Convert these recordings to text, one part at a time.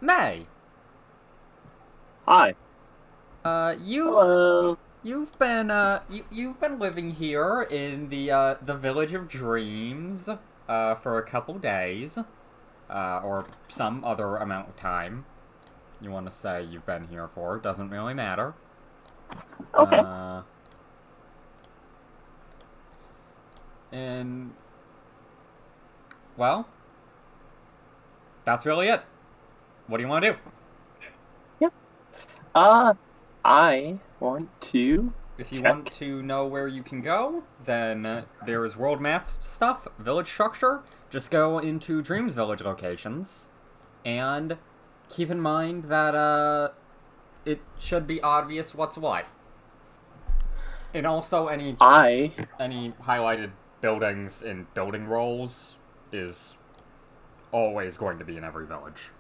May. Hi. Uh, you Hello. you've been living here in the Village of Dreams for a couple days, or some other amount of time you want to say you've been here for. Doesn't really matter. Okay. Uh, and well, that's really it. What do you want to do? Yep. Uh, I want to If you want check. to know where you can go, then there is world map stuff, village structure. Just go into Dreams Village locations, and keep in mind that it should be obvious what's what. And also I any highlighted buildings in building roles is always going to be in every village.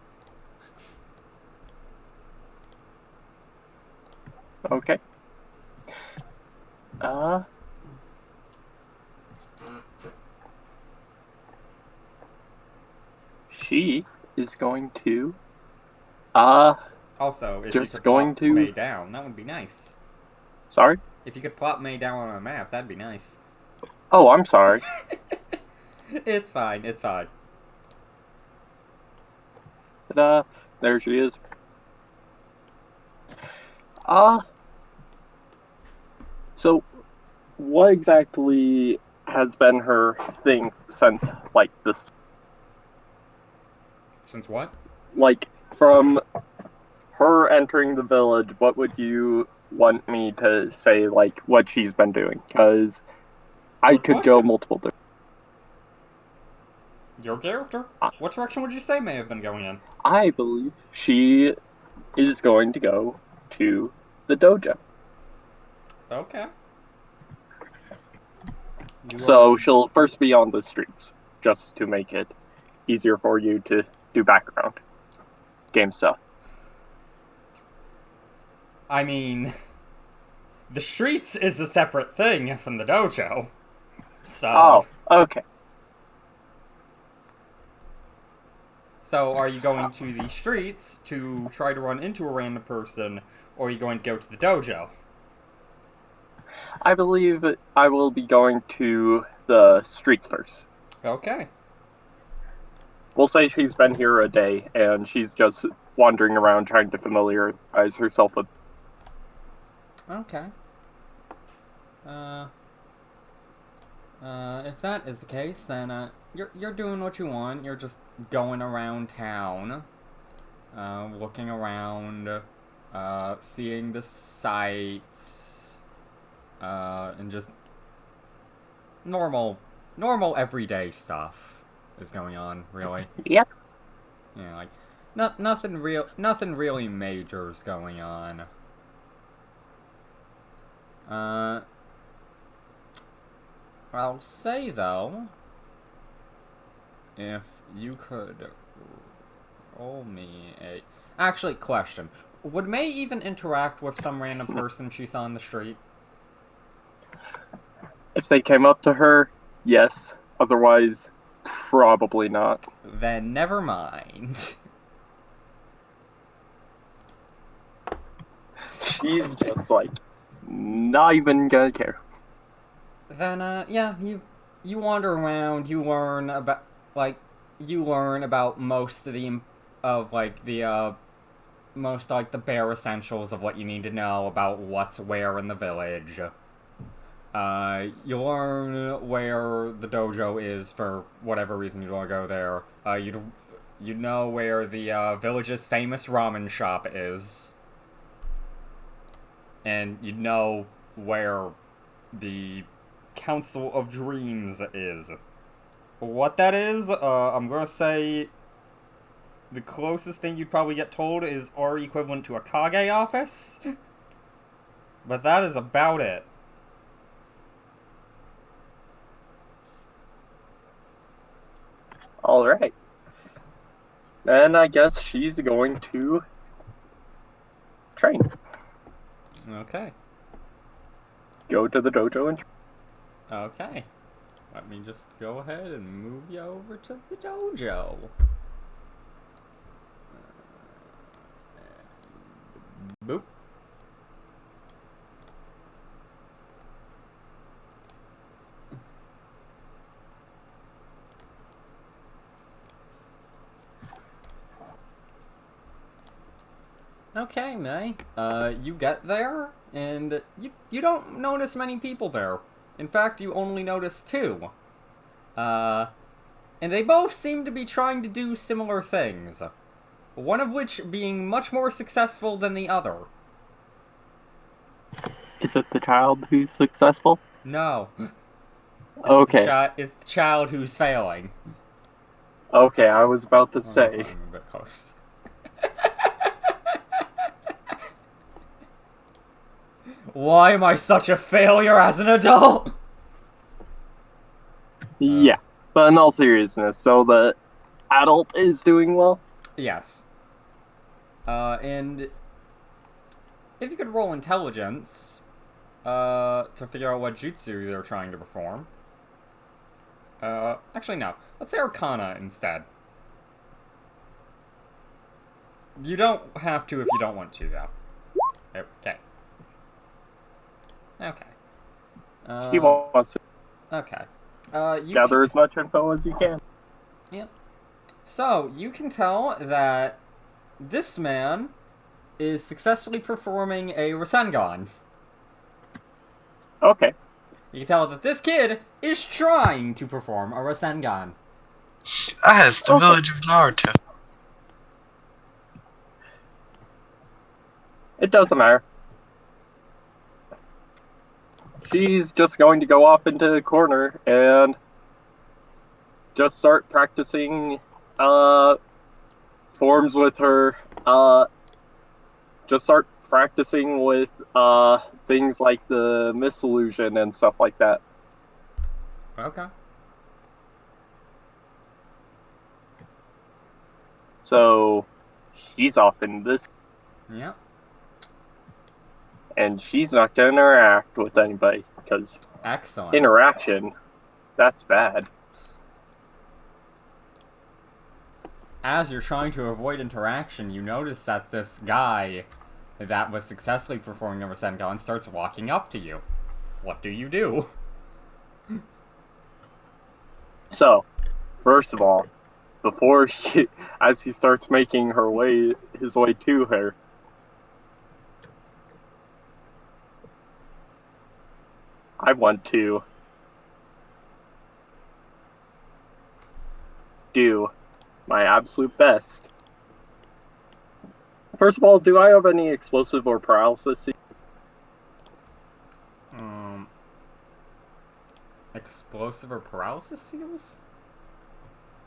okay. Uh, she is going to. Uh, Also, if you just could going plop to. May down, that would be nice. Sorry. If you could plop May down on a map, that'd be nice. Oh, I'm sorry. It's fine, it's fine. Ta-da. There she is. Uh, so what exactly has been her thing since like this? Since what? Like from her entering the village, what would you want me to say, like, what she's been doing? Because I Good could go question. multiple different. Your character? What direction would you say may have been going in? I believe she is going to go to the dojo. Okay. You So she'll first be on the streets, just to make it easier for you to do background game stuff. I mean, the streets is a separate thing from the dojo. So, Oh, okay. so are you going to the streets to try to run into a random person, or are you going to go to the dojo? I believe I will be going to the streets first. Okay. We'll say she's been here a day and she's just wandering around trying to familiarize herself with. Okay. Uh, if that is the case, then you're doing what you want. You're just going around town, looking around, seeing the sights, and just normal everyday stuff is going on. Really, Yep. yeah, like nothing really major is going on. Uh, I'll say though, if you could roll me a. Actually, question. Would May even interact with some random person she saw on the street? If they came up to her, yes. Otherwise, probably not. Then never mind. She's just like not even gonna care. Then yeah, you wander around, like you learn about most of the most like the bare essentials of what you need to know about what's where in the village. You learn where the dojo is for whatever reason you want to go there. You know where the village's famous ramen shop is, and you know where the Council of Dreams is. What that is, I'm gonna say the closest thing you'd probably get told is our equivalent to a Kage office, but that is about it. All right. Then I guess she's going to train. Okay. Go to the dojo and. Okay. Let me just go ahead and move you over to the dojo. Boop. Okay, May. You get there, and you don't notice many people there. In fact, you only notice two. And they both seem to be trying to do similar things. One of which being much more successful than the other. Is it the child who's successful? No. Okay. It's the child who's failing. Okay, I was about to Oh, say. I'm a bit close. Why am I such a failure as an adult? Yeah. But in all seriousness, so the adult is doing well? Yes. And if you could roll intelligence, to figure out what jutsu they're trying to perform. Actually no. Let's say Arcana instead. You don't have to if you don't want to, though. Okay. Okay. She wants to Okay. gather as much info as you can. Yep. So, you can tell that this man is successfully performing a Rasengan. Okay. You can tell that this kid is trying to perform a Rasengan. Ah, it's the village of Naruto. It doesn't matter. She's just going to go off into the corner and just start practicing forms with her. Just start practicing with things like the Mist Illusion and stuff like that. Okay. So she's off in this, Yep. and she's not going to interact with anybody because Excellent. interaction, that's bad. As you're trying to avoid interaction, you notice that this guy that was successfully performing a Rasengan starts walking up to you. What do you do? So, first of all, before as he starts making his way to her, I want to do my absolute best. First of all, do I have any explosive or paralysis? Explosive or paralysis seals?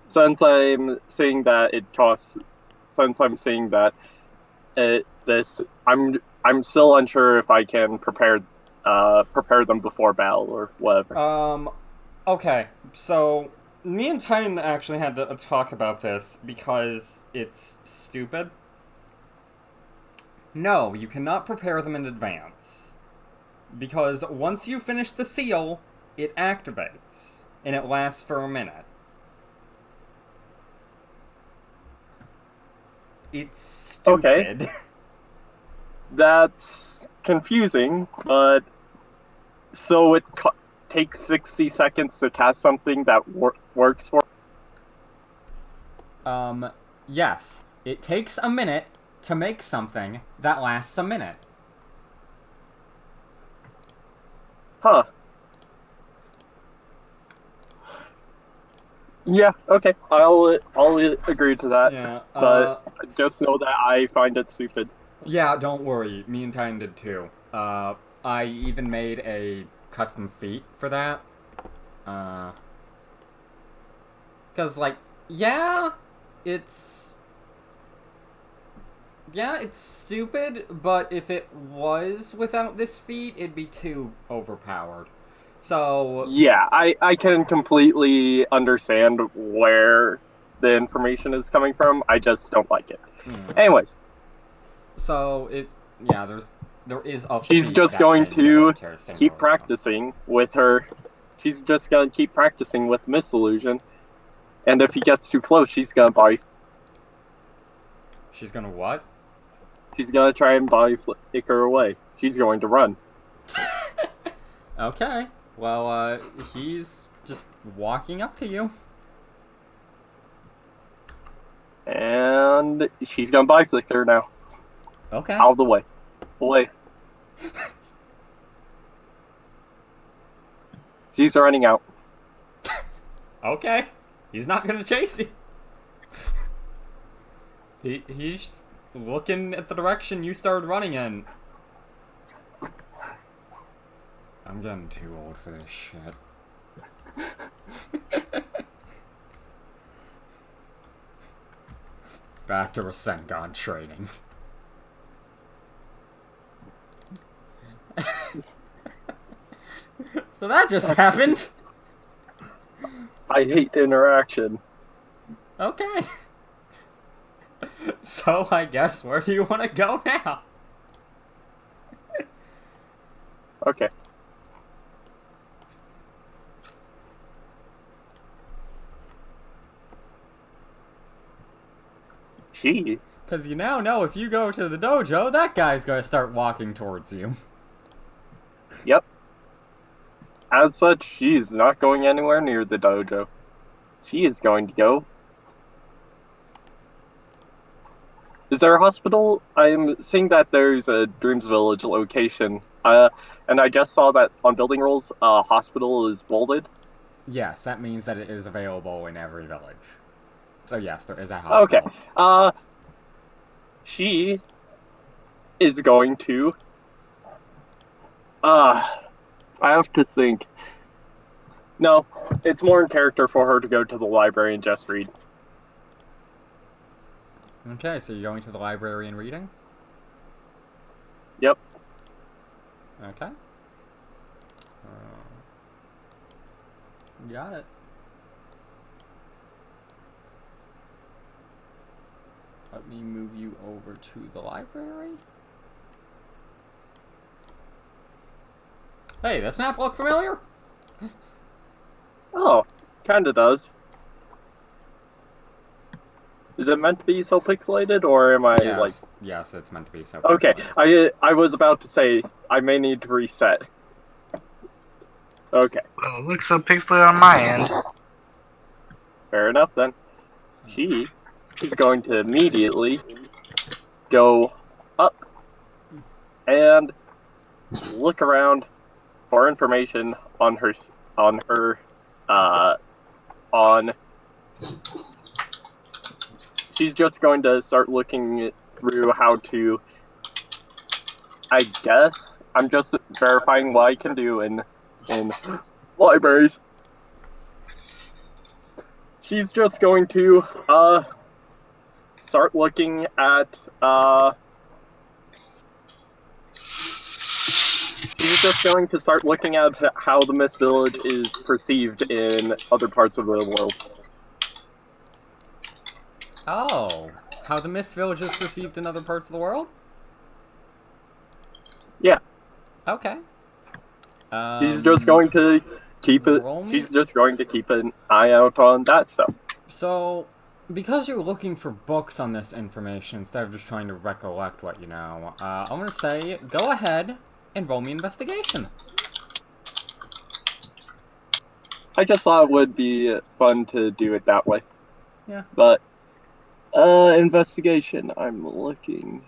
Since I'm seeing that it costs, since I'm seeing that I'm still unsure if I can prepare them before battle or whatever. Okay, so me and Titan actually had to talk about this because it's stupid. No, you cannot prepare them in advance. Because once you finish the seal, it activates, and it lasts for a minute. It's stupid. Okay. That's confusing, but so it takes 60 seconds to cast something that works for. Yes. It takes a minute to make something that lasts a minute. Huh. Yeah, okay. I'll agree to that. Yeah, but just know that I find it stupid. Yeah, don't worry. Me and Titan did too. I even made a custom feat for that. Cause like, yeah, it's stupid, but if it was without this feat, it'd be too overpowered. So yeah, I can completely understand where the information is coming from. I just don't like it. Anyways, so there is a she's feat just that going changes to it to single keep practicing with her. She's just gonna keep practicing with Mist Illusion, and if he gets too close, she's gonna body. She's gonna what? She's gonna try and body flick her away. She's going to run. Okay. Well, he's just walking up to you. And she's gonna body flick her now. Okay. Out of the way. Away. She's running out. Okay. He's not gonna chase you. He's looking at the direction you started running in. I'm getting too old for this shit. Back to Rasengan training. So that just happened. I hate interaction. Okay. So I guess where do you want to go now? Okay. She. Because you now know if you go to the dojo, that guy's gonna start walking towards you. Yep. As such, she is not going anywhere near the dojo. She is going to go. Is there a hospital? I'm seeing that there's a Dreams Village location. And I just saw that on building rules, hospital is bolded. Yes, that means that it is available in every village. So yes, there is a Okay. hospital. She is going to. I have to think. No, it's more in character for her to go to the library and just read. Okay, so you're going to the library and reading? Yep. Okay. Got it. Let me move you over to the library. Hey, this map look familiar? Oh, kinda does. Is it meant to be so pixelated, or am I Yes. like... Yes, it's meant to be so Okay, pixelated. I was about to say, I may need to reset. Okay, Well, it looks so pixelated on my end. fair enough then. She is going to immediately go up and look around for information on she's just going to start looking through how to, I guess, I'm just verifying what I can do in libraries. She's just going to start looking at she's just going to start looking at how the Mist Village is perceived in other parts of the world. Oh, how the Mist Village is perceived in other parts of the world? Yeah. Okay. She's just going to keep it. She's just going to keep an eye out on that stuff. So, because you're looking for books on this information instead of just trying to recollect what you know, I'm gonna say go ahead and roll me investigation. I just thought it would be fun to do it that way. Yeah. But investigation. I'm looking.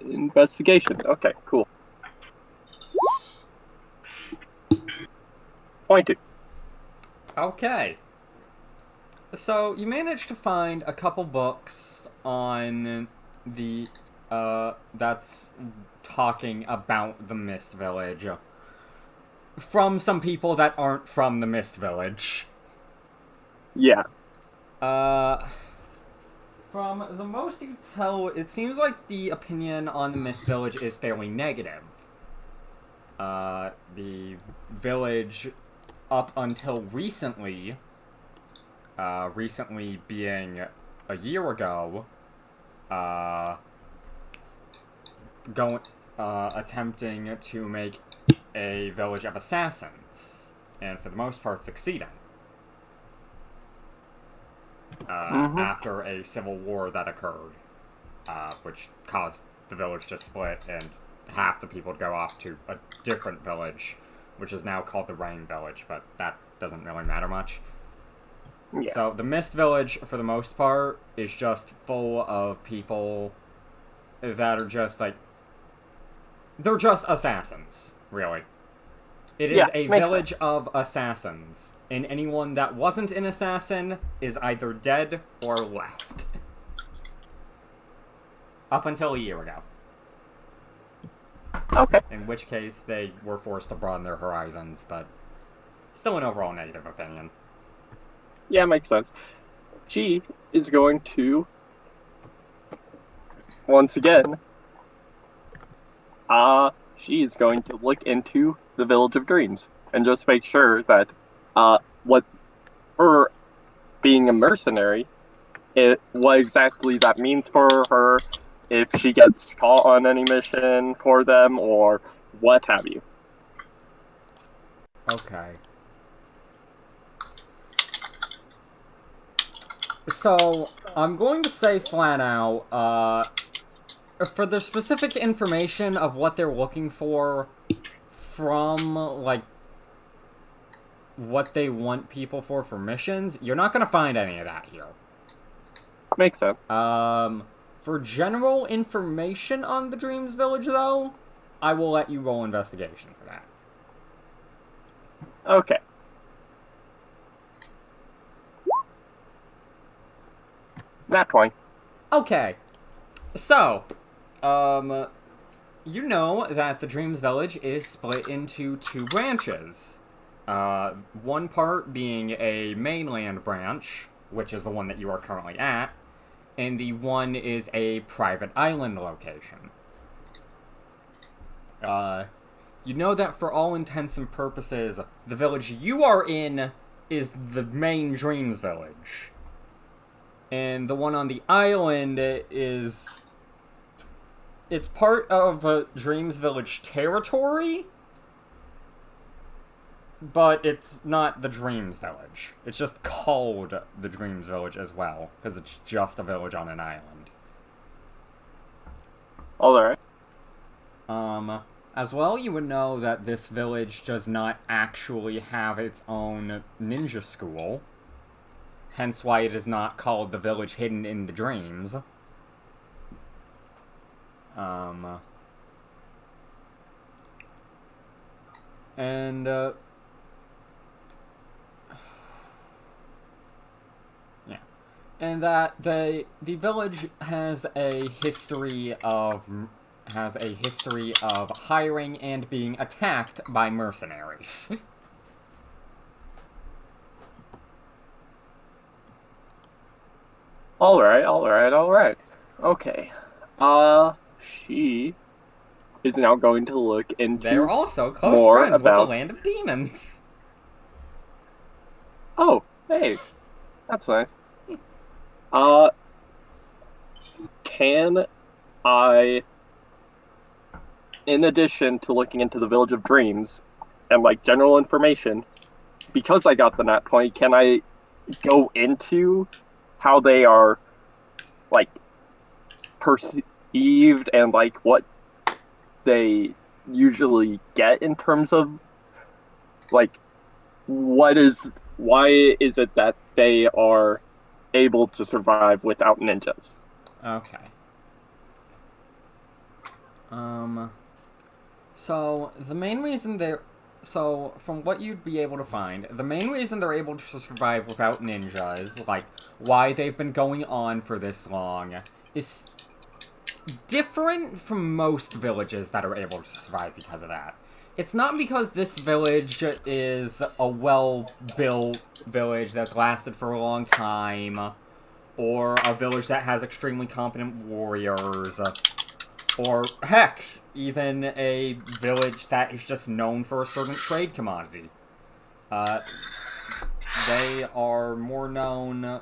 Investigation. Okay, cool. 22. Okay. So, you managed to find a couple books on the, that's talking about the Mist Village. From some people that aren't from the Mist Village. Yeah. From the most you tell, it seems like the opinion on the Mist Village is fairly negative. The village, up until recently, recently being a year ago, attempting to make a village of assassins, and for the most part succeeding. After a civil war that occurred, which caused the village just split, and half the people would go off to a different village, which is now called the Rain Village, but that doesn't really matter much. Yeah. So the Mist Village, for the most part, is just full of people that are just, like... They're just assassins, really. It is a village of assassins, and anyone that wasn't an assassin is either dead or left. Up until a year ago. Okay. In which case, they were forced to broaden their horizons, but still an overall negative opinion. Yeah, makes sense. She is going to, once again, she's going to look into the Village of Dreams and just make sure that, what her being a mercenary, what exactly that means for her, if she gets caught on any mission for them, or what have you. Okay. So, I'm going to say flat out, for the specific information of what they're looking for from, like, what they want people for missions, you're not gonna find any of that here. Makes sense. For general information on the Dreams Village, though, I will let you roll investigation for that. Okay. That 20. Okay. So, you know that the Dreams Village is split into two branches. One part being a mainland branch, which is the one that you are currently at, and the one is a private island location. You know that for all intents and purposes, the village you are in is the main Dreams Village. And the one on the island is... It's part of Dreams Village territory, but it's not the Dreams Village. It's just called the Dreams Village as well, because it's just a village on an island. Alright. As well, you would know that this village does not actually have its own ninja school, hence why it is not called the Village Hidden in the Dreams. And that the village has a history of hiring and being attacked by mercenaries. Alright. Okay. She is now going to look into They're also close more friends about... with the Land of Demons. Oh, hey. That's nice. Can I, in addition to looking into the Village of Dreams and, like, general information, because I got the nat 20, can I go into how they are, like, perceived and, like, what they usually get in terms of, like, why is it that they are able to survive without ninjas? Okay. So, the main reason so, from what you'd be able to find, the main reason they're able to survive without ninjas, like, why they've been going on for this long, is different from most villages that are able to survive because of that. It's not because this village is a well-built village that's lasted for a long time, or a village that has extremely competent warriors, or, heck, even a village that is just known for a certain trade commodity. They are more known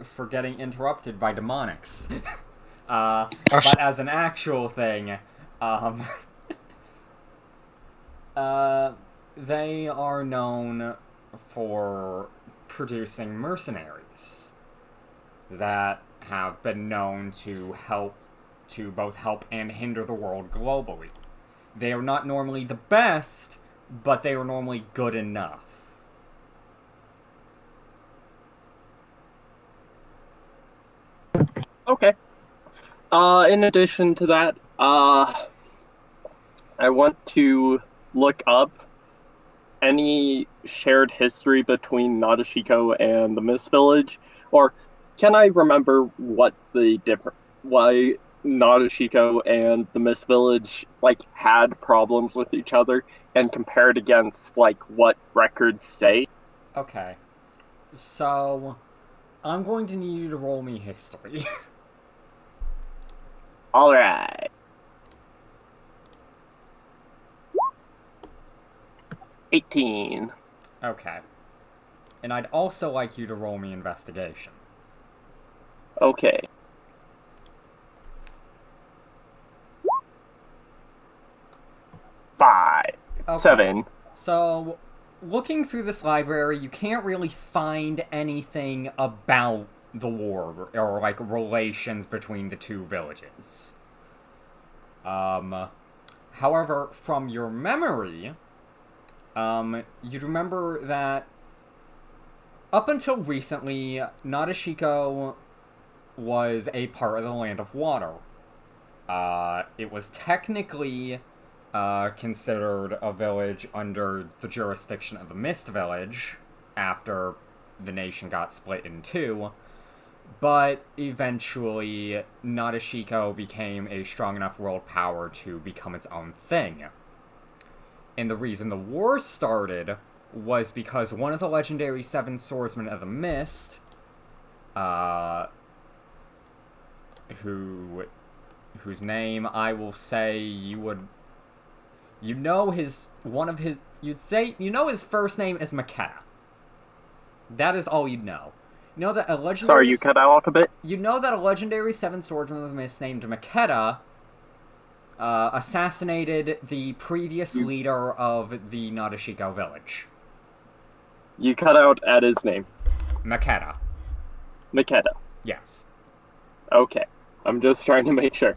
for getting interrupted by Daemonicx. But as an actual thing, they are known for producing mercenaries that have been known to help to both help and hinder the world globally. They are not normally the best, but they are normally good enough. Okay. In addition to that, I want to look up any shared history between Nadeshiko and the Mist Village, or can I remember what why Nadeshiko and the Mist Village like had problems with each other and compared against like what records say? Okay. So, I'm going to need you to roll me history. All right. 18. Okay. And I'd also like you to roll me investigation. Okay. Five. Okay. 7. So, looking through this library, you can't really find anything about the war or like relations between the two villages. However, from your memory, you'd remember that up until recently, Nadeshiko was a part of the Land of Water. It was technically considered a village under the jurisdiction of the Mist Village after the nation got split in two, but eventually Nadeshiko became a strong enough world power to become its own thing. And the reason the war started was because one of the legendary Seven Swordsmen of the Mist, whose name I will say you'd know his first name is Maketa. That is all you'd know. You know that a legendary... Sorry, you cut out a bit? You know that a legendary Seven Swordsman of the Mist named Maketa assassinated the previous leader of the Nadeshiko village. You cut out at his name. Maketa. Maketa. Yes. Okay. I'm just trying to make sure.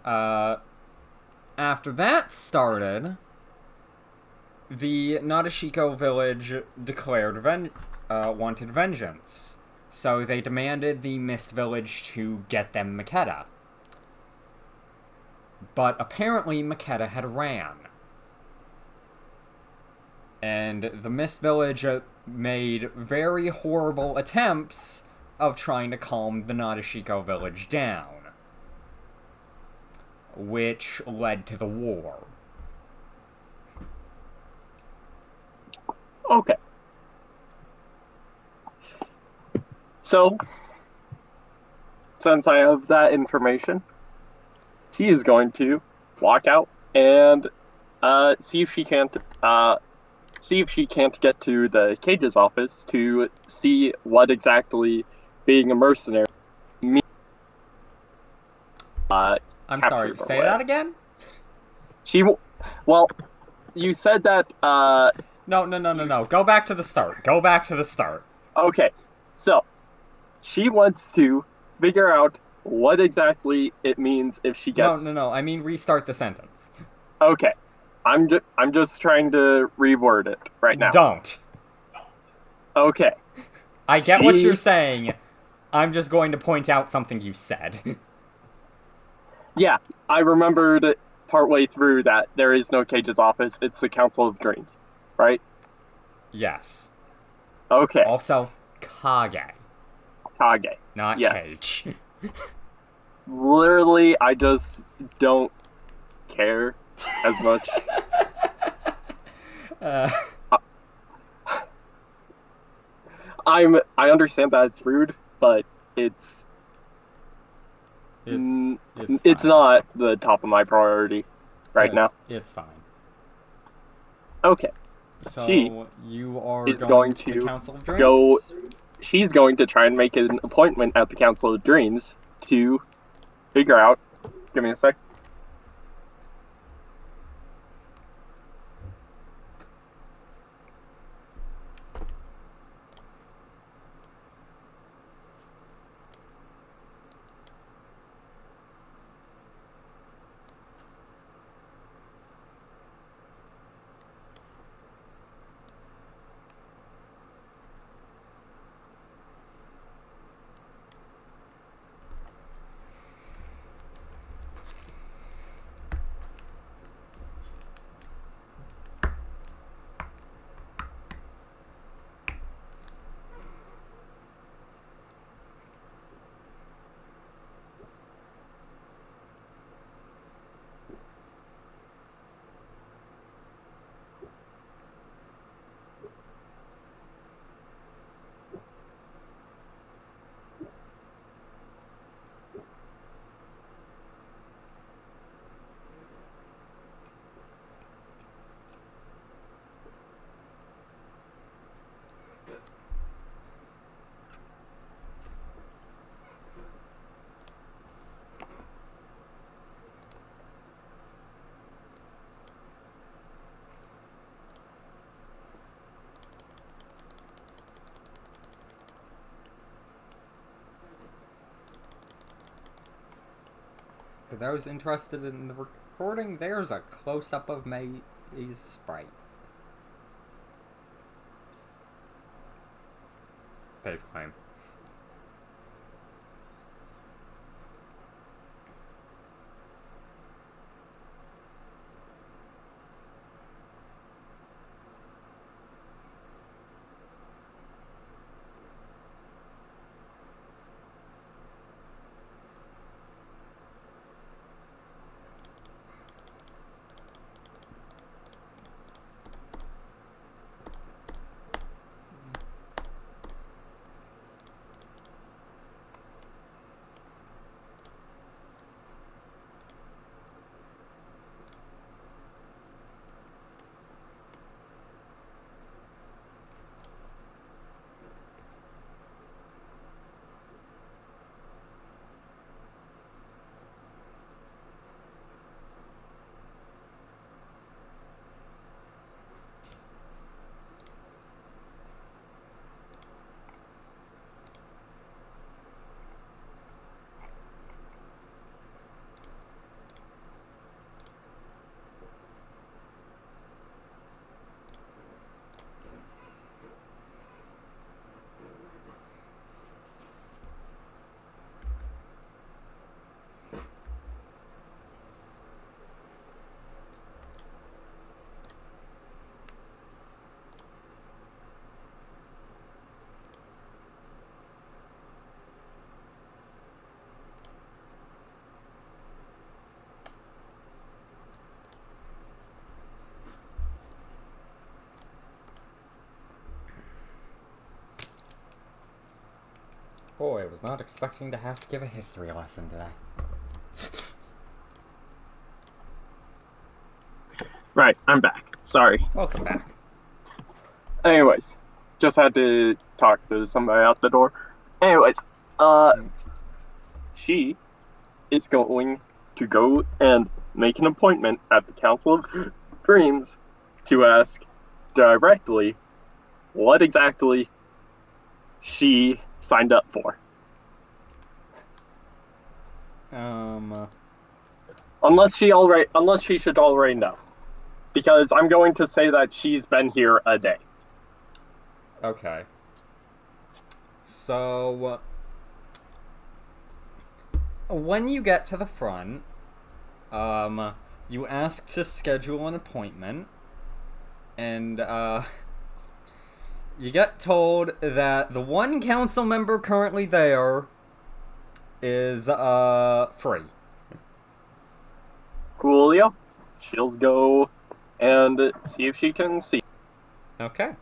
After that started, the Nadeshiko village declared wanted vengeance. So they demanded the Mist Village to get them Maketa. But apparently Maketa had ran. And the Mist Village made very horrible attempts of trying to calm the Nadeshiko village down, which led to the war. Okay. So, since I have that information, she is going to walk out and see if she can't get to the Cage's office to see what exactly being a mercenary means. I'm sorry, say that again? Well, you said that, No. Go back to the start. Okay, so, she wants to figure out what exactly it means if she gets... No, I mean restart the sentence. Okay. I'm just trying to reword it right now. Don't. Okay. I get what you're saying. I'm just going to point out something you said. Yeah, I remembered partway through that there is no Cage's office. It's the Council of Dreams, right? Yes. Okay. Also, Kage. Kage. Not yes. Cage. Literally, I just don't care as much. I understand that it's rude, but it's not the top of my priority right now. It's fine. Okay. So you are going to the Council of Dreams? She's going to try and make an appointment at the Council of Dreams to figure out... Give me a sec. For those interested in the recording, there's a close-up of May's sprite. Face claim. Boy, I was not expecting to have to give a history lesson today. Right, I'm back. Sorry. Welcome back. Anyways, just had to talk to somebody out the door. Anyways, she is going to go and make an appointment at the Council of Dreams to ask directly what exactly she signed up for. Unless she should already know. Because I'm going to say that she's been here a day. Okay. So, when you get to the front, you ask to schedule an appointment, and, you get told that the one council member currently there is, free. Coolio. She'll go and see if she can see. Okay.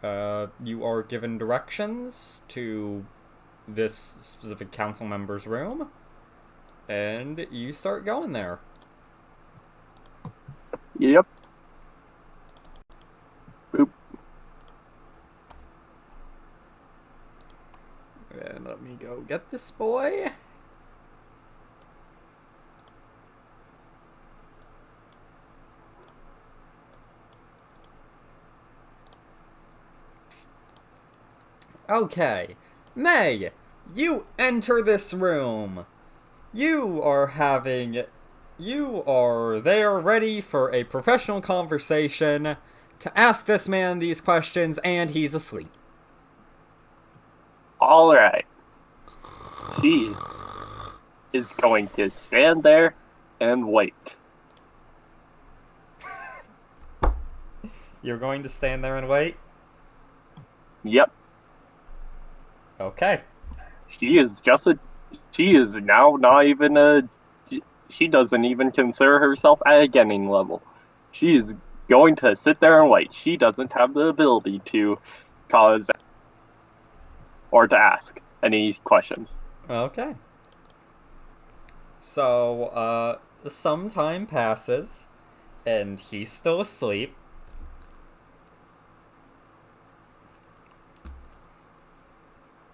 You are given directions to this specific council member's room, and you start going there. Yep. Boop. And let me go get this boy. Okay, May, you enter this room. You are there ready for a professional conversation to ask this man these questions, and he's asleep. Alright. She is going to stand there and wait. You're going to stand there and wait? Yep. Okay. She is now not even she doesn't even consider herself at a getting level. She is going to sit there and wait. She doesn't have the ability to cause or to ask any questions. Okay. So, some time passes, and he's still asleep.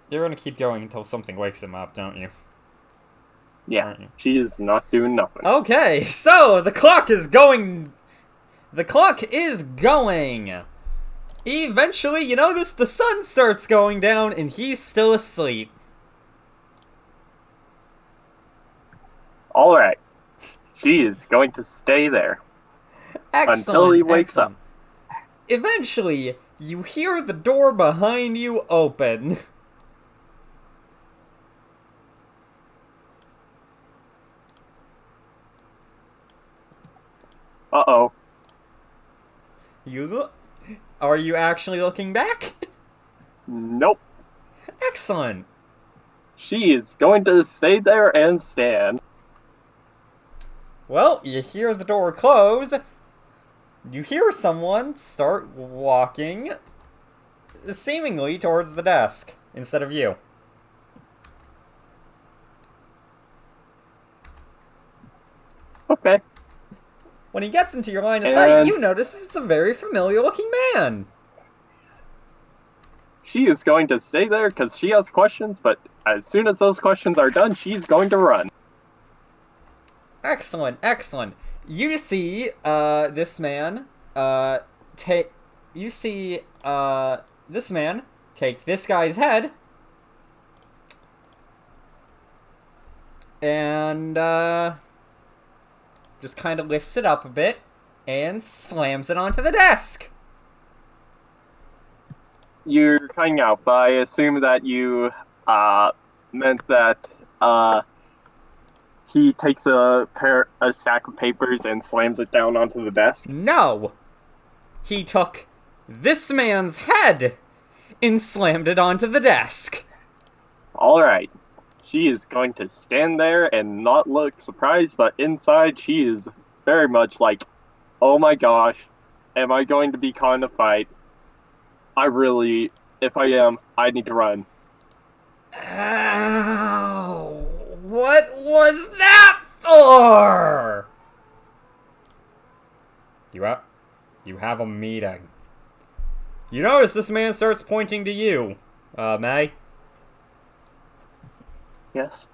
You're gonna keep going until something wakes him up, don't you? Yeah, Aren't you? she is not doing nothing. Okay, so the clock is going. The clock is going. Eventually, you notice the sun starts going down, and he's still asleep. Alright. She is going to stay there until he Excellent, wakes up. excellent. Eventually, you hear the door behind you open. Uh-oh. You look. Are you actually looking back? Nope. Excellent. She is going to stay there and stand. Well, you hear the door close. You hear someone start walking, seemingly towards the desk, instead of you. Okay. When he gets into your line of sight, And you notice it's a very familiar looking man. she is going to stay there because she has questions, but as soon as those questions are done, she's going to run. Excellent, excellent. You see, this man, take. You see, this man take this guy's head and, just kind of lifts it up a bit and slams it onto the desk. You're cutting out, but I assume that you meant that he takes a stack of papers and slams it down onto the desk. No! He took this man's head and slammed it onto the desk. Alright. She is going to stand there and not look surprised, but inside she is very much like, oh my gosh, am I going to be caught in a fight? If I am, I need to run. Ow! What was that for? You have a meeting. You notice this man starts pointing to you, May. Yes.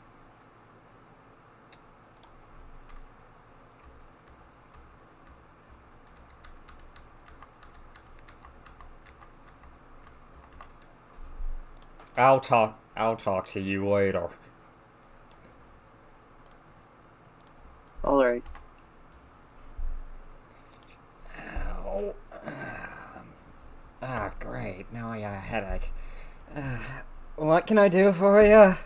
I'll talk to you later. Alright. Ow. Great. Now I got a headache. What can I do for you?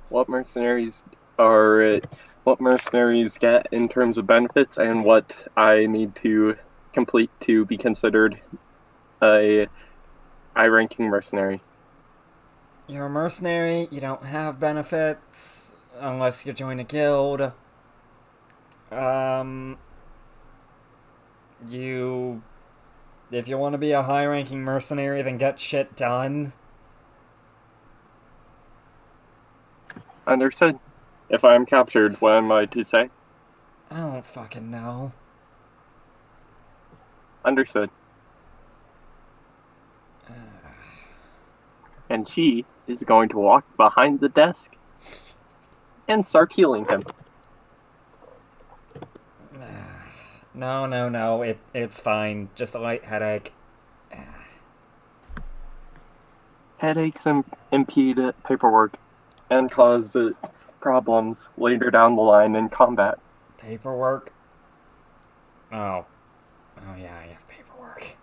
What mercenaries get in terms of benefits and what I need to complete to be considered a high-ranking mercenary. You're a mercenary, you don't have benefits, unless you join a guild. If you want to be a high-ranking mercenary, then get shit done. Understood. If I am captured, what am I to say? I don't fucking know. Understood. And she is going to walk behind the desk and start healing him. No, it's fine. Just a light headache. Headaches impede paperwork and cause problems later down the line in combat. Paperwork? Oh yeah, I have paperwork.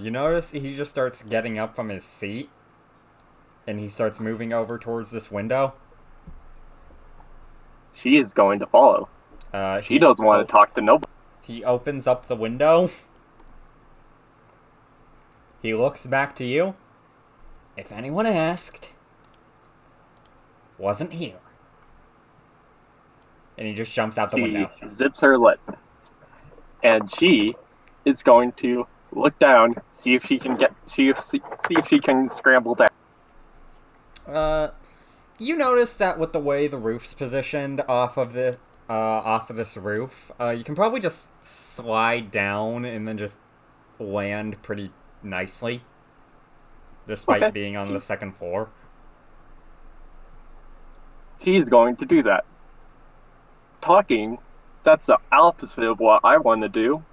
You notice he just starts getting up from his seat, and he starts moving over towards this window. She is going to follow. She doesn't want to talk to nobody. He opens up the window. He looks back to you. If anyone asked, wasn't here. And he just jumps out the window. She zips her lip. And she is going to look down, see if she can scramble down. You notice that with the way the roof's positioned off of this roof, you can probably just slide down and then just land pretty nicely, despite being on the second floor. She's going to do that. Talking That's the opposite of what I want to do.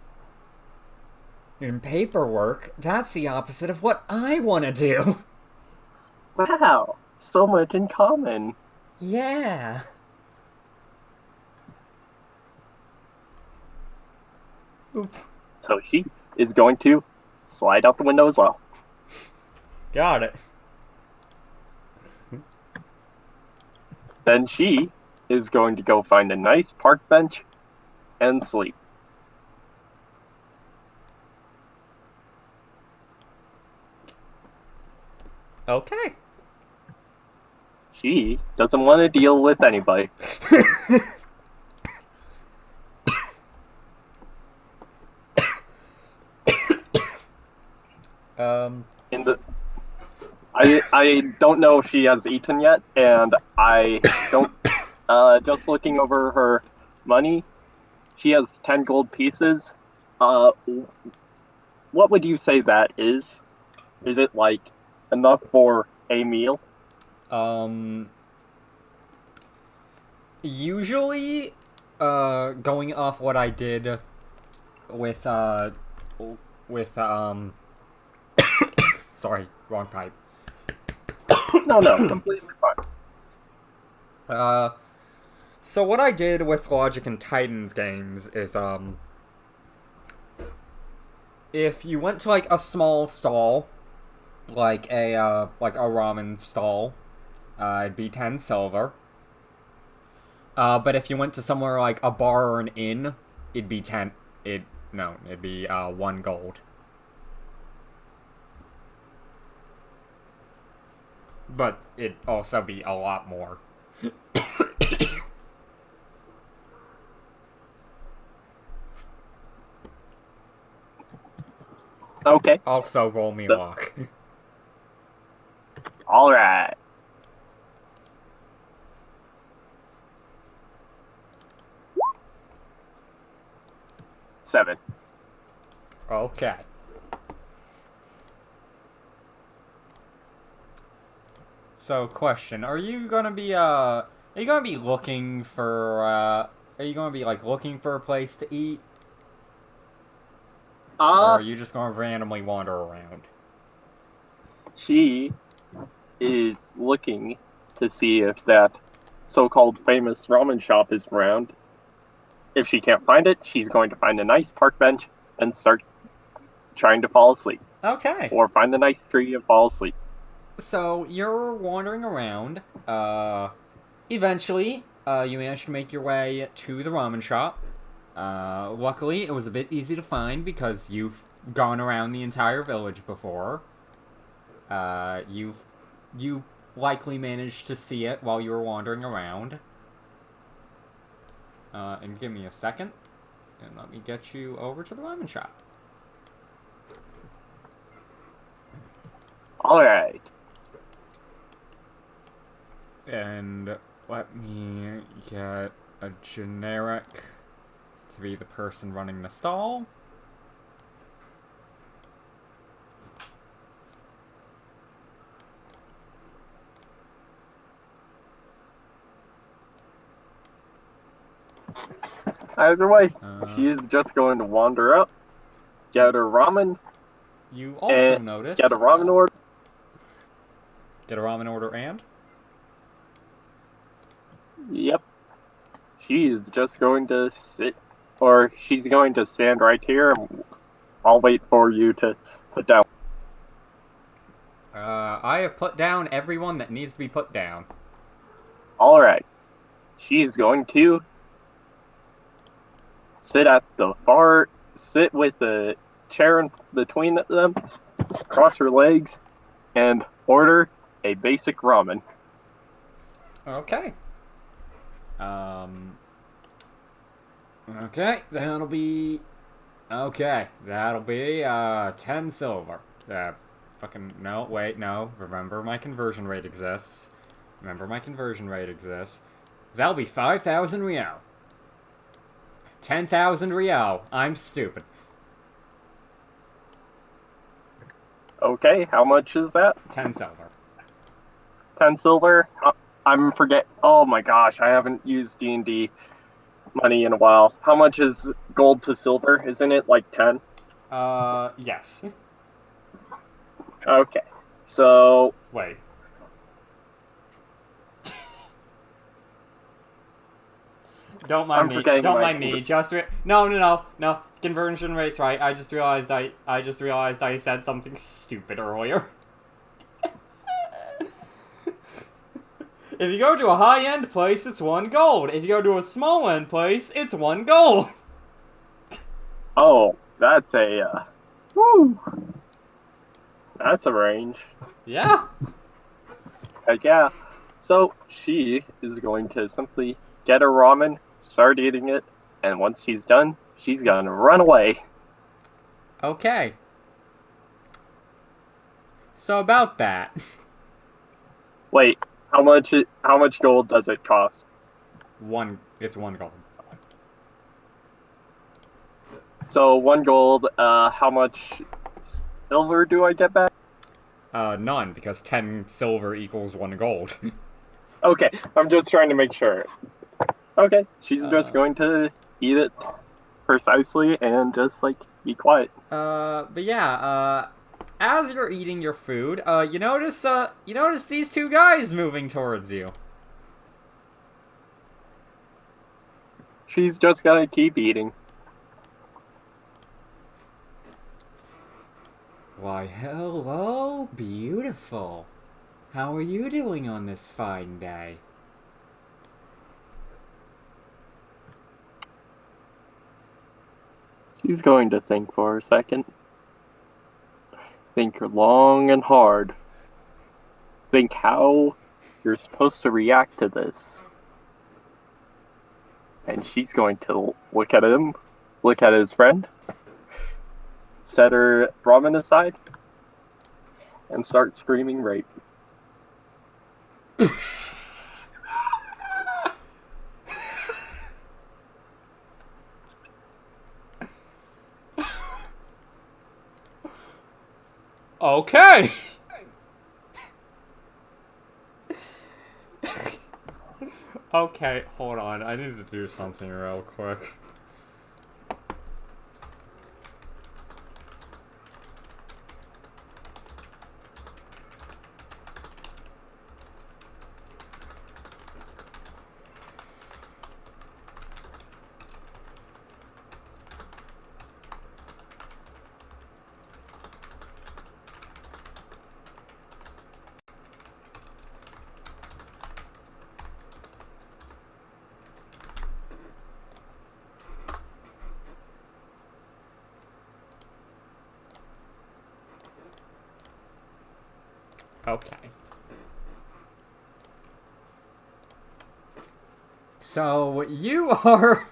In paperwork, that's the opposite of what I want to do. Wow, so much in common. Yeah. Oop. So she is going to slide out the window as well. Got it. Then she is going to go find a nice park bench and sleep. Okay. She doesn't want to deal with anybody. In the I don't know if she has eaten yet, and I don't. Just looking over her money, she has 10 gold pieces. Uh, what would you say that is? Is it like enough for a meal? Usually, going off what I did with, sorry, wrong pipe. No, completely fine. So what I did with Logic and Titans games is, if you went to, like, a small stall, like a ramen stall, it'd be 10 silver. But if you went to somewhere like a bar or an inn, it'd be 1 gold. But it'd also be a lot more. Okay. Also, roll me luck. All right. Seven. Okay. So, question: Are you gonna be looking for looking for a place to eat, or are you just gonna randomly wander around? She is looking to see if that so-called famous ramen shop is around. If she can't find it, she's going to find a nice park bench and start trying to fall asleep. Okay. Or find a nice tree and fall asleep. So you're wandering around. Eventually, you manage to make your way to the ramen shop. Luckily, it was a bit easy to find because you've gone around the entire village before. You likely managed to see it while you were wandering around. And give me a second, and let me get you over to the ramen shop. All right. And let me get a generic to be the person running the stall. Either way, she's just going to wander up, get her ramen, You also notice get a ramen order. Get a ramen order and? Yep. She's just going to sit, or she's going to stand right here, and I'll wait for you to put down. I have put down everyone that needs to be put down. All right. She's going to sit with the chair in between them, cross her legs, and order a basic ramen. Okay. Okay, that'll be 10 silver. No, wait, no. Remember my conversion rate exists. That'll be 5,000 real. 10,000 real. I'm stupid. Okay, how much is that? 10 silver. 10 silver? I'm forget. Oh my gosh, I haven't used D&D money in a while. How much is gold to silver? Isn't it like 10? Yes. Okay. So, Wait. Don't mind I'm me. forgetting Don't my mind me. No. Conversion rate's right. I just realized I said something stupid earlier. If you go to a high-end place, it's 1 gold. If you go to a small-end place, it's 1 gold. Oh, that's a, woo, that's a range. Yeah. Heck yeah. So, she is going to simply get a ramen, start eating it, and once she's done, she's gonna run away. Okay. So about that. Wait, how much gold does it cost? It's 1 gold. So, 1 gold, how much silver do I get back? None, because 10 silver equals 1 gold. Okay, I'm just trying to make sure. Okay, she's just going to eat it precisely and just, like, be quiet. But yeah, as you're eating your food, you notice these 2 guys moving towards you. She's just gonna keep eating. Why, hello, beautiful. How are you doing on this fine day? She's going to think for a second. Think long and hard. Think how you're supposed to react to this. And she's going to look at him, look at his friend, set her ramen aside, and start screaming rape. Okay! Okay, hold on. I need to do something real quick. Okay. So, you are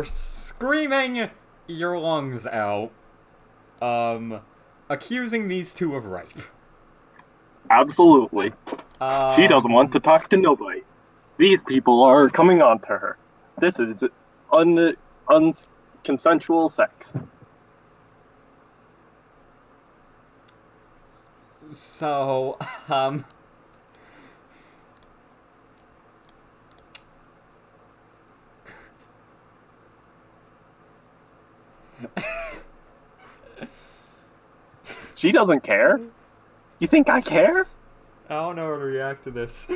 screaming your lungs out, accusing these 2 of rape. Absolutely. She doesn't want to talk to nobody. These people are coming on to her. This is unconsensual sex. So, She doesn't care? You think I care? I don't know how to react to this.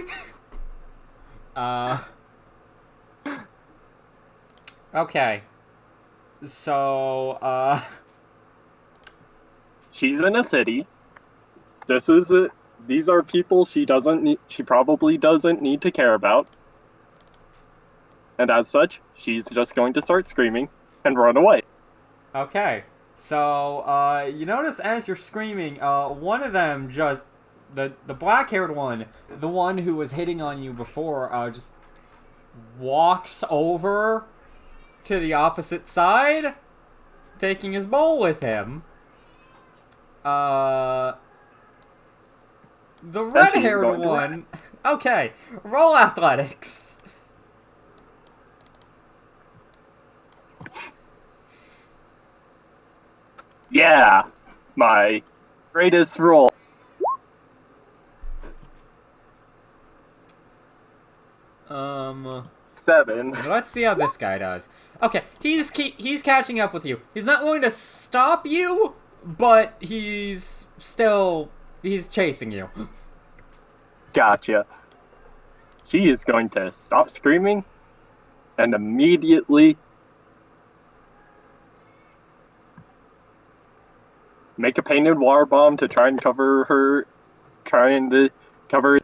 Okay. So, She's in a city. This is it. These are people she probably doesn't need to care about. And as such, she's just going to start screaming and run away. Okay. So, you notice as you're screaming, one of them just... The black-haired one, the one who was hitting on you before, just walks over to the opposite side, taking his bowl with him. The red-haired one... Okay, roll athletics. Yeah, my greatest role. 7. Let's see how this guy does. Okay, he's catching up with you. He's not going to stop you, but he's chasing you. Gotcha. She is going to stop screaming and immediately make a painted water bomb to try and cover her. Trying to cover.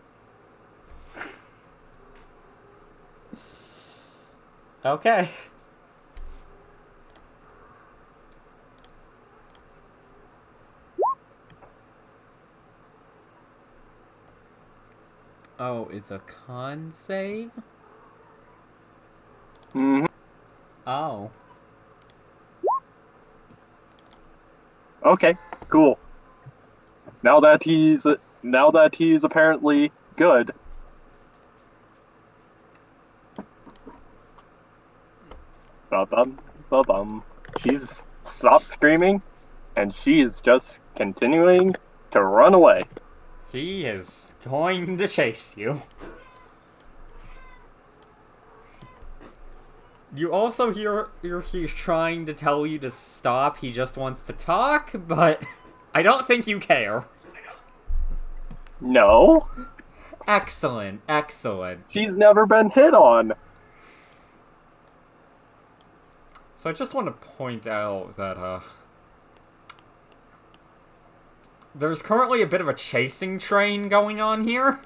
Okay. Oh, it's a con save? Mm-hmm. Oh. Okay, cool. Now that he's apparently good. Ba-bum, ba-bum. She's stopped screaming, and she's just continuing to run away. He is going to chase you. You also hear he's trying to tell you to stop. He just wants to talk, but I don't think you care. No. Excellent, excellent. She's never been hit on. So I just want to point out that, there's currently a bit of a chasing train going on here.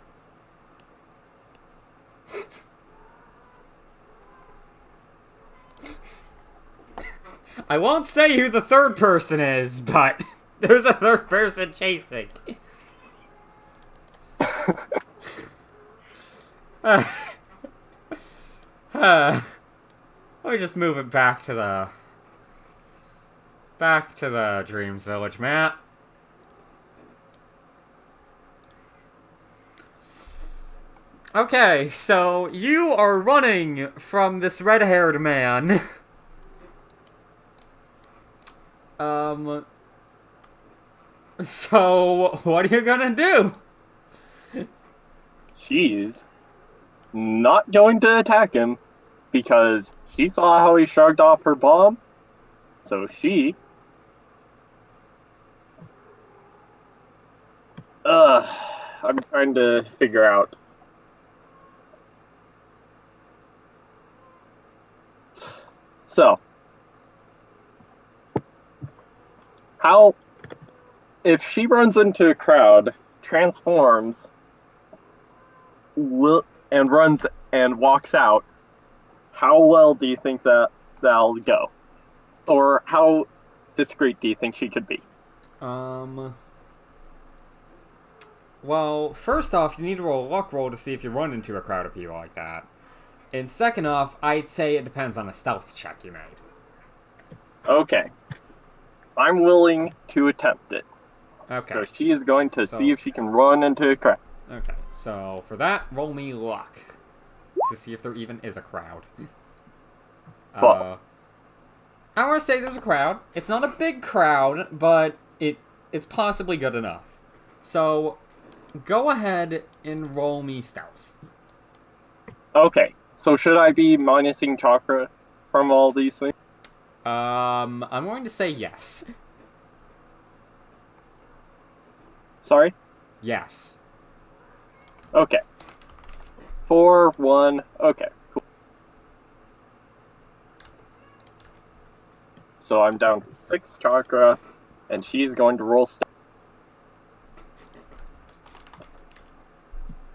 I won't say who the third person is, but there's a third person chasing. Let me just move it back to the Dreams Village map. Okay, so you are running from this red-haired man. So what are you gonna do? She's not going to attack him because she saw how he shrugged off her bomb. So she... I'm trying to figure out. So, how... If she runs into a crowd, transforms, and runs and walks out, how well do you think that'll go? Or how discreet do you think she could be? Well, first off, you need to roll a luck roll to see if you run into a crowd of people like that. And second off, I'd say it depends on a stealth check you made. Okay. I'm willing to attempt it. Okay. So she is going to see if she can run into a crowd. Okay, so for that, roll me luck. To see if there even is a crowd. I want to say there's a crowd. It's not a big crowd, but it's possibly good enough. So, go ahead and roll me stealth. Okay, so should I be minusing chakra from all these things? I'm going to say yes. Sorry? Yes. Okay. 4, 1, okay, cool. So I'm down to 6 chakra, and she's going to roll stealth.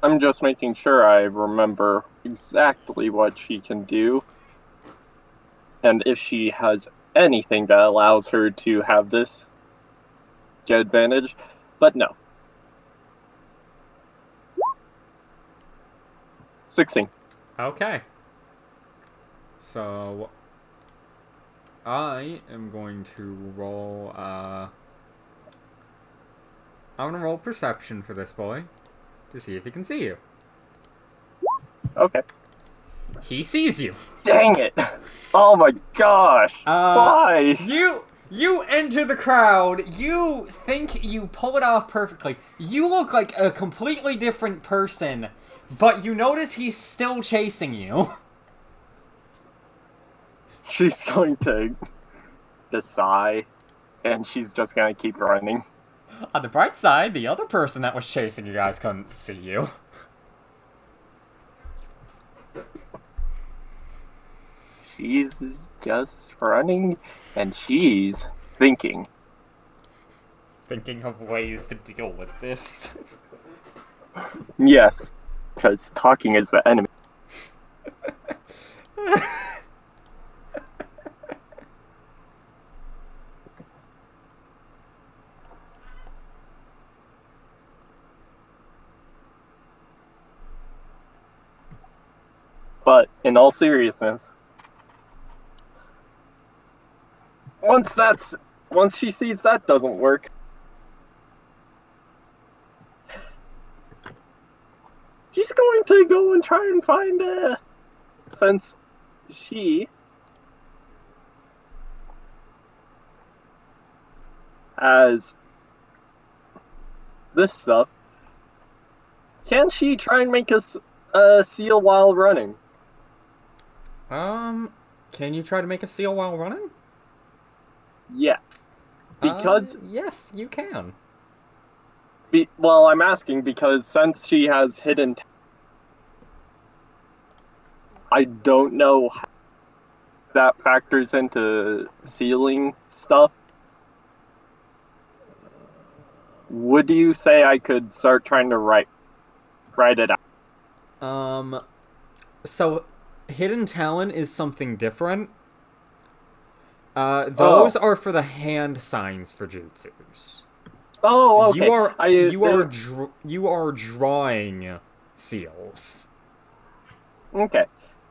I'm just making sure I remember exactly what she can do, and if she has anything that allows her to have this get advantage, but no. 16. Okay. So, I am going to roll, I'm gonna roll perception for this boy, to see if he can see you. Okay. He sees you. Dang it! Oh my gosh! Why? You enter the crowd, you think you pull it off perfectly. You look like a completely different person, But you notice he's still chasing you. She's going to sigh, and she's just gonna keep running. On the bright side, the other person that was chasing you guys couldn't see you. She's just running, and she's thinking. Thinking of ways to deal with this. Yes, because talking is the enemy. But in all seriousness, once she sees that doesn't work, she's going to go and try and find since she has this stuff, can she try and make us a seal while running? Can you try to make a seal while running? Yes. Because yes, you can. well, I'm asking because since she has hidden, I don't know how that factors into sealing stuff. Would you say I could start trying to write it out? So hidden talent is something different. Those are for the hand signs for jutsus. Oh, okay. You are drawing seals. Okay.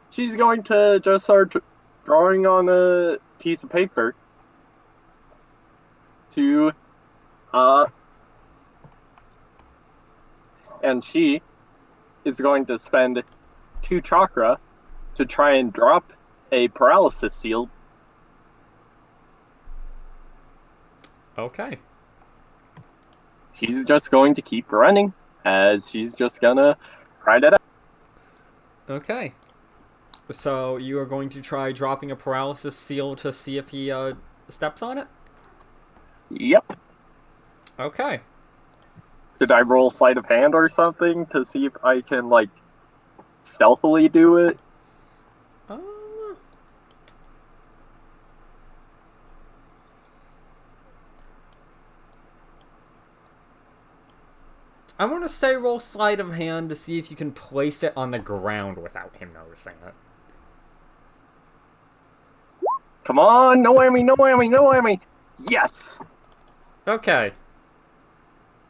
She's going to just start drawing on a piece of paper to and she is going to spend 2 chakra to try and drop a paralysis seal. Okay. She's just going to keep running, as she's just gonna write it out. Okay. So you are going to try dropping a paralysis seal to see if he steps on it? Yep. Okay. Did I roll sleight of hand or something to see if I can, like, stealthily do it? I want to say roll sleight of hand to see if you can place it on the ground without him noticing it. Come on, no whammy, no whammy, no whammy! Yes! Okay.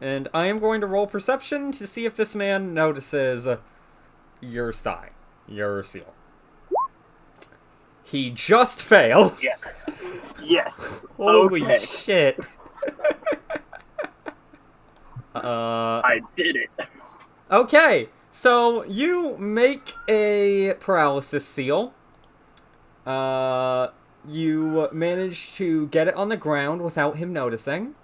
And I am going to roll perception to see if this man notices your sign, your seal. He just fails. Yes. Yes. Holy okay. shit. I did it. Okay, so you make a paralysis seal. You manage to get it on the ground without him noticing.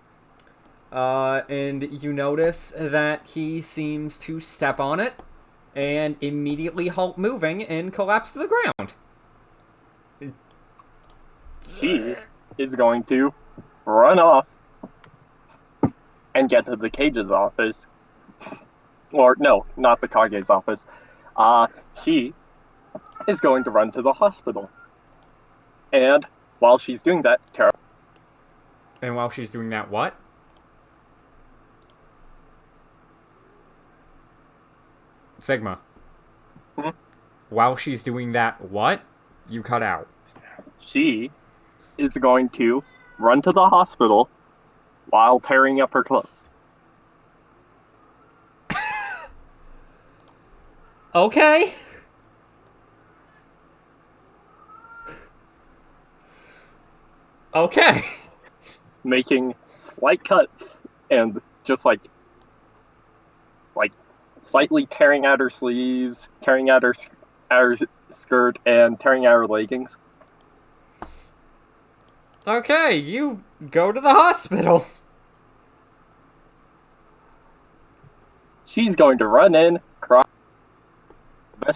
And you notice that he seems to step on it and immediately halt moving and collapse to the ground. She is going to run off and get to the Cage's office. Or, no, not the Kage's office. She is going to run to the hospital. And while she's doing that, Tara... And while she's doing that, what? Sigma. Hmm? While she's doing that, what? You cut out. She is going to run to the hospital while tearing up her clothes. Okay. Okay. Making slight cuts and just like slightly tearing out her sleeves, tearing out her skirt, and tearing out her leggings. Okay, you go to the hospital. She's going to run in, cry,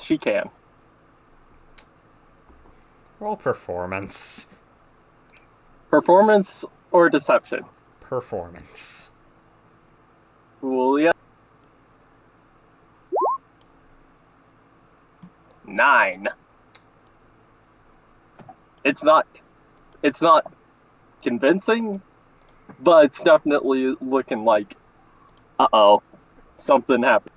best she can. Roll performance. Performance or deception? Performance. Cool, yeah. 9. It's not convincing, but it's definitely looking like, uh-oh, something happened.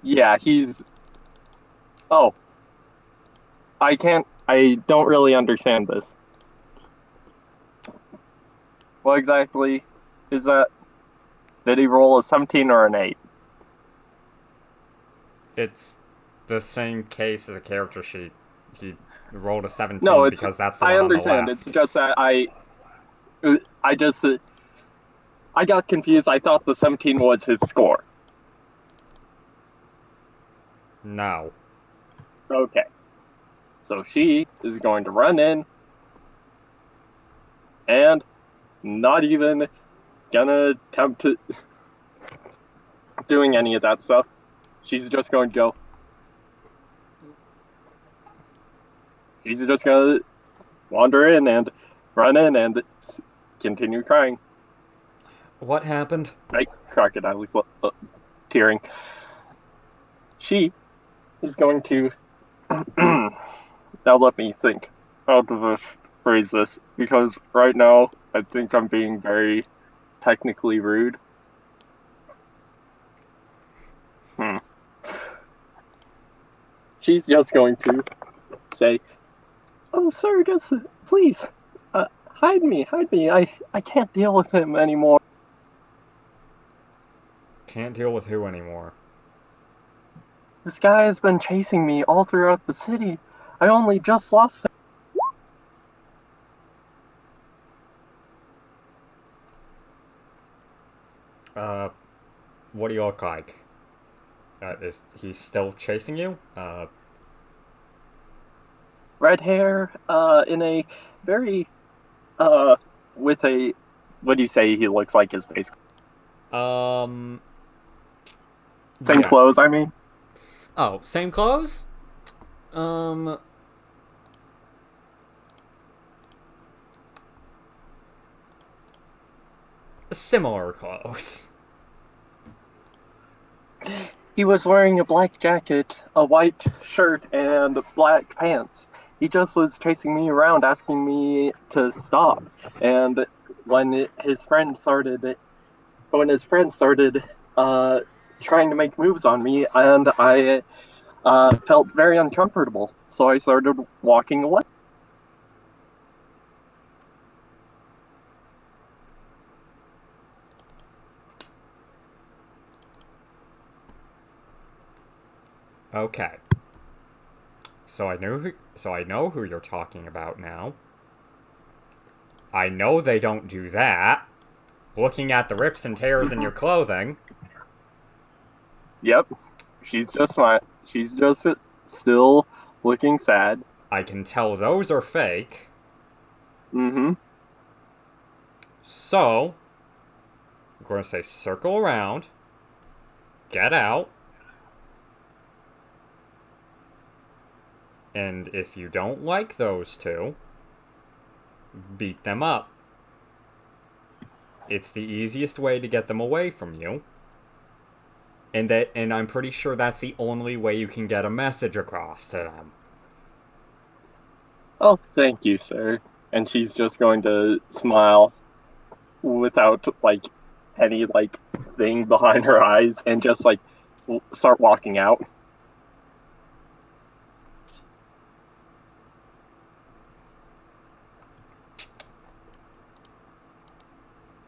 Yeah, he's... Oh. I don't really understand this. What exactly is that? Did he roll a 17 or an 8? It's the same case as a character sheet. He rolled a 17 No, because that's the I one on the understand. left. It's just that I got confused. I thought the 17 was his score. No. Okay. So she is going to run in and not even gonna attempt to doing any of that stuff. She's just going to go. She's just gonna wander in and run in and continue crying. What happened? Right? Crocodile tearing. She is going to. Now let me think how to phrase this, because right now I think I'm being very technically rude. She's just going to say, "Oh, sir, just please, hide me. I can't deal with him anymore." Can't deal with who anymore? This guy has been chasing me all throughout the city. I only just lost him. What do you look like? Is he still chasing you? Red hair, in a very, with a, what do you say he looks like his face? Um... Same yeah. clothes, I mean? Oh, same clothes? Similar clothes. He was wearing a black jacket, a white shirt, and black pants. He just was chasing me around, asking me to stop. And when his friend started, trying to make moves on me, and I felt very uncomfortable, so I started walking away. Okay. So I know who you're talking about now. I know they don't do that. Looking at the rips and tears in your clothing. Yep, she's just still looking sad. I can tell those are fake. Mm-hmm. So, I'm going to say circle around. Get out. And if you don't like those two, beat them up. It's the easiest way to get them away from you. And I'm pretty sure that's the only way you can get a message across to them. Oh, thank you, sir. And she's just going to smile without any thing behind her eyes and just start walking out.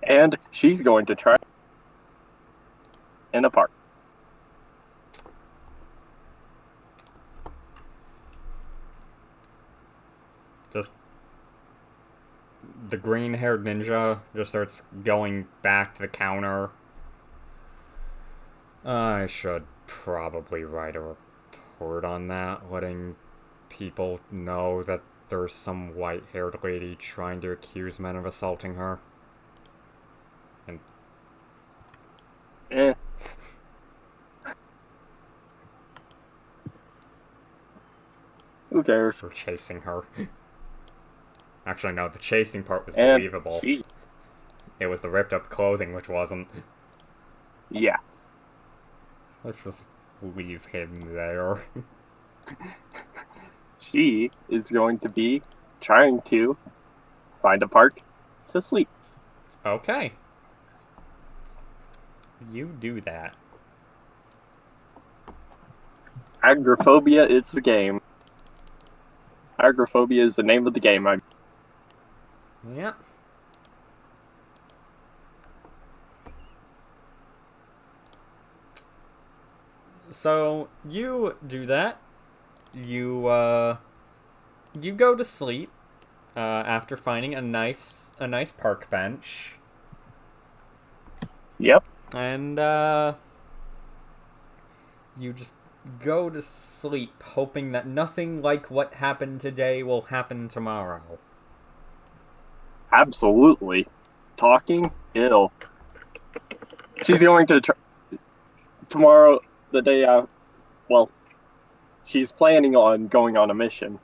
And she's going to try in a park. Just the green-haired ninja just starts going back to the counter. I should probably write a report on that, letting people know that there's some white-haired lady trying to accuse men of assaulting her. And Eh. cares? For chasing her. Actually, no, the chasing part was And believable. she, It was the ripped up clothing which wasn't. yeah, Let's just leave him there. she is going to be trying to find a park to sleep. Okay. You do that. Agoraphobia is the game. Agoraphobia is the name of the game. Yeah. So, you do that. You go to sleep, after finding a nice park bench. Yep. And, you just go to sleep, hoping that nothing like what happened today will happen tomorrow. Absolutely. Talking ill. She's going to tomorrow, the day out. Well, she's planning on going on a mission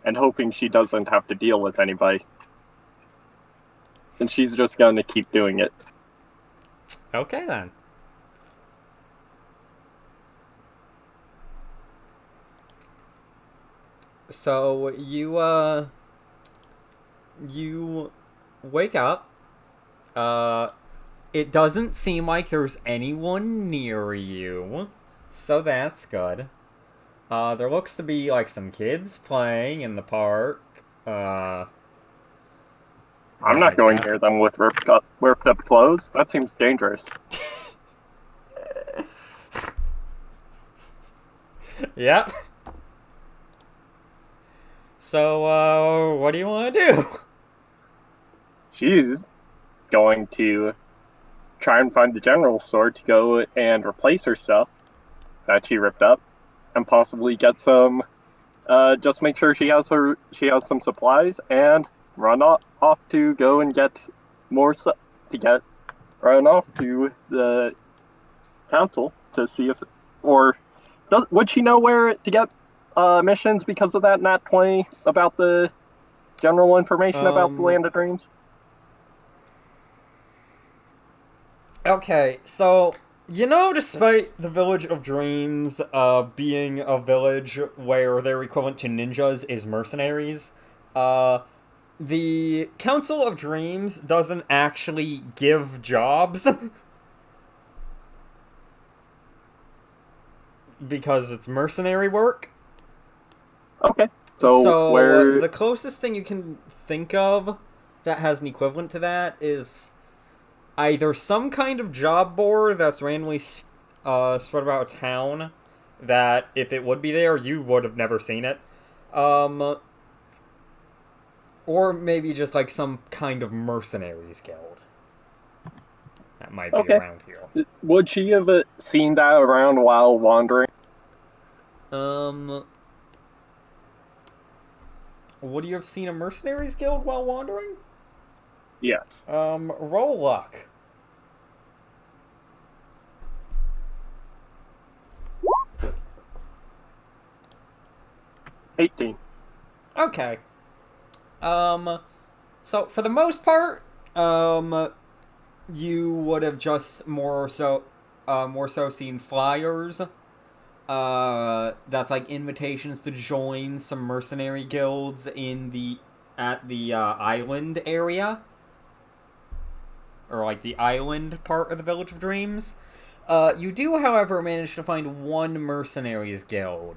and hoping she doesn't have to deal with anybody. And she's just going to keep doing it. Okay, then. So, you wake up. It doesn't seem like there's anyone near you, so that's good. There looks to be, like, some kids playing in the park. I'm Yeah, not going that's- near them with ripped up clothes. That seems dangerous. Yep. So, what do you want to do? She's going to try and find the general store to go and replace her stuff that she ripped up, and possibly get some. Just make sure she has some supplies, and off to go and get more stuff run off to the council to see if, or would she know where to get missions because of that Nat 20 about the general information about the Land of Dreams? Okay, so, despite the Village of Dreams being a village where their equivalent to ninjas is mercenaries, the Council of Dreams doesn't actually give jobs. Because it's mercenary work. Okay, so where... the closest thing you can think of that has an equivalent to that is either some kind of job board that's randomly spread about town, that if it would be there, you would have never seen it. Or maybe just like some kind of mercenaries guild that might be around here. Would she have seen that around while wandering? Would you have seen a mercenaries guild while wandering? Yeah. Roll luck. $18. Okay. So for the most part, you would have just more so seen flyers. That's like invitations to join some mercenary guilds at the island area. Or like the island part of the Village of Dreams. You do, however, manage to find one mercenaries guild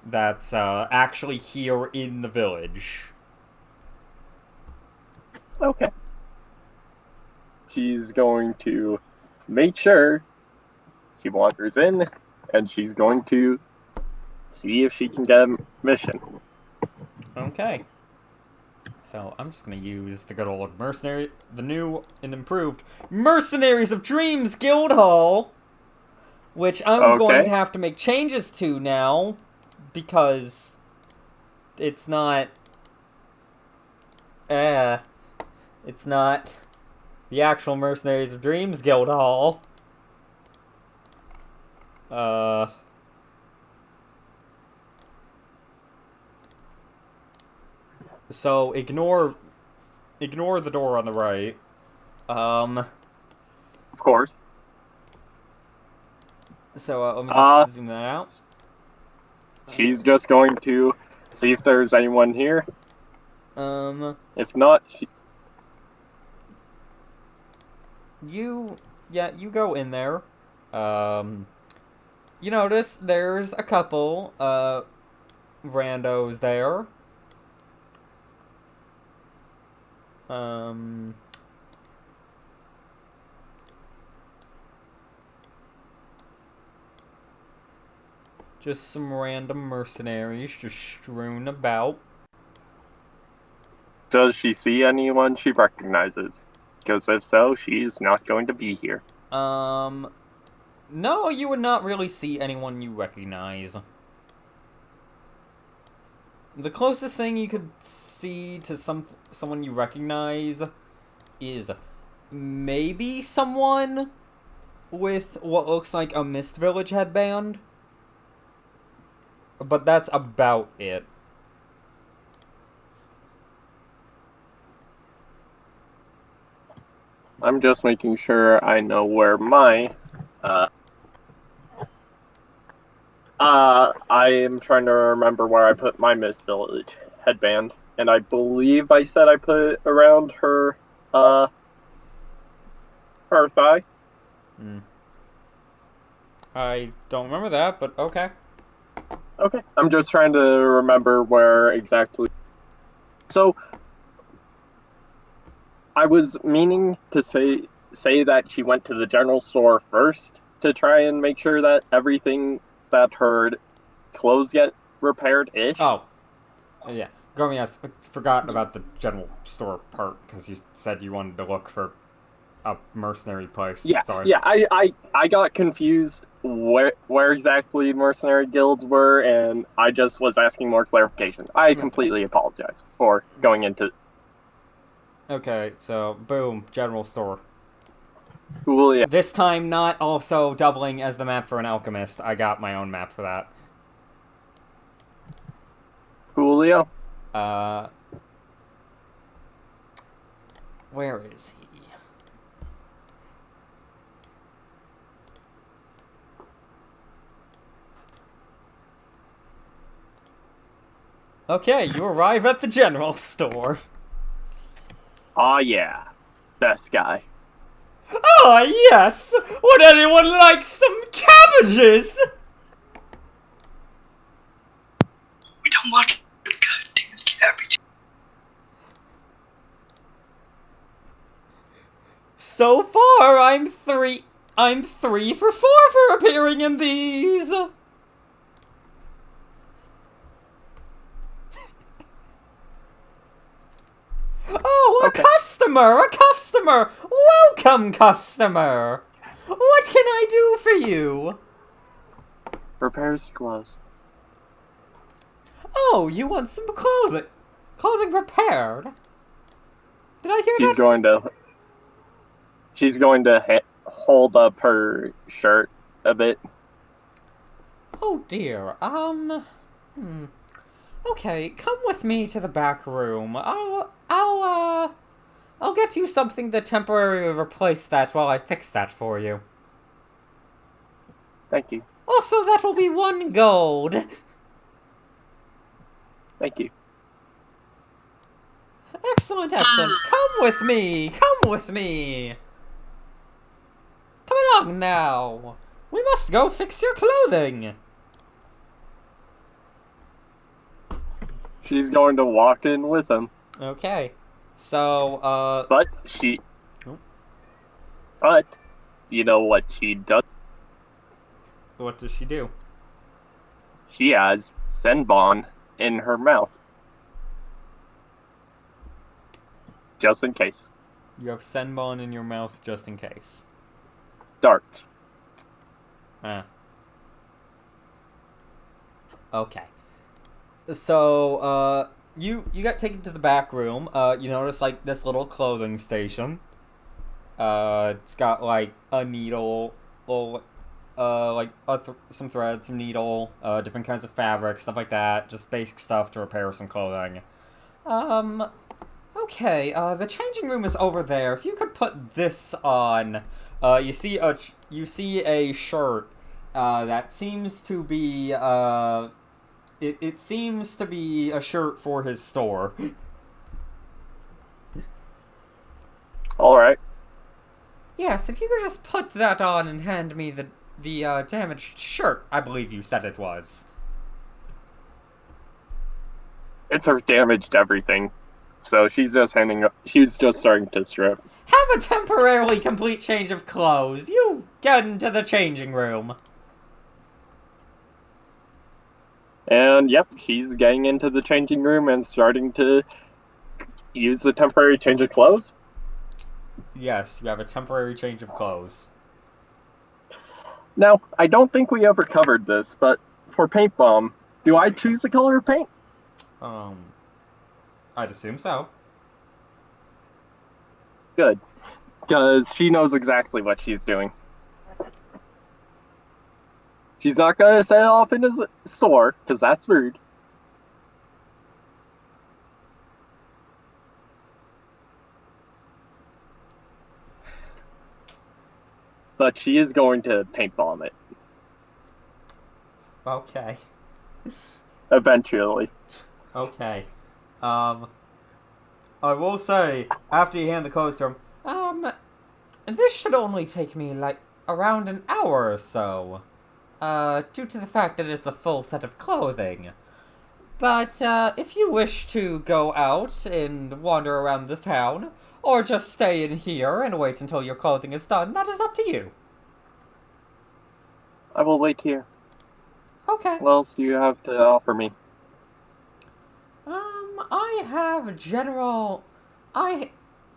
that's actually here in the village. Okay. She's going to make sure she wanders in, and she's going to see if she can get a mission. Okay. So I'm just gonna use the good old the new and improved Mercenaries of Dreams Guild Hall, which I'm going to have to make changes to now, because it's not the actual Mercenaries of Dreams Guild Hall. So ignore the door on the right. Of course. So let me Uh, just zoom that out. she's just going to see if there's anyone here. If not, you go in there. You notice there's a couple randos there. Just some random mercenaries just strewn about. does she see anyone she recognizes? Because if so, she's not going to be here. No, you would not really see anyone you recognize. The closest thing you could see to someone you recognize is maybe someone with what looks like a Mist Village headband. But that's about it. I'm just making sure I know where my I am trying to remember where I put my Miss Village headband, and I believe I said I put it around her thigh. I don't remember that, but okay. Okay, I'm just trying to remember where exactly. So, I was meaning to say that she went to the general store first to try and make sure that everything that her clothes get repaired-ish. Oh. Yeah. Gomias, I forgot about the general store part, because you said you wanted to look for a mercenary place. Yeah, Sorry. yeah. I got confused where exactly mercenary guilds were, and I just was asking more clarification. I completely apologize for going into. Okay, so, boom, general store. Cool, yeah. This time not also doubling as the map for an alchemist. I got my own map for that. Coolio. Where is he? Okay, you arrive at the general store. Aw, yeah. Best guy. Ah, yes! Would anyone like some cabbages? We don't want goddamn cabbage. So far, I'm 3 for 4 for appearing in these. Oh, Okay. a customer! Welcome, customer! What can I do for you? Repairs clothes. Oh, you want some clothing? Clothing repaired? Did I hear that? She's going to hold up her shirt a bit. Oh dear, Okay, come with me to the back room. I'll get you something to temporarily replace that while I fix that for you. Thank you. Also, that will be 1 gold. Thank you. Excellent. Come with me. Come along now. We must go fix your clothing. She's going to walk in with him. Okay. So, But Oh. But, you know what she does? What does she do? She has Senbon in her mouth. Just in case. You have Senbon in your mouth just in case. Darts. Okay. So, you got taken to the back room. You notice, like, this little clothing station. It's got, like, a needle, some thread, some needle, different kinds of fabric, stuff like that. Just basic stuff to repair some clothing. Okay, the changing room is over there. If you could put this on, you see a shirt, that seems to be, it seems to be a shirt for his store. Alright. Yes, if you could just put that on and hand me the damaged shirt, I believe you said it was. It's her damaged everything. So she's just starting to strip. Have a temporarily complete change of clothes. You get into the changing room. And yep, she's getting into the changing room and starting to use the temporary change of clothes. Yes, you have a temporary change of clothes. Now, I don't think we ever covered this, but for paint bomb, do I choose the color of paint? I'd assume so. Good. Because she knows exactly what she's doing. She's not going to set it off in his store, because that's rude. But she is going to paint bomb it. Okay. Eventually. Okay. I will say, after you hand the clothes to him, this should only take me, like, around an hour or so. Due to the fact that it's a full set of clothing. But, if you wish to go out and wander around the town, or just stay in here and wait until your clothing is done, that is up to you. I will wait here. Okay. What else do you have to offer me? I have general...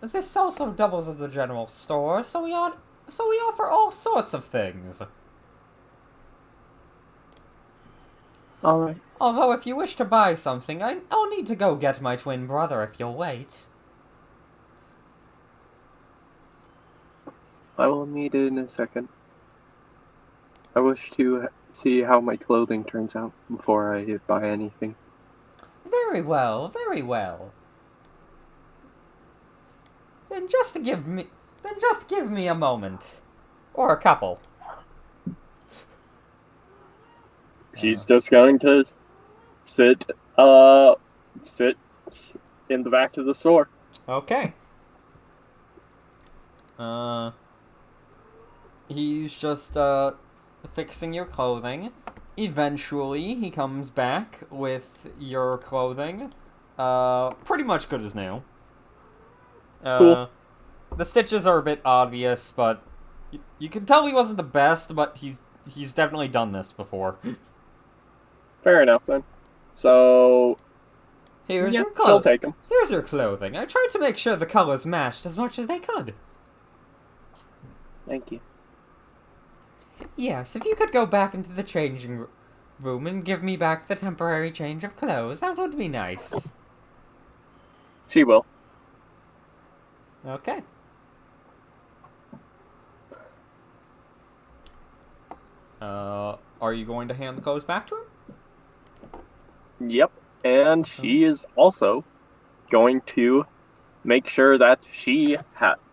This also doubles as a general store, so we offer all sorts of things. Alright. Although, if you wish to buy something, I'll need to go get my twin brother if you'll wait. I will need it in a second. I wish to see how my clothing turns out before I buy anything. Very well, very well. Then just give me a moment. Or a couple. She's just going to sit in the back of the store. Okay. He's just, fixing your clothing. Eventually, he comes back with your clothing. Pretty much good as new. Cool. The stitches are a bit obvious, but you can tell he wasn't the best, but he's definitely done this before. Fair enough, then. So, Here's your she'll clothing. take them. Here's your clothing. I tried to make sure the colors matched as much as they could. Thank you. Yes, if you could go back into the changing room and give me back the temporary change of clothes, that would be nice. She will. Okay. Are you going to hand the clothes back to him? Yep. And she is also going to make sure that she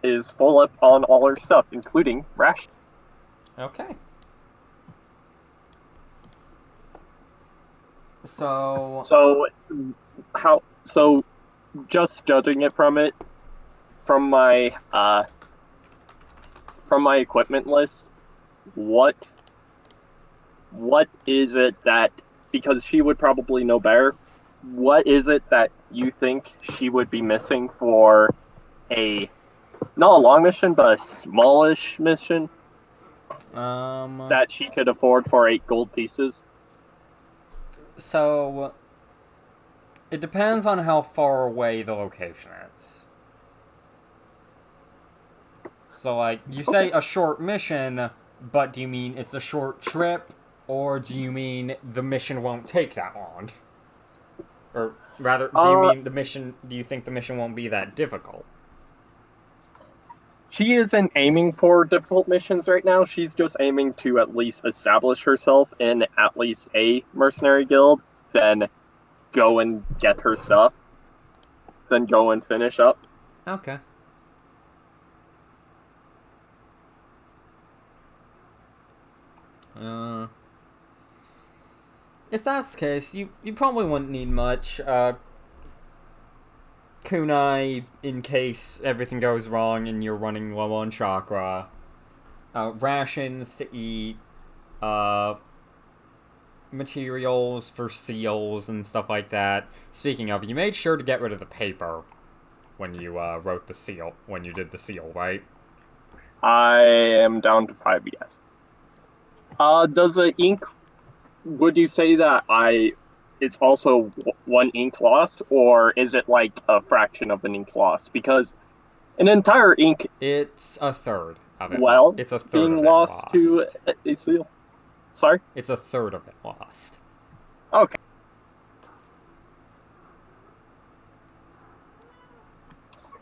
is full up on all her stuff, including ration. Okay. So just judging it from my equipment list, what is it that, because she would probably know better, what is it that you think she would be missing for not a long mission, but a smallish mission that she could afford for 8 gold pieces? So, it depends on how far away the location is. So, like, you say a short mission, but do you mean it's a short trip, or do you mean the mission won't take that long? Or rather, do you think the mission won't be that difficult? She isn't aiming for difficult missions right now. She's just aiming to at least establish herself in at least a mercenary guild, then go and get her stuff. then go and finish up. Okay. If that's the case, you probably wouldn't need much. Kunai, in case everything goes wrong and you're running low on chakra. Rations to eat. Materials for seals and stuff like that. Speaking of, you made sure to get rid of the paper when you wrote the seal, when you did the seal, right? I am down to 5, yes. Does the ink, would you say that it's also one ink lost, or is it like a fraction of an ink lost? Because an entire ink, It's a third of it. well, It's a third being of it lost to a seal. Sorry? It's a third of it lost. Okay.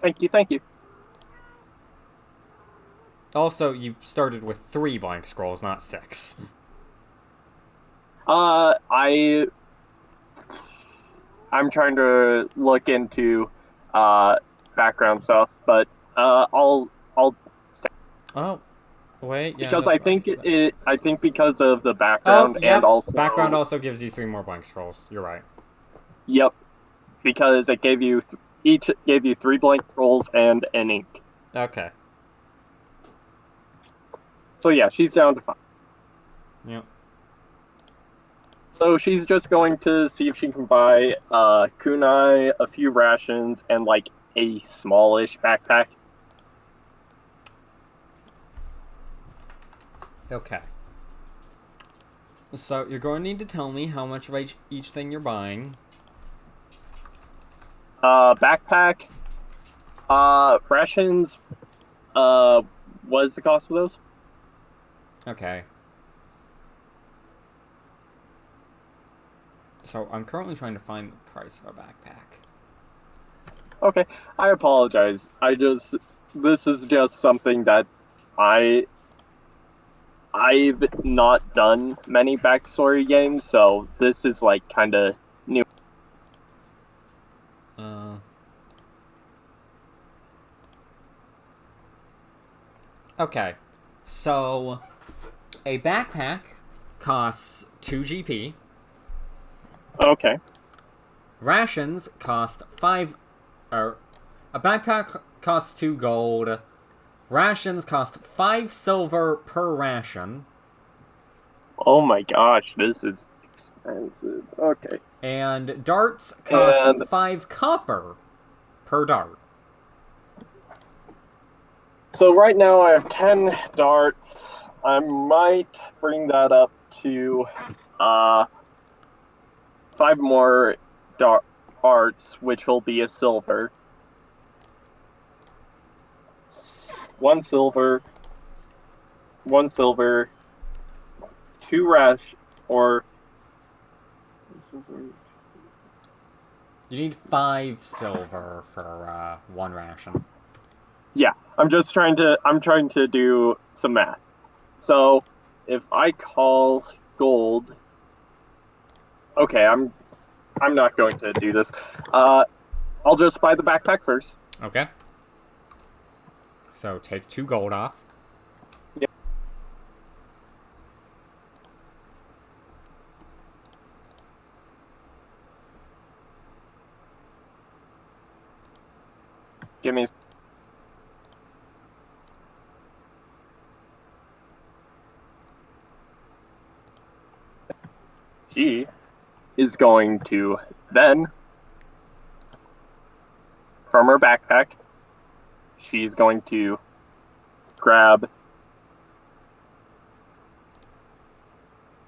Thank you. Also, you started with 3 blank scrolls, not 6. I'm trying to look into background stuff, but I'll Oh, wait, yeah, because that's right. I think because of the Oh, background yep. and also Background also gives you 3 more blank scrolls. You're right. Yep, because it gave you each gave you 3 blank scrolls and an ink. Okay. So yeah, she's down to 5. Yep. So she's just going to see if she can buy kunai, a few rations, and like a smallish backpack. Okay. So, you're going to need to tell me how much of each thing you're buying. Backpack, rations. What is the cost of those? Okay. So, I'm currently trying to find the price of a backpack. Okay, I apologize. This is just something that I've not done many backstory games, so this is like kind of new. Okay. So, a backpack costs 2 GP. Okay. Rations cost 5. A backpack costs 2 gold. Rations cost 5 silver per ration. Oh my gosh, this is expensive. Okay. And darts cost And 5 copper per dart. so right now I have 10 darts. I might bring that up to 5 more darts, which will be a silver. 1 silver, 1 silver, 2 or You need 5 silver for 1 ration. yeah, I'm trying to do some math. So if I call gold, okay, I'm not going to do this. I'll just buy the backpack first. Okay. So take 2 gold off. Yep. Give me. She is going to then, from her backpack, she's going to grab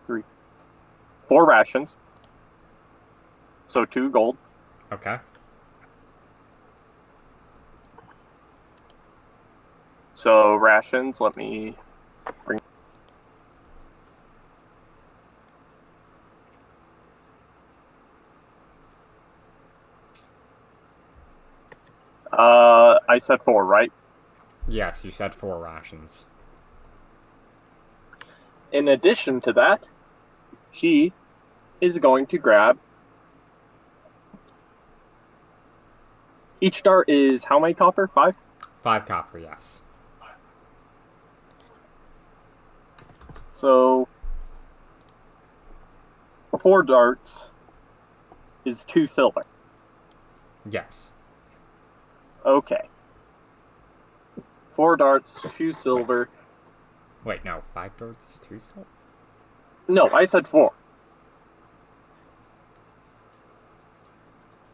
4 rations. So 2 gold. Okay. So rations, let me bring. I said 4, right? Yes, you said 4 rations. In addition to that, she is going to grab Each dart is how many copper? 5? 5 copper, yes. So 4 darts is 2 silver. Yes. Okay. 4 darts, 2 silver. Wait, no, 5 darts is 2 silver? No, I said 4.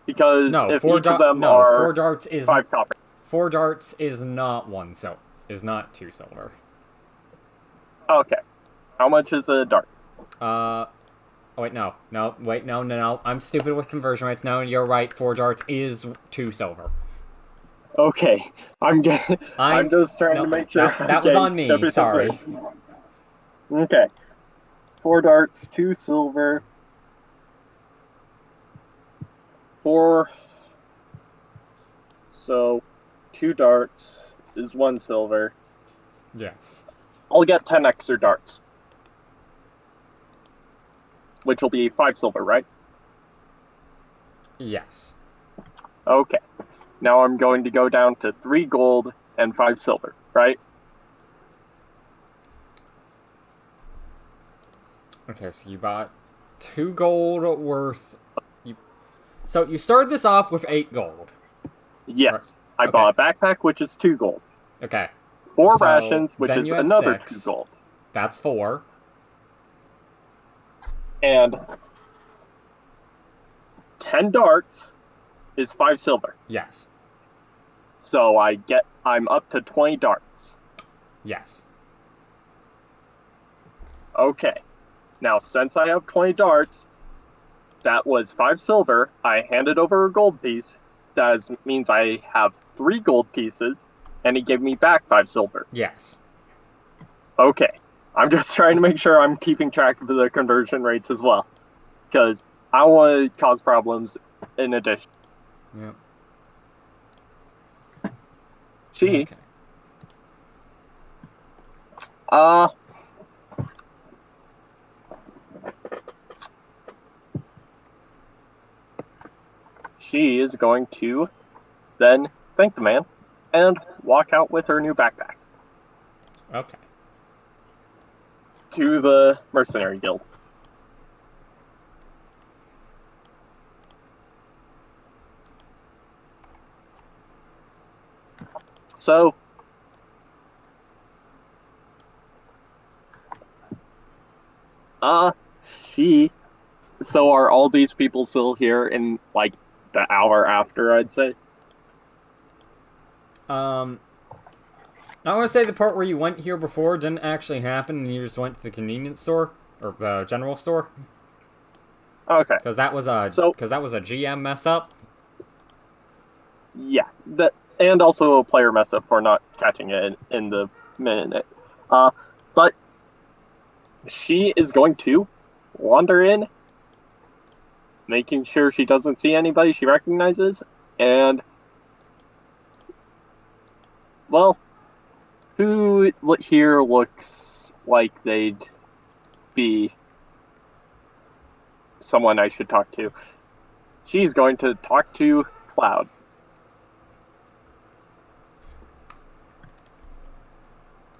Because No, if 4 each of them are 4 darts is 5 copper. 4 darts is not 1 silver. Is not 2 silver. Okay. How much is a dart? Oh, wait, no. I'm stupid with conversion rates. No, you're right. 4 darts is 2 silver. Okay. I'm just trying to make sure that was on me. Sorry. Right. Okay. 4 darts, 2 silver. 4. So 2 darts is 1 silver. Yes. I'll get 10 extra darts. Which will be 5 silver, right? Yes. Okay. Now I'm going to go down to 3 gold and 5 silver, right? Okay, so you bought 2 gold worth. So you started this off with 8 gold. Yes. I Okay. bought a backpack, which is 2 gold. Okay. 4 So rations, which then is you had another 6. 2 gold. That's 4. And 10 darts is 5 silver. Yes. So I'm up to 20 darts. Yes. Okay. Now, since I have 20 darts, that was 5 silver. I handed over a gold piece. That means I have 3 gold pieces, and he gave me back 5 silver. Yes. Okay. I'm just trying to make sure I'm keeping track of the conversion rates as well. Because I don't want to cause problems in addition. Yep. She, Okay. she is going to then thank the man and walk out with her new backpack Okay. to the Mercenary Guild. So, so are all these people still here in, like, the hour after, I'd say? I want to say the part where you went here before didn't actually happen, and you just went to the convenience store or the general store. Okay. Because that was a GM mess up. Yeah, and also a player mess up for not catching it in the minute. But she is going to wander in, making sure she doesn't see anybody she recognizes, and, well, who here looks like they'd be someone I should talk to? She's going to talk to Cloud.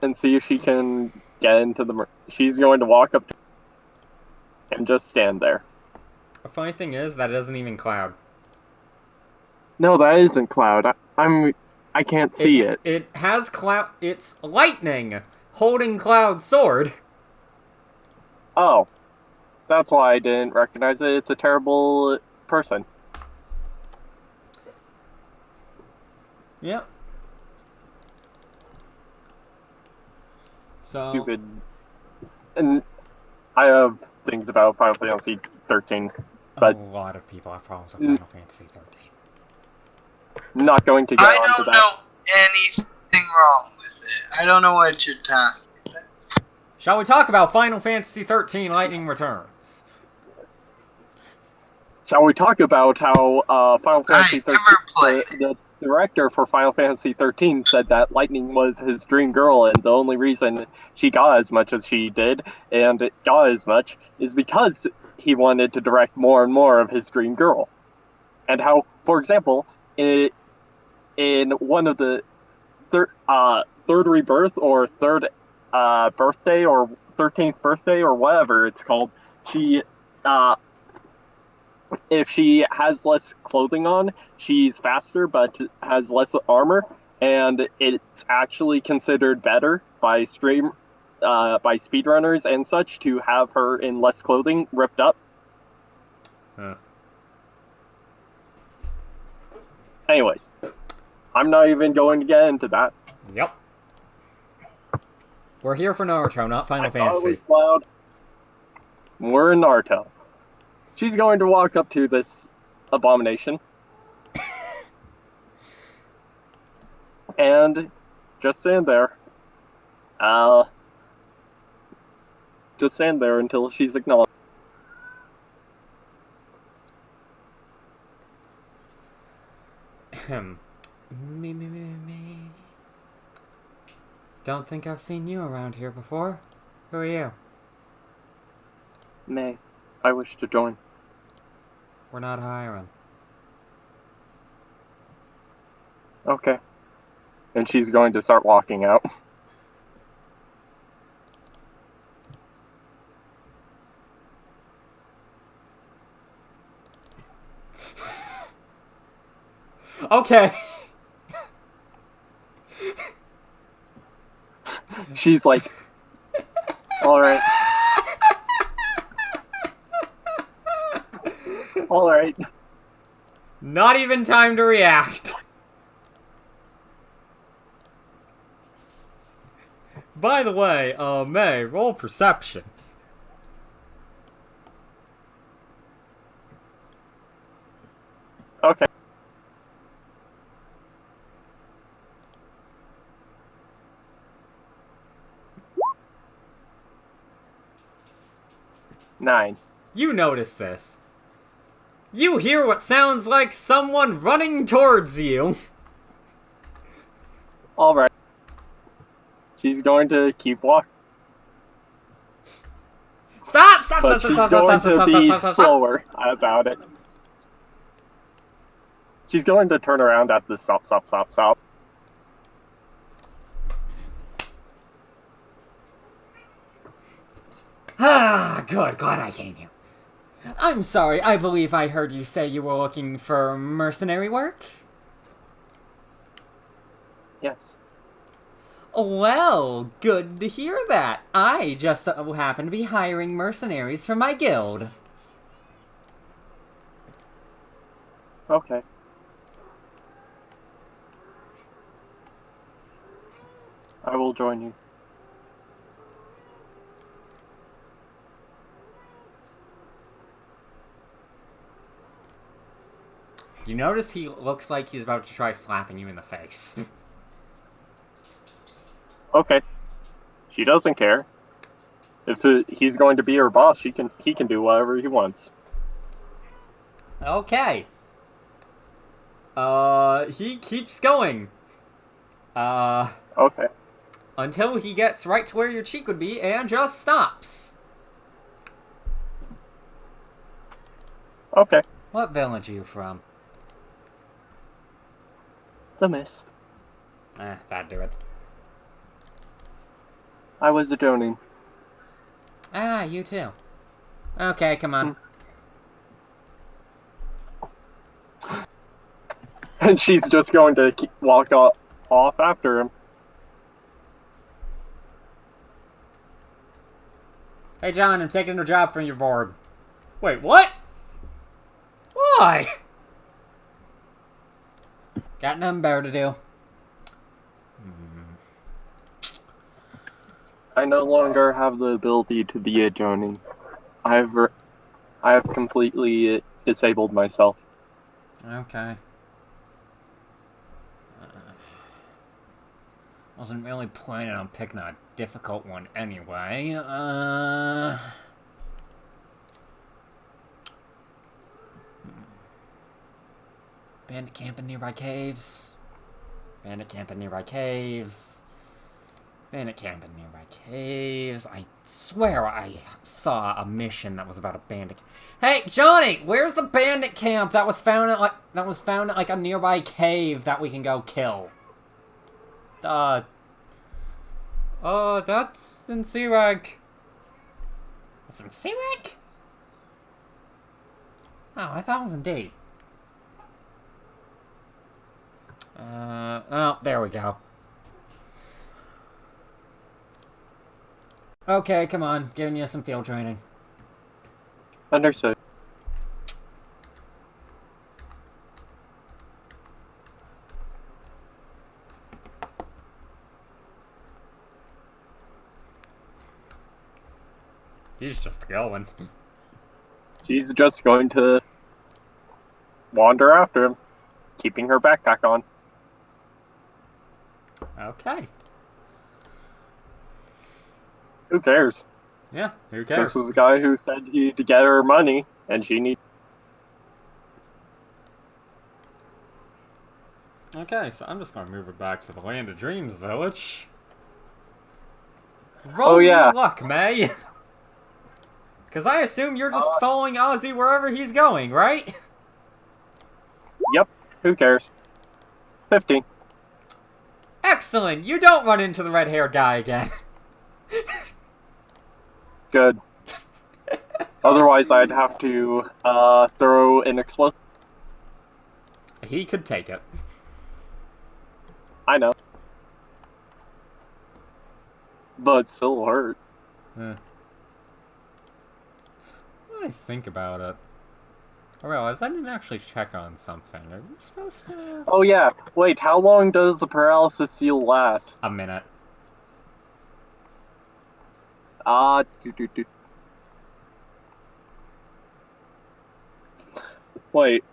And see if she can get into the... She's going to walk up and just stand there. The funny thing is that it isn't even Cloud. No, that isn't Cloud. I can't see it. It has Cloud. It's Lightning holding Cloud's sword. Oh, that's why I didn't recognize it. It's a terrible person. Yep. So, Stupid. And I have things about Final Fantasy 13, but a lot of people have problems with Final Fantasy 13. Not going to get I onto don't that. know anything wrong with it. I don't know what you're talking about. Shall we talk about Final Fantasy 13 Lightning Returns? Shall we talk about how Final Fantasy 13, never played. The director for Final Fantasy 13 said that Lightning was his dream girl, and the only reason she got as much as she did, and it got as much, is because he wanted to direct more and more of his dream girl. And how, for example, in one of the third rebirth or third birthday or 13th birthday or whatever it's called, she if she has less clothing on, she's faster but has less armor, and it's actually considered better by speedrunners and such to have her in less clothing ripped up. Huh. Anyways, I'm not even going to get into that. Yep. We're here for Naruto, not Final I thought it Fantasy. was loud. We're in Naruto. She's going to walk up to this abomination and just stand there. Just stand there until she's acknowledged. Me. Don't think I've seen you around here before. Who are you? May, I wish to join. We're not hiring. Okay. And she's going to start walking out. Okay. She's like, alright. Alright. Not even time to react. By the way, May, roll perception. Okay. Nine. You notice this. You hear what sounds like someone running towards you. Alright. She's going to keep walking. Stop! But she's going to be slower about it. She's going to turn around at the stop. Ah, good. Glad I came here. I'm sorry, I believe I heard you say you were looking for mercenary work? Yes. Well, good to hear that. I just happen to be hiring mercenaries for my guild. Okay. I will join you. You notice he looks like he's about to try slapping you in the face. Okay. She doesn't care. If he's going to be her boss, he can do whatever he wants. Okay. He keeps going. Okay. Until he gets right to where your cheek would be and just stops. Okay. What village are you from? The mist. That'd do it. I was a Jonin. Ah, you too. Okay, come on. And she's just going to walk off after him. Hey, John, I'm taking a job from your board. Wait, what? Why? Got nothing better to do. I no longer have the ability to be a Jonin. I have completely disabled myself. Okay. Wasn't really planning on picking a difficult one anyway. Bandit camp in nearby caves. Bandit camp in nearby caves. Bandit camp in nearby caves. I swear I saw a mission that was about a bandit. Hey, Johnny, where's the bandit camp that was found at like a nearby cave that we can go kill? That's in C rank. It's in C rank? Oh, I thought it was in D. Oh, there we go. Okay, come on. Giving you some field training. Understood. He's just going. She's just going to wander after him, keeping her backpack on. Okay. Who cares? Yeah, who cares? This is the guy who said he'd get her money, and she needs. Okay, so I'm just gonna move it back to the Land of Dreams village. Roll Oh, yeah. your luck, May. Because I assume you're just following Ozzy wherever he's going, right? Yep. Who cares? 15. Excellent! You don't run into the red-haired guy again. Good. Otherwise, I'd have to throw an explosive. He could take it. I know. But it still hurt. I think about it. I realize I didn't actually check on something. Are you supposed to? Oh yeah. Wait, how long does the paralysis seal last? A minute. Wait.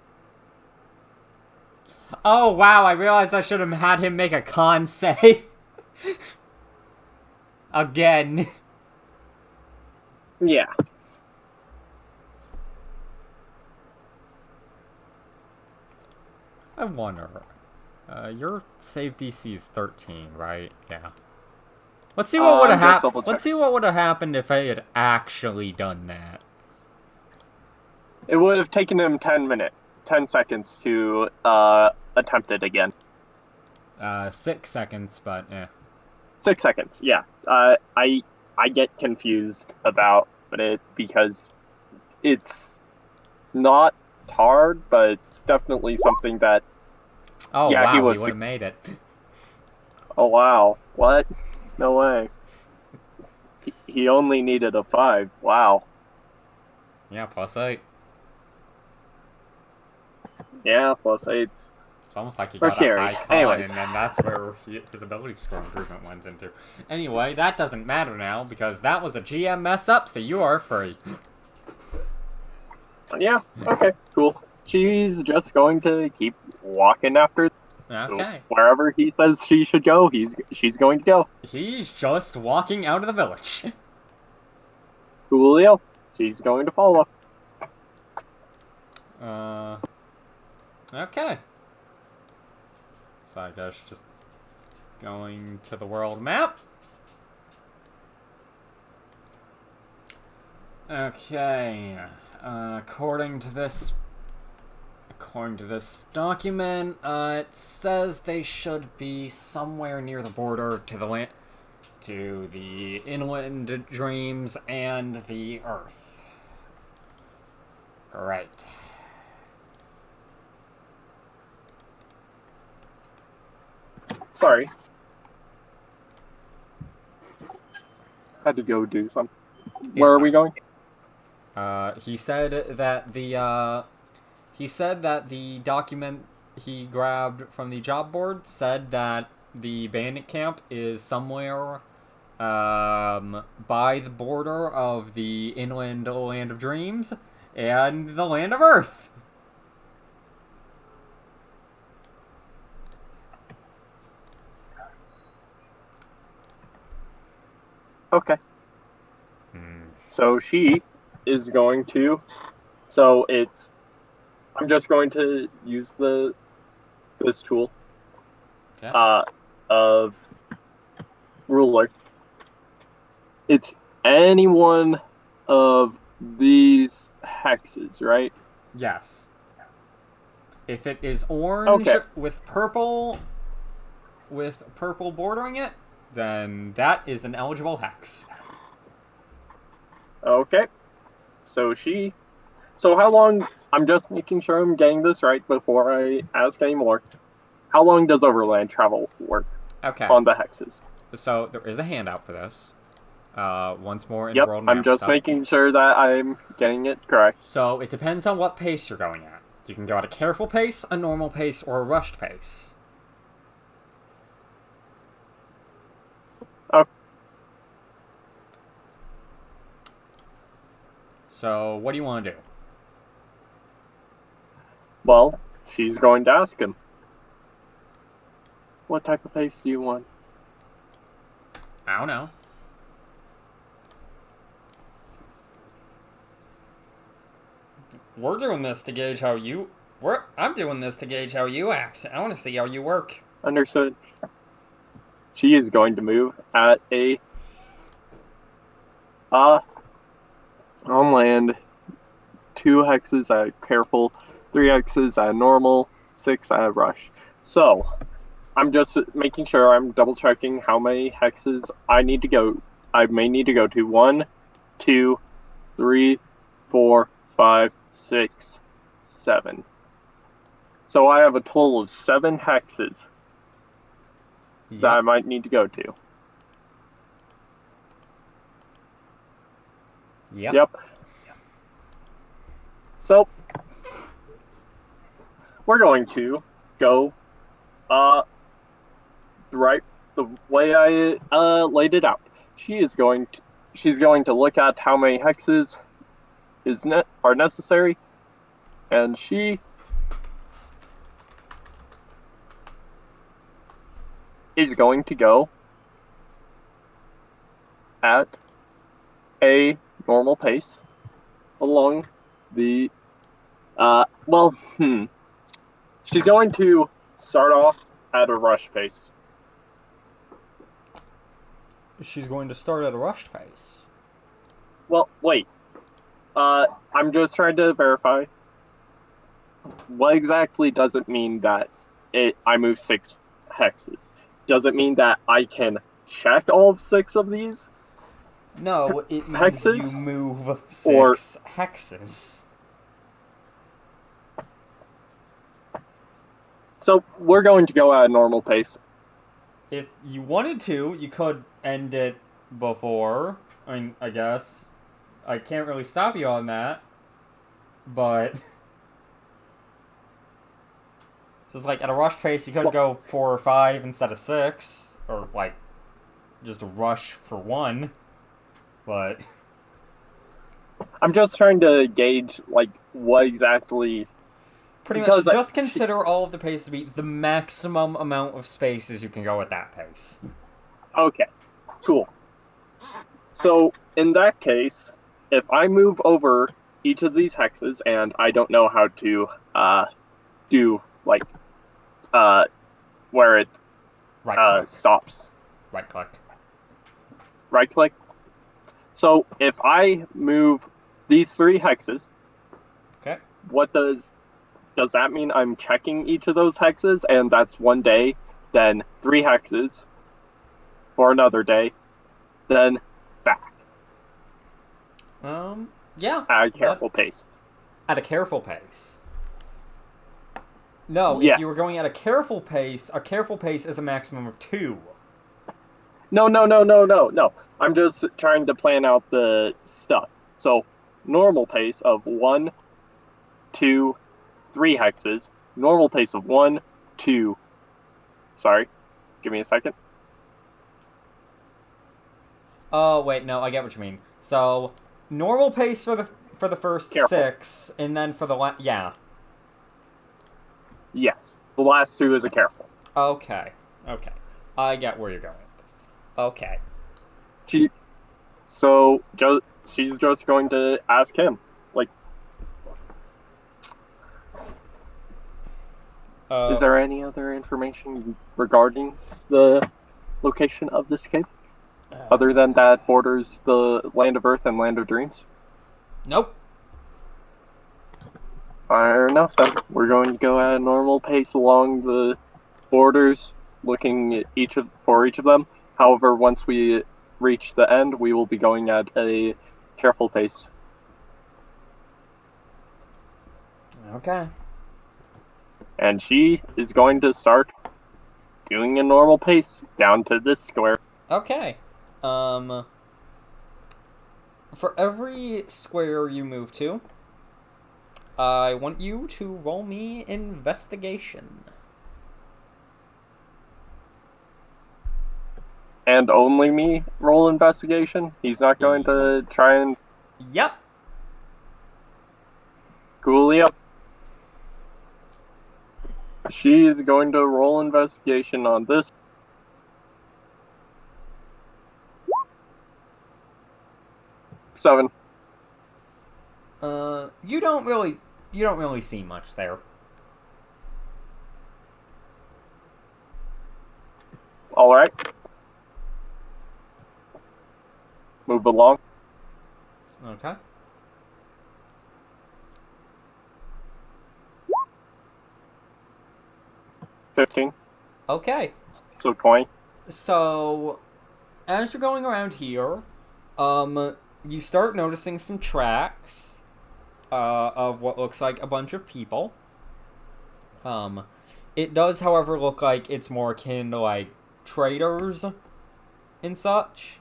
Oh wow, I realized I should have had him make a con save. Again. Yeah. I wonder. Your save DC is 13, right? Yeah. Let's see what would have happened. Let's see what would have happened if I had actually done that. It would have taken him 10 seconds to attempt it again. 6 seconds, but yeah. 6 seconds, yeah. I get confused about it because it's not hard, but it's definitely something that. Oh yeah, wow, he would have made it. Oh wow, what? No way. He only needed a 5. Wow. Yeah, +8. Yeah, +8. It's almost like he got scary. a high con, Anyways. and then that's where his ability score improvement went into. Anyway, that doesn't matter now, because that was a GM mess up, so you are free. Yeah, okay, cool. She's just going to keep walking after. Okay. Wherever he says she should go, she's going to go. He's just walking out of the village. Coolio. She's going to follow. Okay. So I guess just going to the world map. Okay. According to this document, it says they should be somewhere near the border to the inland dreams and the earth. Great. Sorry. Had to go do something. Where are we going? He said that the document he grabbed from the job board said that the bandit camp is somewhere by the border of the inland land of dreams and the land of earth. Okay. So she is going to. So it's. I'm just going to use this tool. Okay. Of ruler. It's any one of these hexes, right? Yes. If it is orange Okay. with purple bordering it, then that is an eligible hex. Okay. So how long, I'm just making sure I'm getting this right before I ask any more. How long does overland travel work Okay. on the hexes? So there is a handout for this. Once more in Yep, world I'm map just stuff. making sure that I'm getting it correct. So it depends on what pace you're going at. You can go at a careful pace, a normal pace, or a rushed pace. Okay. So what do you want to do? Well, she's going to ask him. What type of pace do you want? I don't know. We're doing this to gauge how you... I'm doing this to gauge how you act. I want to see how you work. Understood. She is going to move at a on land, 2 hexes at careful, 3 hexes at normal, 6 at rush. So I'm just making sure I'm double checking how many hexes I need to go. I may need to go to 1, 2, 3, 4, 5, 6, 7. So I have a total of 7 hexes that I might need to go to. Yep. So we're going to go the way I laid it out. She's going to look at how many hexes are necessary, and she is going to go at a normal pace along the she's going to start off at a rush pace. She's going to start at a rushed pace. Well, wait. I'm just trying to verify. What exactly does it mean that I move 6 hexes? Does it mean that I can check all 6 of these? No, it means Hexes? you move 6 Or- hexes. So we're going to go at a normal pace. If you wanted to, you could end it before. I mean, I guess. I can't really stop you on that. But... So it's like, at a rush pace, you could go 4 or 5 instead of 6. Or, like, just rush for 1. But... I'm just trying to gauge, like, what exactly... Pretty much, just consider all of the pace to be the maximum amount of spaces you can go at that pace. Okay, cool. So, in that case, if I move over each of these hexes, and I don't know how to do, like, where it stops. Right-click. Right-click. So, if I move these 3 hexes, Okay. what does that mean? I'm checking each of those hexes, and that's 1 day, then 3 hexes for another day, then back. Yeah. At a careful pace. At a careful pace. No, Yes. if you were going at a careful pace is a maximum of 2. No. I'm just trying to plan out the stuff. So, normal pace of 1, 2, 3 hexes. Normal pace of 1, 2. Sorry, give me a second. Oh, wait, no, I get what you mean. So, normal pace for the first Careful. 6, and then for the yeah. Yes, the last 2 is a careful. Okay. I get where you're going with this. Okay. She's just going to ask him, like, is there any other information regarding the location of this cave? other than that borders the land of Earth and land of dreams? Nope. Fair enough then. We're going to go at a normal pace along the borders, looking at for each of them. However, once we reach the end, we will be going at a careful pace. Okay. And she is going to start doing a normal pace down to this square. Okay. For every square you move to, I want you to roll me investigation. And only me roll investigation? He's not going to try and Yep. cool up. She is going to roll investigation on this. Seven. You don't really see much there. Alright. Move along. Okay. $15. Okay. So 20. So, as you're going around here, you start noticing some tracks, of what looks like a bunch of people. It does, however, look like it's more akin to, like, traders and such.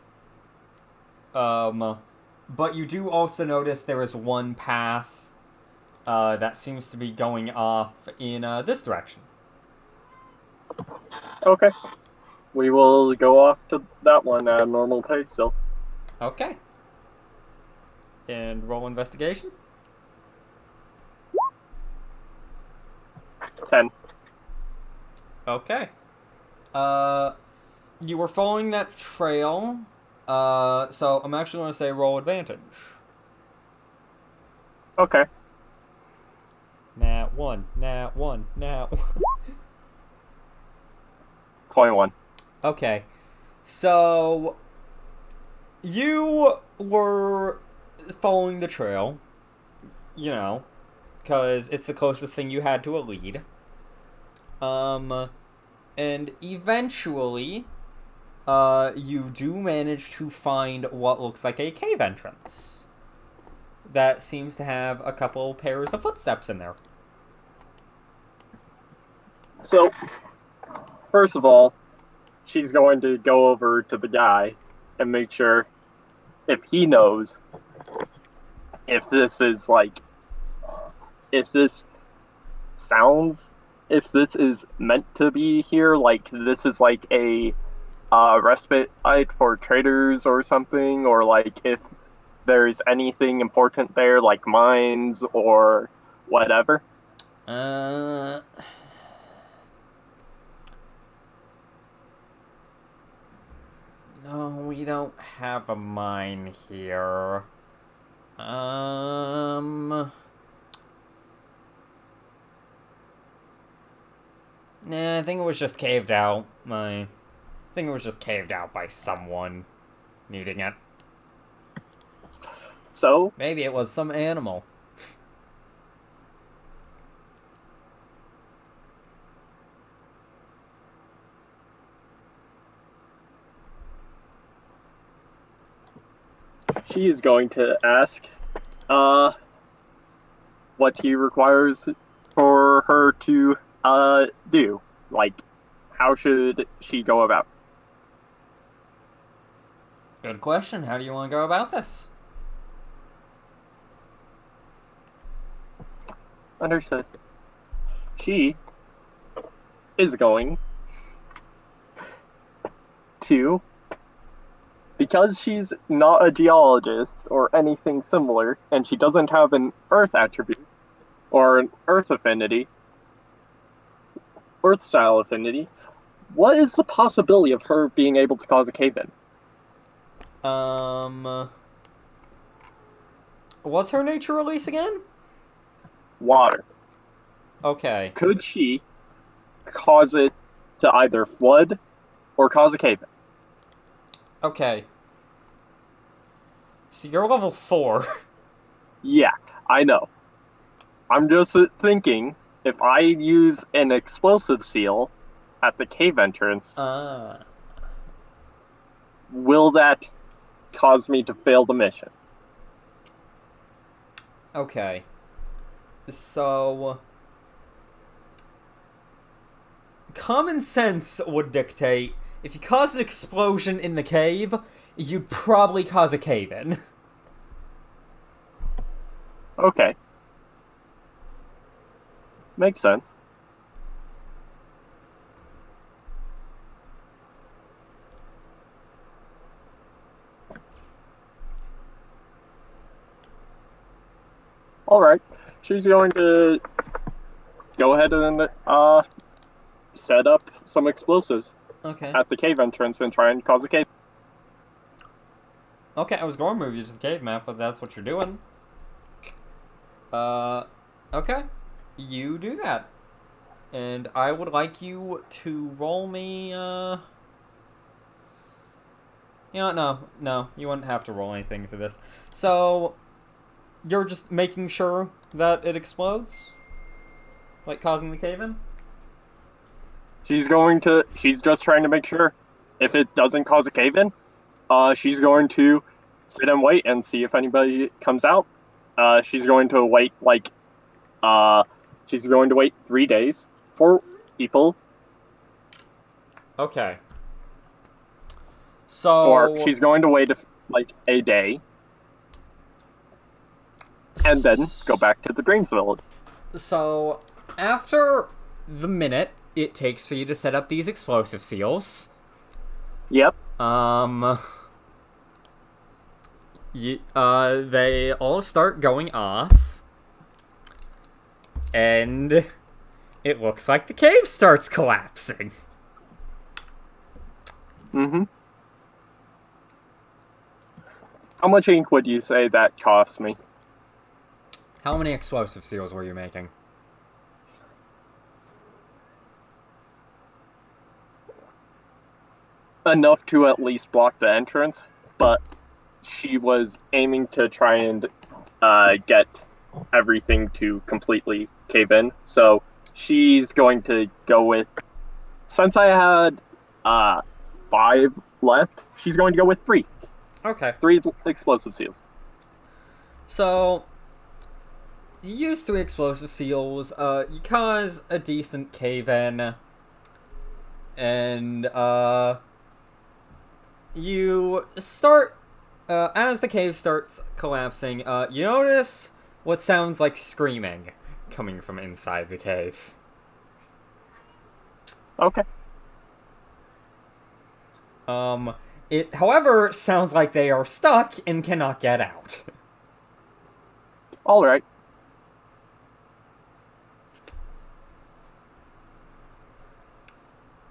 But you do also notice there is one path, that seems to be going off in, this direction. Okay. We will go off to that one at a normal pace still. Okay. And roll investigation. 10. Okay. You were following that trail, so I'm actually going to say roll advantage. Okay. Nat 1, nat 1, nat 1. 21. Okay. So, you were following the trail, you know, because it's the closest thing you had to a lead. And eventually, you do manage to find what looks like a cave entrance that seems to have a couple pairs of footsteps in there. So, first of all, she's going to go over to the guy and make sure if he knows if this is like, if this sounds, if this is meant to be here, like this is like a respite site for traders or something, or like if there's anything important there, like mines or whatever. No, we don't have a mine here. Nah, I think it was just caved out. I think it was just caved out by someone needing it. So, Maybe it was some animal. she is going to ask what he requires for her to do. Like, how should she go about? Good question. How do you want to go about this? Understood. She is going to, because she's not a geologist or anything similar, and she doesn't have an earth attribute or an earth affinity, earth style affinity, what is the possibility of her being able to cause a cave-in? What's her nature release again? Water. Okay. Could she cause it to either flood or cause a cave-in? Okay. So you're level 4. Yeah, I know. I'm just thinking if I use an explosive seal at the cave entrance, Ah. will that cause me to fail the mission? Okay. So common sense would dictate if you cause an explosion in the cave, you'd probably cause a cave-in. Okay. Makes sense. Alright. She's going to go ahead and set up some explosives Okay. at the cave entrance and try and cause a cave. Okay, I was going to move you to the cave map, but that's what you're doing. Okay. You do that. And I would like you to roll me, You know, no, you wouldn't have to roll anything for this. So, you're just making sure that it explodes? Like causing the cave-in? She's just trying to make sure if it doesn't cause a cave-in, she's going to sit and wait and see if anybody comes out. She's going to wait uh, she's going to wait 3 days for people, Okay. or So, she's going to wait a day and then go back to the Dreams Village. So, after the minute it takes for you to set up these explosive seals, Yep. they all start going off, and it looks like the cave starts collapsing. Mm-hmm. How much ink would you say that cost me? How many explosive seals were you making? Enough to at least block the entrance, but she was aiming to try and get everything to completely cave in. So she's going to go with, since I had 5 left, she's going to go with 3. Okay. 3 explosive seals. So, you use 3 explosive seals, you cause a decent cave-in, and, you start, as the cave starts collapsing, you notice what sounds like screaming coming from inside the cave. Okay. It, however, sounds like they are stuck and cannot get out. All right.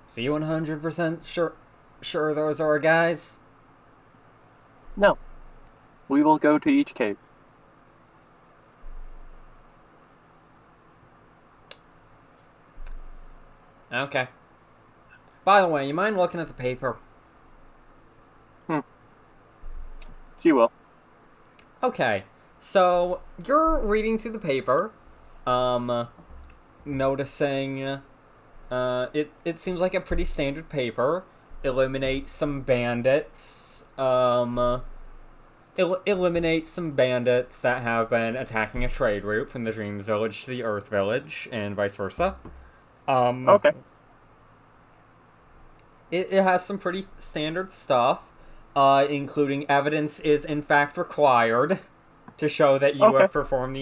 So you 100% sure those are our guys? No. We will go to each cave. Okay. By the way, you mind looking at the paper? She will. Okay. So, you're reading through the paper, noticing, it seems like a pretty standard paper. Eliminate some bandits, eliminate some bandits that have been attacking a trade route from the Dreams Village to the Earth Village, and vice versa. Okay. It has some pretty standard stuff, including evidence is in fact required to show that you have performed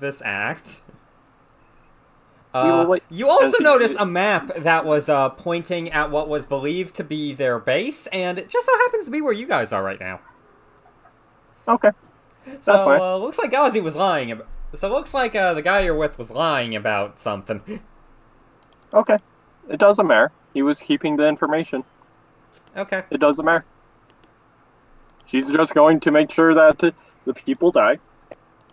this act. We will wait. You also notice a map that was pointing at what was believed to be their base, and it just so happens to be where you guys are right now. Okay. So, That's nice. looks like Ozzy was lying about... So, looks like the guy you're with was lying about something. Okay. It doesn't matter. He was keeping the information. Okay. It doesn't matter. She's just going to make sure that the people die.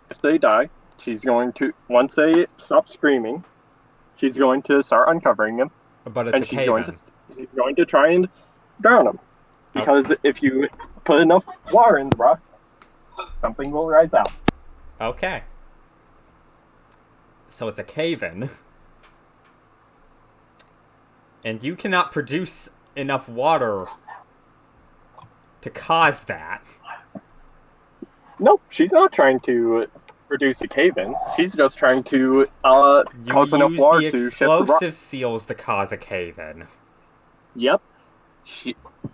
If they die, she's going to, once they stop screaming, she's going to start uncovering them. But it's And a she's cave-in. going to try and drown them. Because if you put enough water in the rocks, something will rise out. Okay. So it's a cave-in. And you cannot produce enough water to cause that. Nope, she's not trying to produce a cave-in. She's just trying to cause enough water to shift the rock. You use the explosive seals to cause a cave-in. Yep.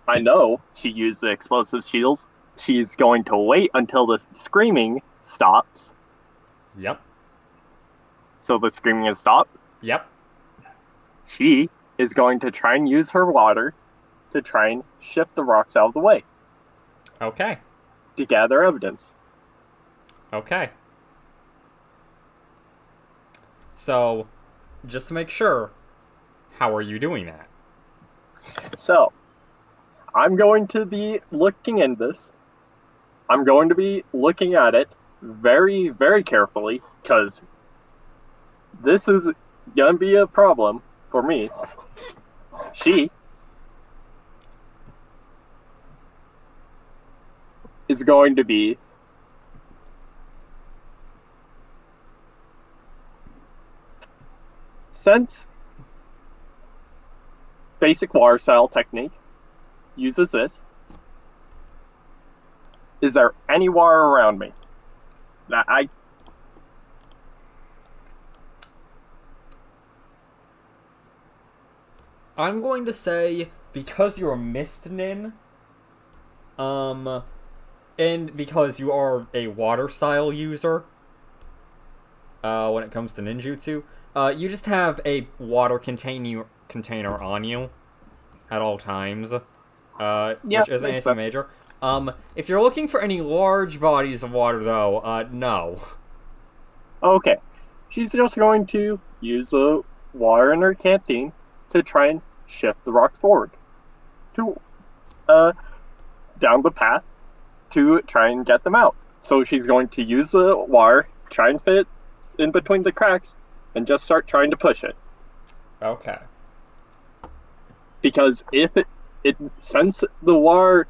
I know she used the explosive shields. She's going to wait until the screaming stops. Yep. So the screaming has stopped. Yep. She is going to try and use her water to try and shift the rocks out of the way. Okay. To gather evidence. Okay. So, just to make sure, how are you doing that? So, I'm going to be looking in this. I'm going to be looking at it very, very carefully, because this is going to be a problem for me. She is going to be since basic water style technique uses this. Is there any water around me that I'm going to say, because you're a Mist Nin, and because you are a water style user, when it comes to ninjutsu, you just have a water container on you at all times, which isn't anything major. If you're looking for any large bodies of water, though, no. Okay. She's just going to use the water in her canteen to try and shift the rocks forward. To, down the path to try and get them out. So she's going to use the water, try and fit in between the cracks, and just start trying to push it. Okay. Because if since the water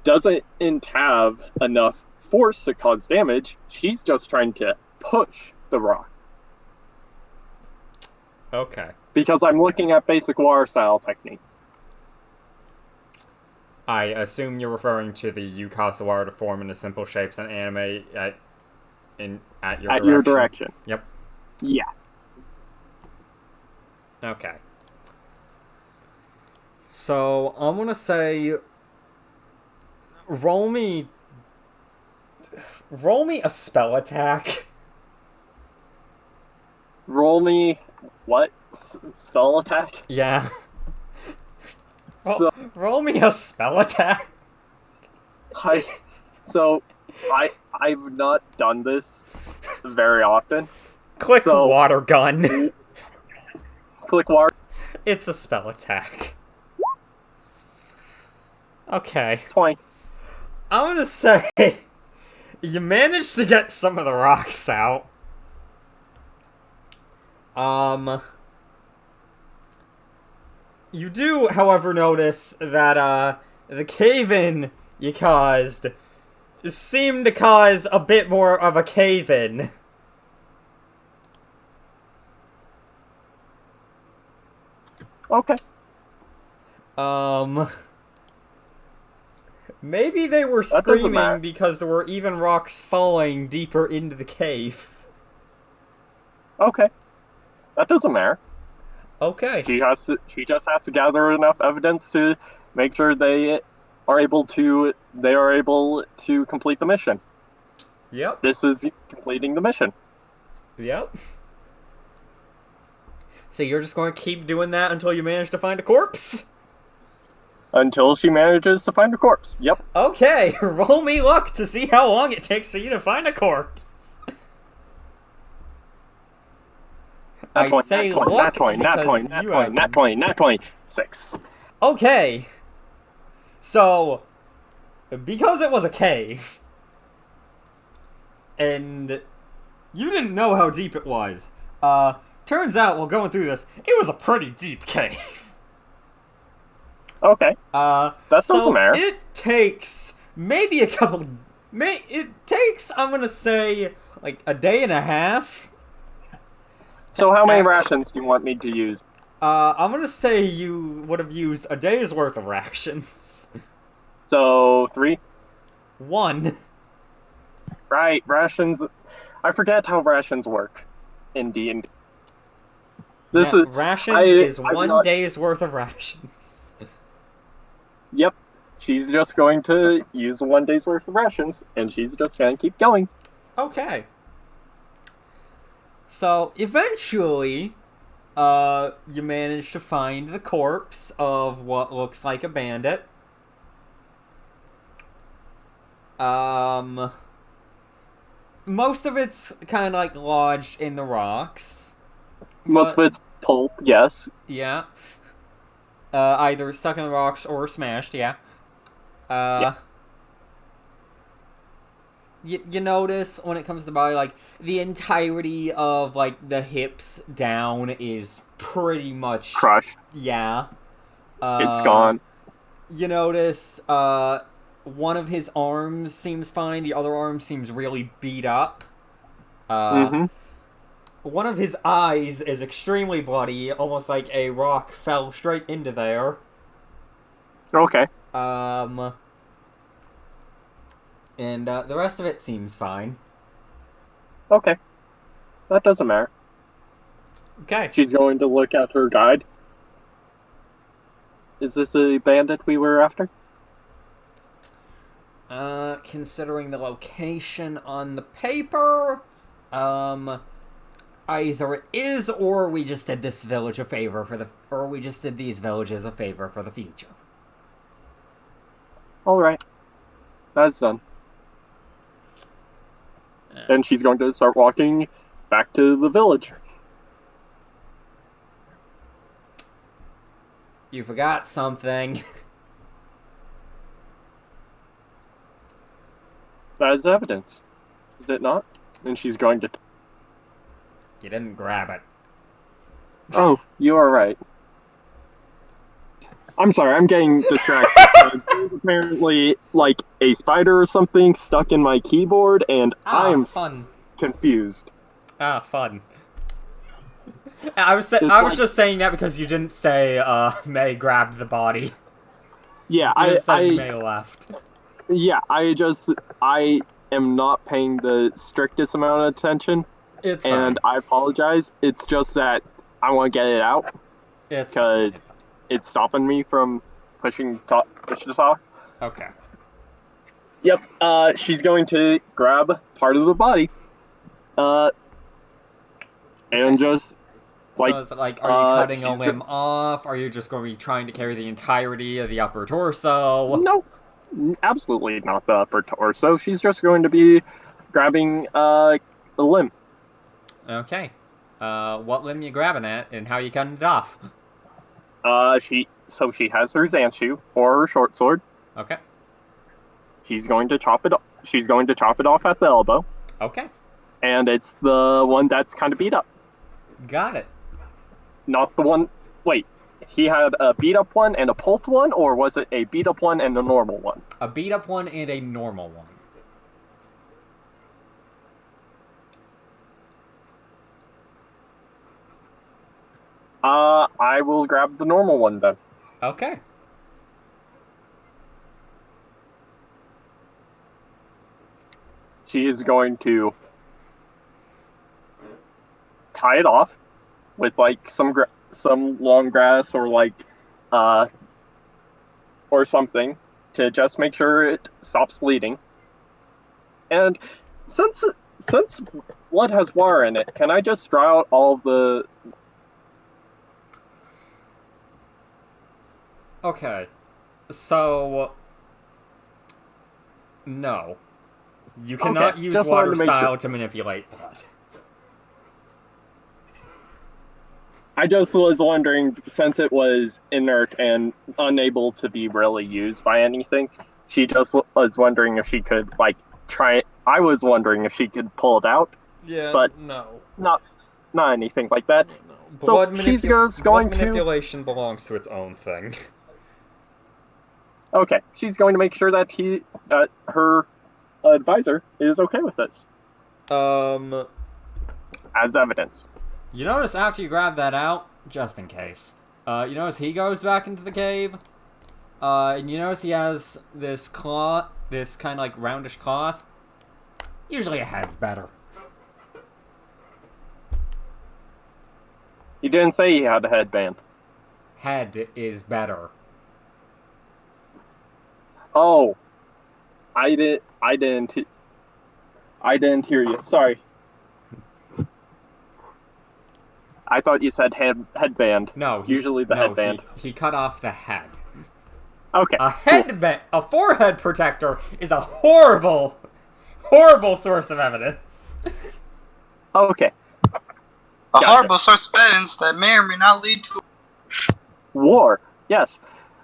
doesn't have enough force to cause damage, she's just trying to push the rock. Okay. Because I'm looking at basic water style technique. I assume you're referring to the you cause the water to form into simple shapes and animate at your direction. Yep. Yeah. Okay. So, I'm gonna say... Roll me a spell attack. Roll me... what? Spell attack? Yeah. So, roll me a spell attack. I've not done this very often. Click water gun. Click water. It's a spell attack. Okay. 20. I'm gonna say you managed to get some of the rocks out. You do, however, notice that, the cave-in you caused seemed to cause a bit more of a cave-in. Okay. Maybe they were screaming because there were even rocks falling deeper into the cave. Okay. That doesn't matter. Okay. She just has to gather enough evidence to make sure they are able to complete the mission. Yep. This is completing the mission. Yep. So you're just going to keep doing that until you manage to find a corpse? Until she manages to find a corpse. Yep. Okay, roll me luck to see how long it takes for you to find a corpse. I say luck because you have... Nat 20, 6. Okay. So, because it was a cave, and you didn't know how deep it was, turns out while going through this, it was a pretty deep cave. Okay, that doesn't So matter. it takes maybe a couple. It takes, I'm gonna say, like a day and a half. So how many Act- rations do you want me to use? I'm gonna say you would have used a day's worth of rations. So 3? One. Right, rations. I forget how rations work in D&D. This Yeah, is rations is I'm one not. day's worth of rations. Yep, she's just going to use 1 day's worth of rations, and she's just gonna keep going. Okay. So eventually, you manage to find the corpse of what looks like a bandit. Um, most of it's kind of like lodged in the rocks, Most of but it's pulp, yes. yeah, either stuck in the rocks or smashed. Yeah. Yeah. Uh, you notice when it comes to body, like the entirety of like the hips down is pretty much Crush. yeah. It's gone. You notice one of his arms seems fine, the other arm seems really beat up. Mm-hmm. One of his eyes is extremely bloody, almost like a rock fell straight into there. Okay. Um, and the rest of it seems fine. Okay. That doesn't matter. Okay. She's going to look at her guide. Is this a bandit we were after? Considering the location on the paper, either it is, or we just did this village a favor for the, or we just did these villages a favor for the future. Alright. That's done. Then she's going to start walking back to the village. You forgot something. That is evidence. Is it not? And she's going to... You didn't grab it. Oh, you are right. I'm sorry, I'm getting distracted. There's apparently, like, a spider or something stuck in my keyboard, and I am Fun. confused. Fun. I was just saying that because you didn't say May grabbed the body. Yeah, You just said I May left. yeah, I am not paying the strictest amount of attention, It's and fine. I apologize. It's just that I want to get it out It's fine. because it's stopping me from push the talk. Okay. Yep. She's going to grab part of the body, and just like So it's like, are you cutting a she's limb off? Are you just going to be trying to carry the entirety of the upper torso? no, absolutely not the upper torso. She's just going to be grabbing the limb. Okay. What limb you grabbing at, and how you cutting it off? She has her Zanshu or her short sword. Okay. She's going to chop it. She's going to chop it off at the elbow, Okay. and it's the one that's kind of beat up, Got it. not the one. Wait, he had a beat up one and a pulped one, or was it a beat up one and a normal one? A beat up one and a normal one. I will grab the normal one then. Okay. She is going to tie it off with like some long grass or like or something to just make sure it stops bleeding. And since blood has water in it, can I just draw out all of the... Okay. So... No. You cannot Okay, use just wanted water to make style sure. to manipulate blood. I just was wondering, since it was inert and unable to be really used by anything, she just was wondering if she could, like, try... I was wondering if she could pull it out, Yeah, but no. not anything like that. No. So she's just going blood manipulation belongs to its own thing. Okay, she's going to make sure that her advisor is okay with this Um, as evidence. you notice after you grab that out, just in case, you notice he goes back into the cave, and you notice he has this cloth, this kind of like roundish cloth. Usually a head's better. He didn't say he had a headband. Head is better. Oh, I didn't hear you. Sorry. I thought you said headband. No, Usually the headband. he cut off the head. Okay. A Cool. headband, a forehead protector is a horrible, horrible source of evidence. Okay. A Gotcha. horrible source of evidence that may or may not lead to War. Yes.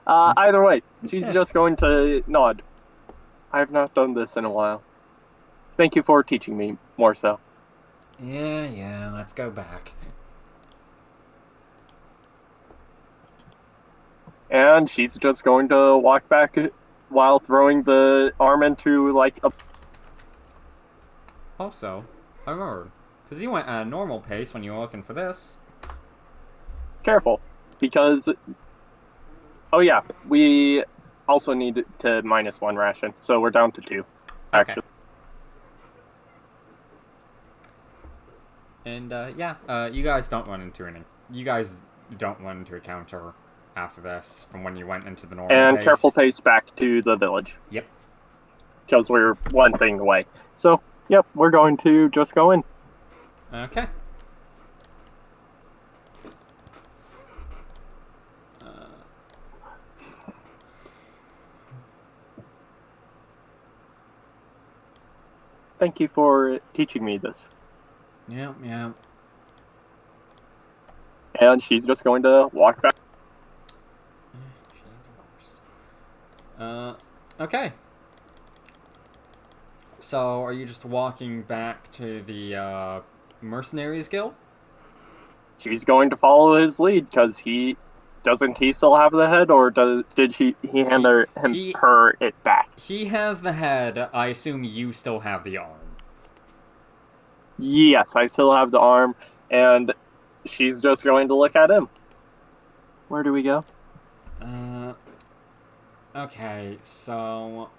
Either way, she's just going to nod. I have not done this in a while. Thank you for teaching me more so. Yeah, let's go back. And she's just going to walk back while throwing the arm into, like, a... Also, I remembered, because you went at a normal pace when you were looking for this. Careful, because... Oh yeah, we also need to -1 ration, so we're down to 2, actually. Okay. And, you guys don't run into any. You guys don't run into a counter after this from when you went into the normal And pace. careful pace back to the village. Yep. Because we're one thing away. So, yep, we're going to just go in. Okay. Thank you for teaching me this. Yeah. And she's just going to walk back. Okay. So, are you just walking back to the, Mercenaries Guild? She's going to follow his lead, because doesn't he still have the head, or did he hand her it back? He has the head. I assume you still have the arm. Yes, I still have the arm, and she's just going to look at him. Where do we go? Okay, so...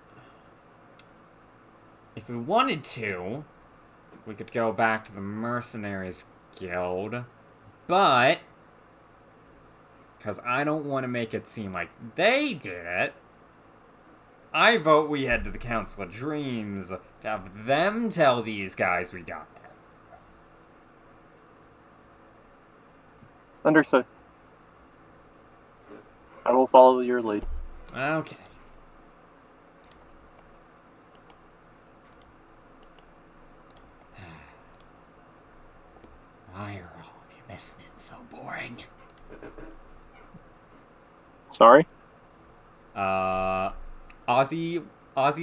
if we wanted to, we could go back to the Mercenaries Guild, but... because I don't want to make it seem like they did it, I vote we head to the Council of Dreams to have them tell these guys we got them. Understood. I will follow your lead. Okay. Why are all of you listening so boring? Sorry? Ozzy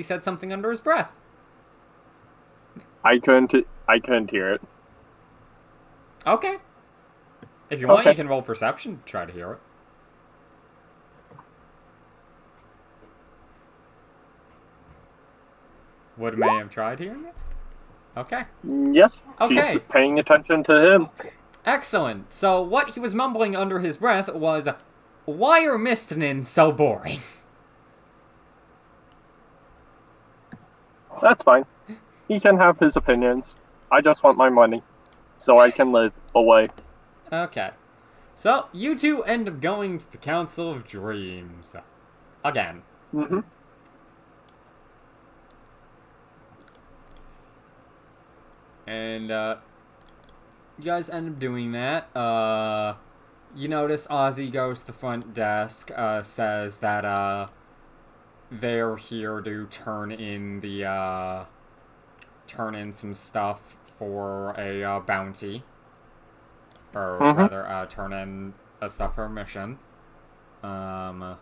said something under his breath. I couldn't hear it. Okay. If you want, Okay. you can roll perception to try to hear it. Would may have tried hearing it? Okay. Yes, Okay. she's paying attention to him. Excellent. So what he was mumbling under his breath was, why are Mistinin so boring? That's fine. He can have his opinions. I just want my money, so I can live away. Okay. So, you two end up going to the Council of Dreams. Again. Mm-hmm. And, you guys end up doing that. You notice Ozzy goes to the front desk, says that, they're here to turn in some stuff for a, bounty. Or rather, turn in stuff for a mission. You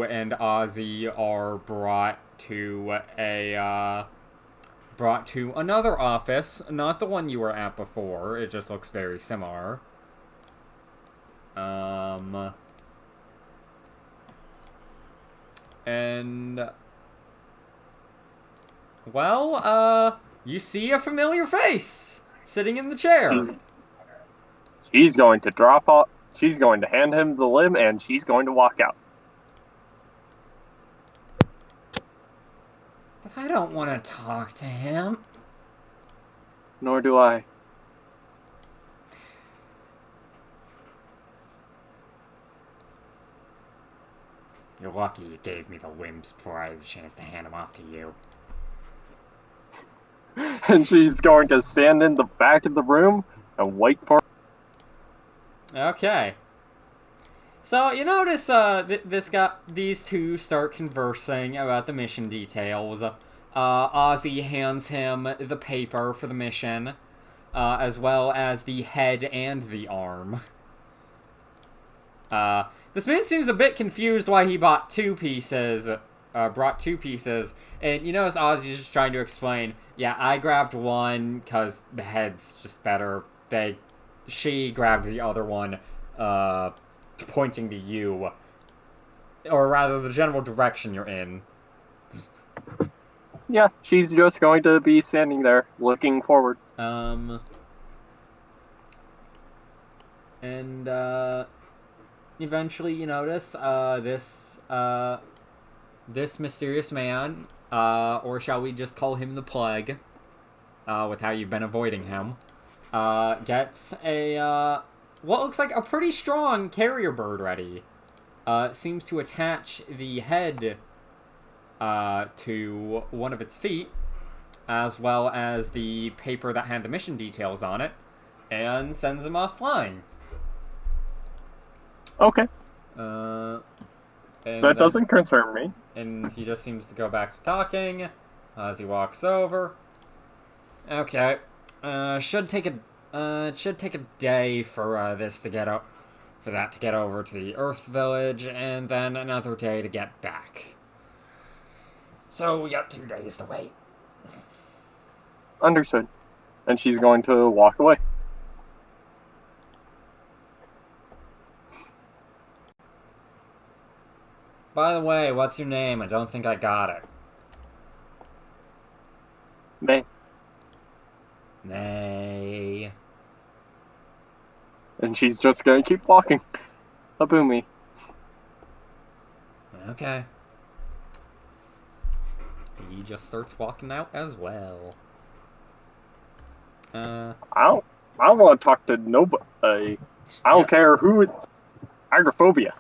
and Ozzy are brought to another office, not the one you were at before. It just looks very similar. And you see a familiar face sitting in the chair. She's going to drop off. She's going to hand him the limb, and she's going to walk out. But I don't want to talk to him. Nor do I. You're lucky you gave me the limbs before I had a chance to hand them off to you. And she's going to stand in the back of the room and wait for. Okay. So you notice these two start conversing about the mission details. Ozzy hands him the paper for the mission, as well as the head and the arm. This man seems a bit confused why he brought two pieces, and you notice Ozzy's just trying to explain, yeah, I grabbed one because the head's just better. She grabbed the other one, pointing to you. Or rather, the general direction you're in. Yeah, she's just going to be standing there, looking forward. Eventually you notice, this mysterious man, or shall we just call him the Plague, with how you've been avoiding him, gets what looks like a pretty strong carrier bird ready. Seems to attach the head, to one of its feet, as well as the paper that had the mission details on it, and sends him off flying. Okay. That doesn't concern me. And he just seems to go back to talking as he walks over. Okay. Should take a day for this to get up, for that to get over to the Earth Village, and then another day to get back. So we got 2 days to wait. Understood. And she's going to walk away. By the way, what's your name? I don't think I got it. May. Nay. And she's just going to keep walking. Abumi. Okay. He just starts walking out as well. I don't want to talk to nobody. I don't care who. Agoraphobia.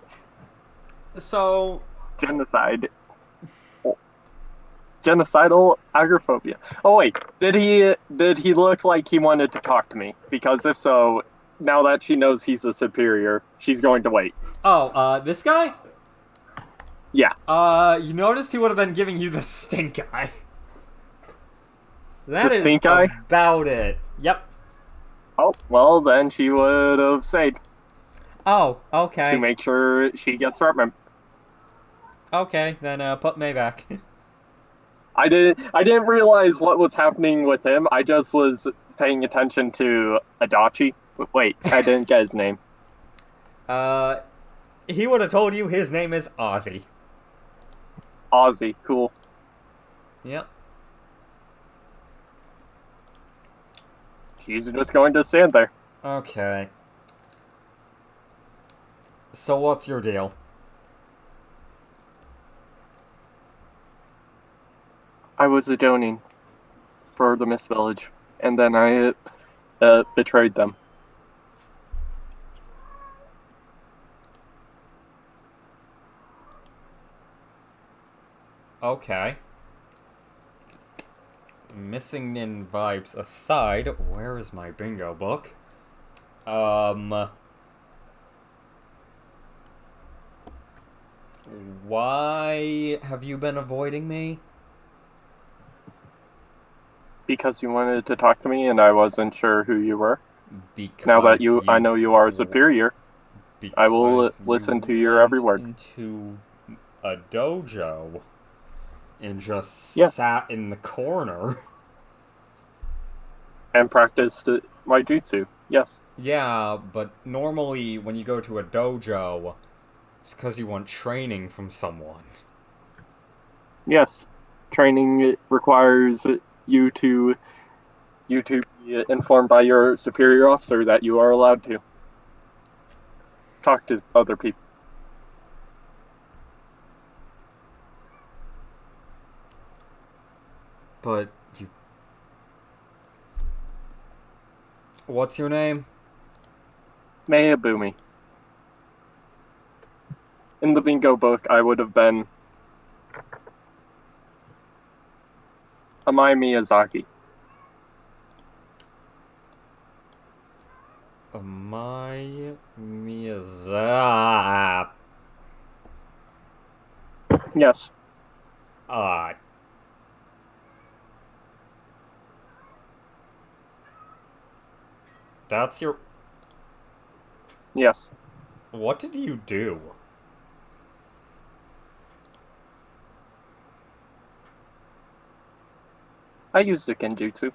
So. Genocide. Genocidal agoraphobia. Oh wait, did he look like he wanted to talk to me? Because if so, now that she knows he's the superior, she's going to wait. Oh, this guy? Yeah. You noticed he would have been giving you the stink eye. That The is stink eye? about it. Yep. Oh, well then she would have stayed. Oh, okay. To make sure she gets treatment. Okay, then put May back. I didn't realize what was happening with him. I just was paying attention to Adachi. Wait, I didn't get his name. He would have told you his name is Ozzy. Ozzy, cool. Yep. She's just going to stand there. Okay. So what's your deal? I was a Jonin for the Mist Village, and then I betrayed them. Okay. Missing Nin vibes aside, where is my bingo book? Why have you been avoiding me? Because you wanted to talk to me, and I wasn't sure who you were. Because now that I know you are superior, I will listen to your every word. Into a dojo and just sat in the corner and practiced my jutsu. Yes. Yeah, but normally when you go to a dojo, it's because you want training from someone. Yes, training requires you to be informed by your superior officer that you are allowed to talk to other people. But you... What's your name? Mayabumi. In the bingo book, I would have been Amai Miyazaki. My Miyazaki. Yes. Uh... That's your... Yes. What did you do? I used a genjutsu.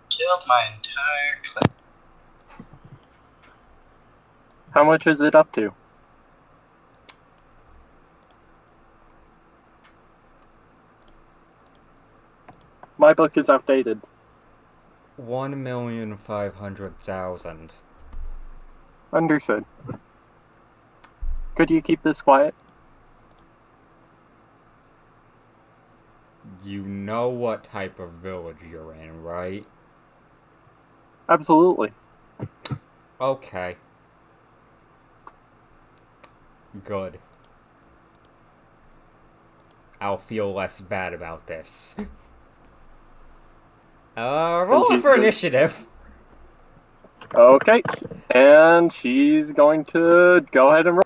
Killed my entire clip. How much is it up to? My book is outdated. 1,500,000. Understood. Could you keep this quiet? You know what type of village you're in, right? Absolutely. Okay. Good. I'll feel less bad about this. Roll for initiative. Okay. And she's going to go ahead and roll.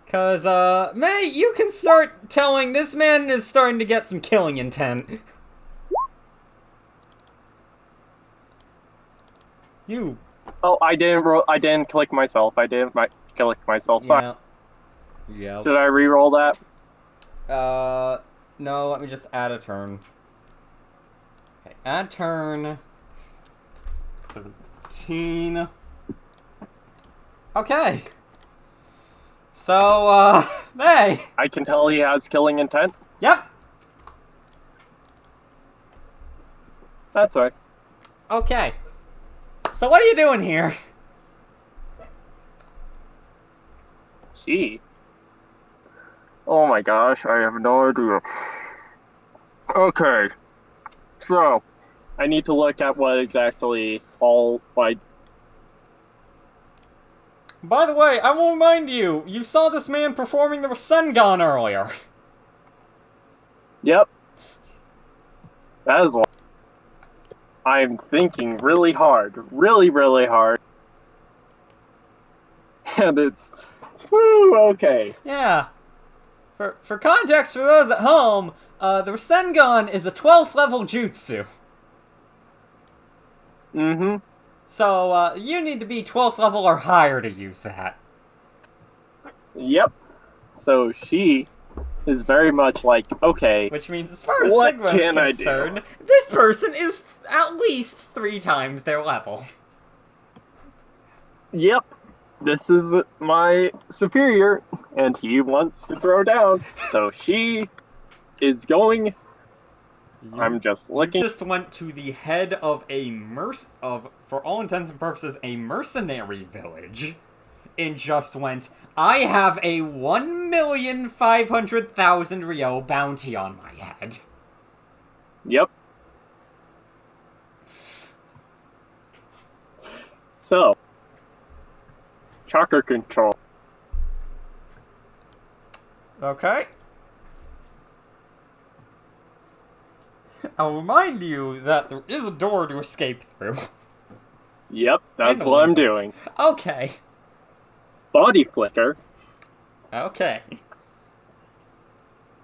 Cause, May, you can start telling this man is starting to get some killing intent. You. Oh, I didn't click myself. I didn't click myself. Sorry. Yeah. Yeah. Should I re-roll that? No, let me just add a turn. Okay, add turn. 17. Okay. So, May. I can tell he has killing intent. Yep. That's nice. Okay. So what are you doing here? Gee. Oh my gosh, I have no idea. Okay. So, I need to look at what exactly all my... By the way, I will remind you, you saw this man performing the Rasengan earlier. Yep. That is why I'm thinking really hard. Really, really hard. And it's... Woo, okay. Yeah. For context for those at home, the Rasengan is a 12th level jutsu. Mm-hmm. So, you need to be 12th level or higher to use that. Yep. So she is very much like, okay, Which means as far as what Sigma is can I concerned, this person is at least 3 times their level. yep, this is my superior, and he wants to throw down. So she is going... I'm just looking... You just went to the head of a for all intents and purposes, a mercenary village, and just went, I have a 1,500,000 Ryo bounty on my head. Yep. So, chakra control. Okay. I'll remind you that there is a door to escape through. Yep, that's what I'm doing. Okay. Body flicker, Okay.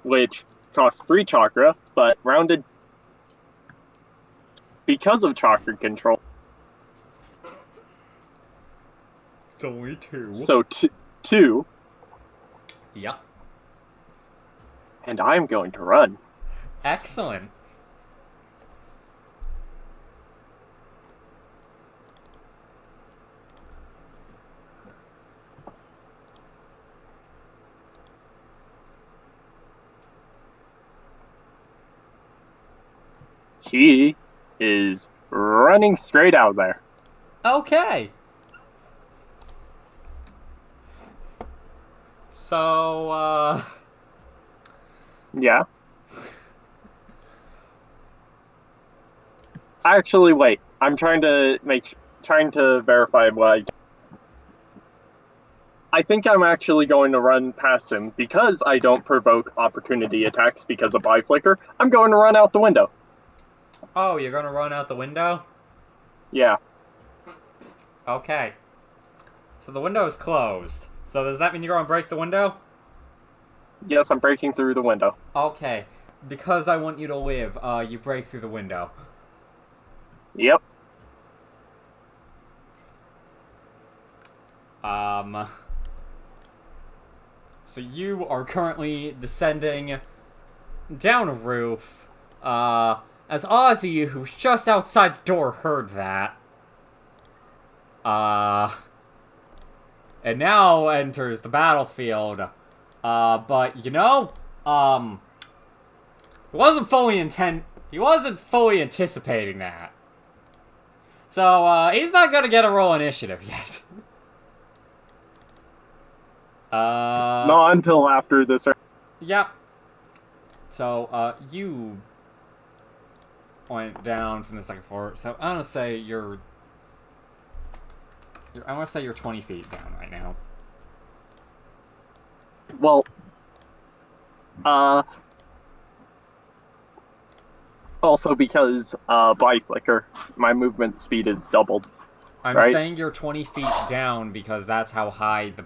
which costs 3 chakra, but rounded because of chakra control. It's only 2. So 2. Yep. And I'm going to run. Excellent. He is running straight out there. Okay. So, Yeah. Actually, wait. I'm trying to verify what I think I'm actually going to run past him because I don't provoke opportunity attacks because of Eye Flicker. I'm going to run out the window. oh, you're gonna run out the window? Yeah. Okay. So the window is closed. So does that mean you're gonna break the window? Yes, I'm breaking through the window. Okay. Because I want you to live, you break through the window. Yep. So you are currently descending down a roof, as Ozzy, who's just outside the door, heard that. And now enters the battlefield. But, you know, he wasn't fully anticipating that. So, he's not gonna get a roll initiative yet. Not until after this. Yep. So, you went down from the second floor. So, I'm gonna say you're 20 feet down right now. Well, also because by Flicker, my movement speed is doubled. I'm right? saying you're 20 feet down because that's how high the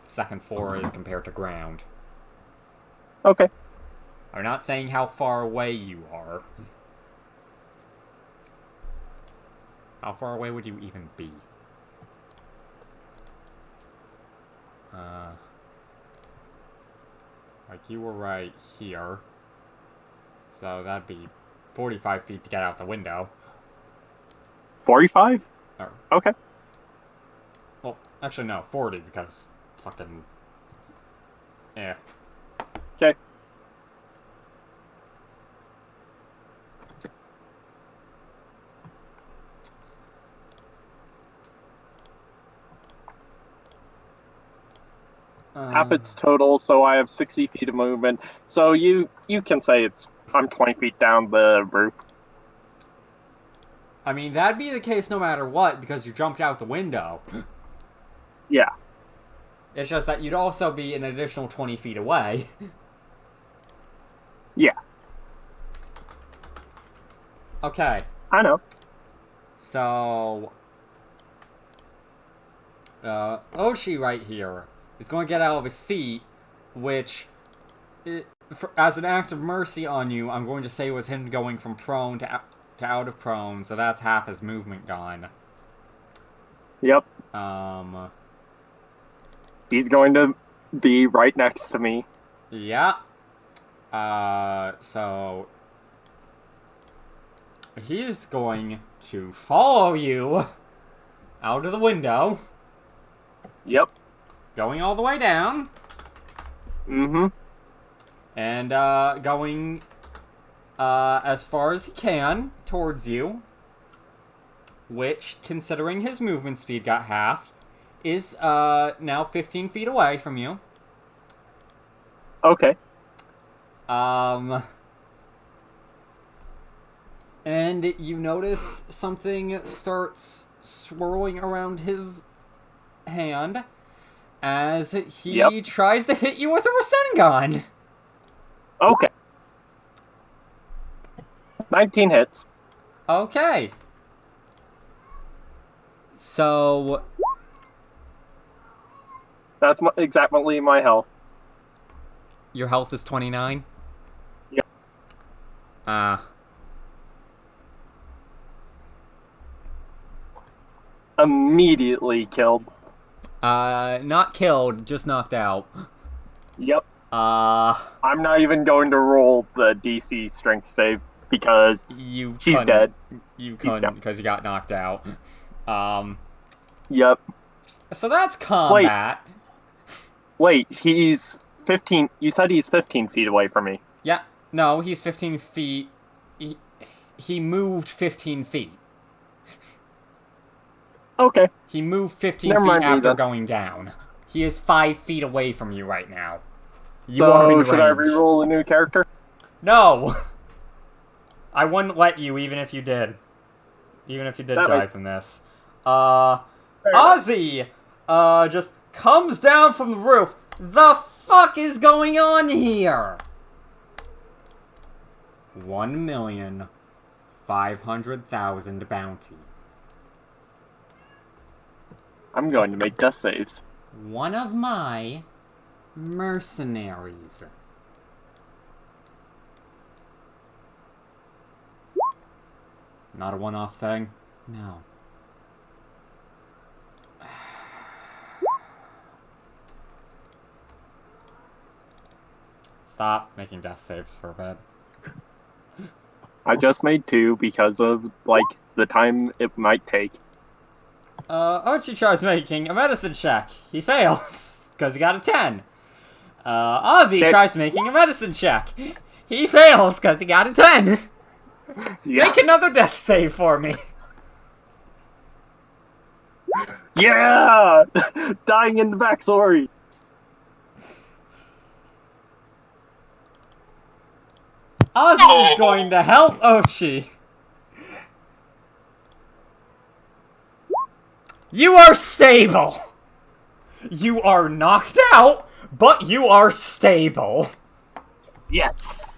second floor is compared to ground. Okay. I'm not saying how far away you are. How far away would you even be? Like, you were right here. So that'd be 45 feet to get out the window. 45? Or, Okay. well, actually, no, 40 because fucking... yeah. Okay. Half its total, so I have 60 feet of movement. So you can say I'm 20 feet down the roof. I mean, that'd be the case no matter what, because you jumped out the window. Yeah. It's just that you'd also be an additional 20 feet away. Yeah. Okay. I know. So... Oshi right here is going to get out of his seat, which, as an act of mercy on you, I'm going to say was him going from prone to out of prone, so that's half his movement gone. Yep. He's going to be right next to me. Yeah. So... he's going to follow you out of the window. Yep. Going all the way down. Mm-hmm. And, going, as far as he can towards you. Which, considering his movement speed got halved, is, now 15 feet away from you. Okay. And you notice something starts swirling around his hand as he tries to hit you with a Rasengan. Okay. 19 hits. Okay. So... that's exactly my health. your health is 29? Yep. Immediately killed. Not killed, just knocked out. Yep. I'm not even going to roll the DC strength save because she's dead. You couldn't because you got knocked out. Yep. So that's combat. Wait, he's 15. You said he's 15 feet away from me. Yeah. No, he's 15 feet. he moved 15 feet. Okay. He moved 15 Never feet mind me, after then. going down. He is 5 feet away from you right now. You are in So, range. should I reroll a new character? No! I wouldn't let you, even if you did. Even if you did That die makes- from this. Fair enough. Ozzy! Just comes down from the roof. The fuck is going on here? 1,500,000 bounty. I'm going to make death saves. One of my mercenaries. Not a one-off thing? No. Stop making death saves for a bit. I just made 2 because of, like, the time it might take. Archie tries making a medicine check. He fails, because he got a 10. Ozzy Okay. tries making a medicine check. He fails, because he got a 10. Yeah. Make another death save for me. Yeah! Dying in the backstory! Ozzy's going to help Ochi. You are stable. You are knocked out, but you are stable. Yes!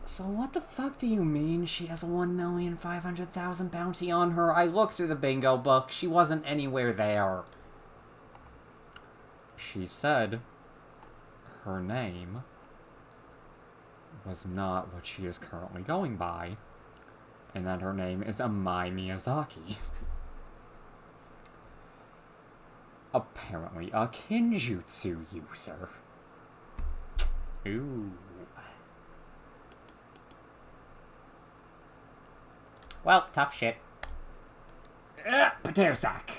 So what the fuck do you mean she has a 1,500,000 bounty on her? I looked through the bingo book. She wasn't anywhere there. She said her name was not what she is currently going by, and that her name is Amai Miyazaki. Apparently a Kinjutsu user. Ooh. Well, tough shit. Potato sack.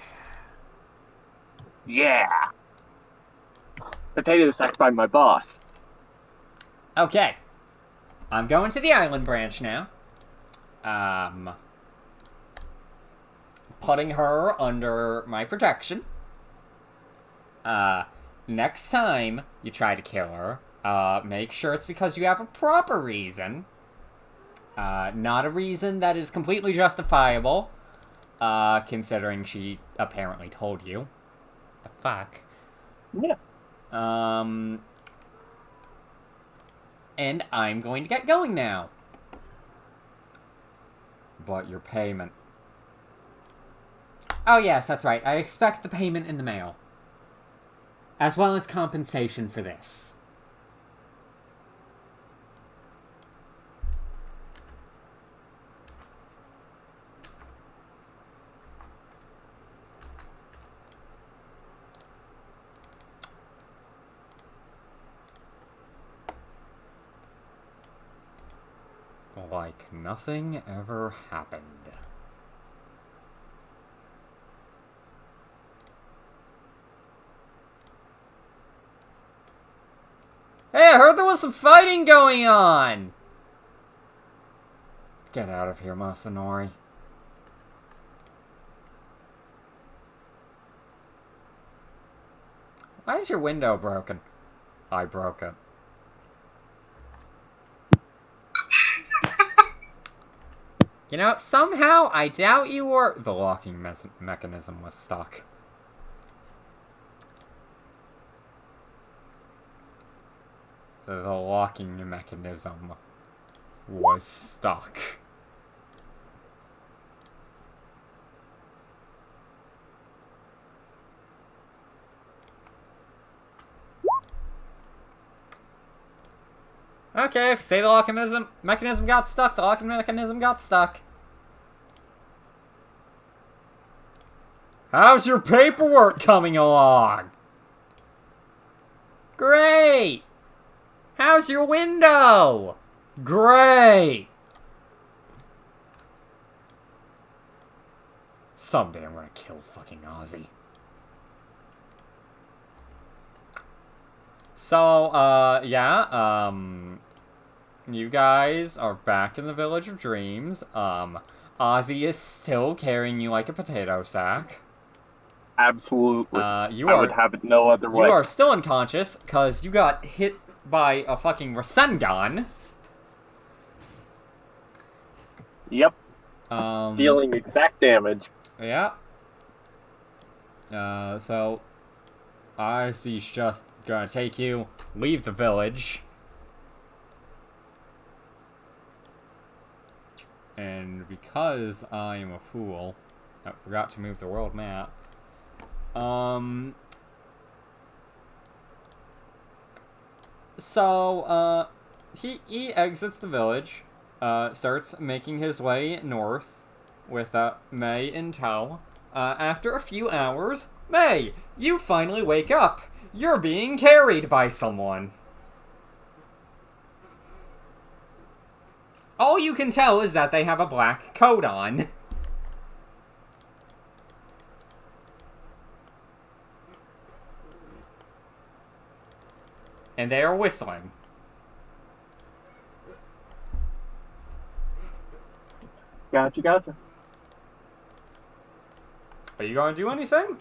Yeah! Potato sacked by my boss. Okay. I'm going to the island branch now. Putting her under my protection. Next time you try to kill her, make sure it's because you have a proper reason. Not a reason that is completely justifiable, considering she apparently told you. The fuck? Yeah. And I'm going to get going now. But your payment. Oh yes, that's right. I expect the payment in the mail. As well as compensation for this. Like nothing ever happened. Hey, I heard there was some fighting going on! Get out of here, Masanori. Why is your window broken? I broke it. You know, somehow I doubt you were... The locking mechanism was stuck. The locking mechanism was stuck. Okay, say the locking mechanism got stuck, the locking mechanism got stuck. How's your paperwork coming along? Great! How's your window? Great! Someday I'm gonna kill fucking Ozzy. So, yeah, You guys are back in the Village of Dreams. Ozzy is still carrying you like a potato sack. Absolutely. You I are would have it no other way. you are still unconscious because you got hit by a fucking Rasengan. Yep. Dealing exact damage. Yeah. So Ozzy's just gonna take you, leave the village. And because I am a fool, I forgot to move the world map. So, he exits the village, starts making his way north with, May in tow. After a few hours, May, you finally wake up. You're being carried by someone. All you can tell is that they have a black coat on. And they are whistling. Gotcha. Are you gonna do anything?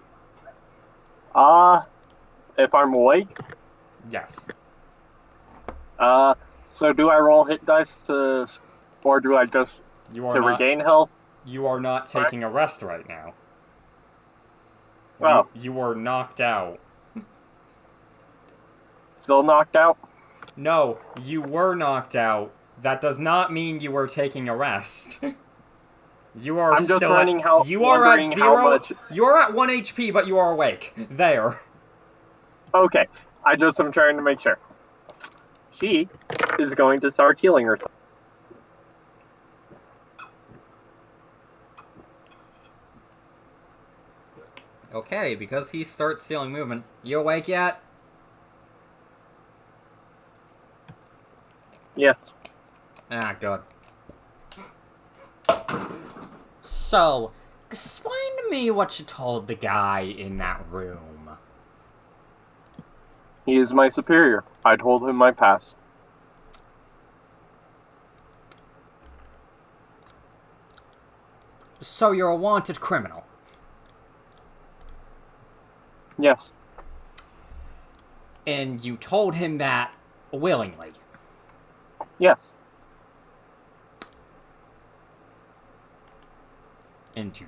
If I'm awake? Yes. So do I roll hit dice or do I just regain health? You are not taking a rest right now. Oh. You are knocked out. Still knocked out? No, you were knocked out. That does not mean you were taking a rest. You are I'm just still running at, how you are at 0. How much... You are at 1 HP, but you are awake. There. Okay, I just am trying to make sure. She is going to start healing herself. Okay, because he starts feeling movement. You awake yet? Yes. Ah, good. So, explain to me what you told the guy in that room. He is my superior. I told him my past. So you're a wanted criminal? Yes. And you told him that willingly? Yes. And you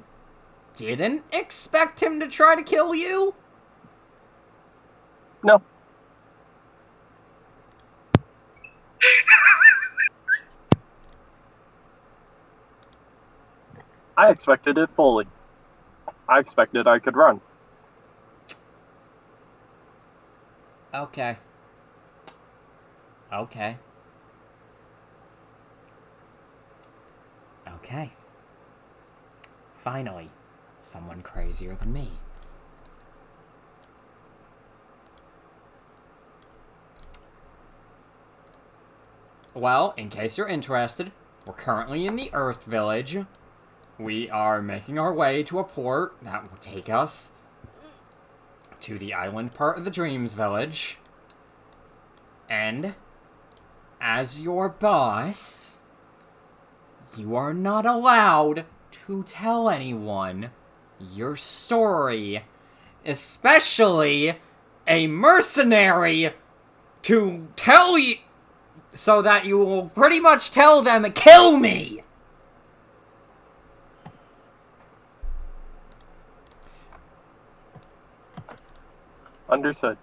didn't expect him to try to kill you? No. I expected it fully. I expected I could run. Okay. Okay. Okay. Finally, someone crazier than me. Well, in case you're interested, we're currently in the Earth Village. We are making our way to a port that will take us to the island part of the Dreams Village. And, as your boss, you are not allowed to tell anyone your story. Especially a mercenary to tell you, so that you will pretty much tell them, kill me! Understood.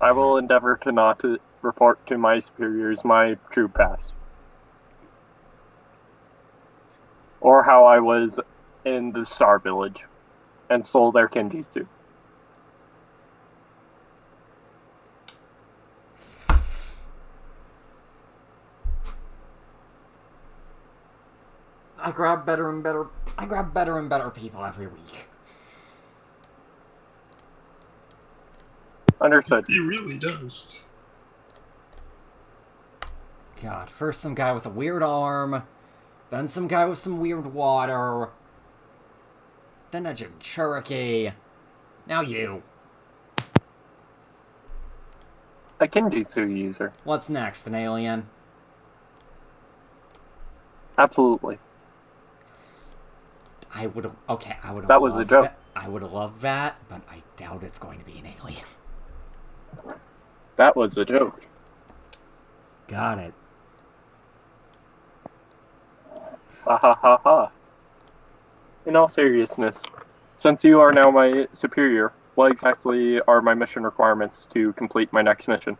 I will endeavor to not to report to my superiors my true past. Or how I was in the Star Village and stole their Kenjutsu. I grab better and better people every week. Understood. He really does. God, first some guy with a weird arm, then some guy with some weird water, Then a Jinchuriki. Now you. A Kenjutsu user. What's next, an alien? Absolutely. I would That was a joke. I would love that, but I doubt it's going to be an alien. That was a joke. Got it. Ha ha ha ha. In all seriousness, since you are now my superior, what exactly are my mission requirements to complete my next mission?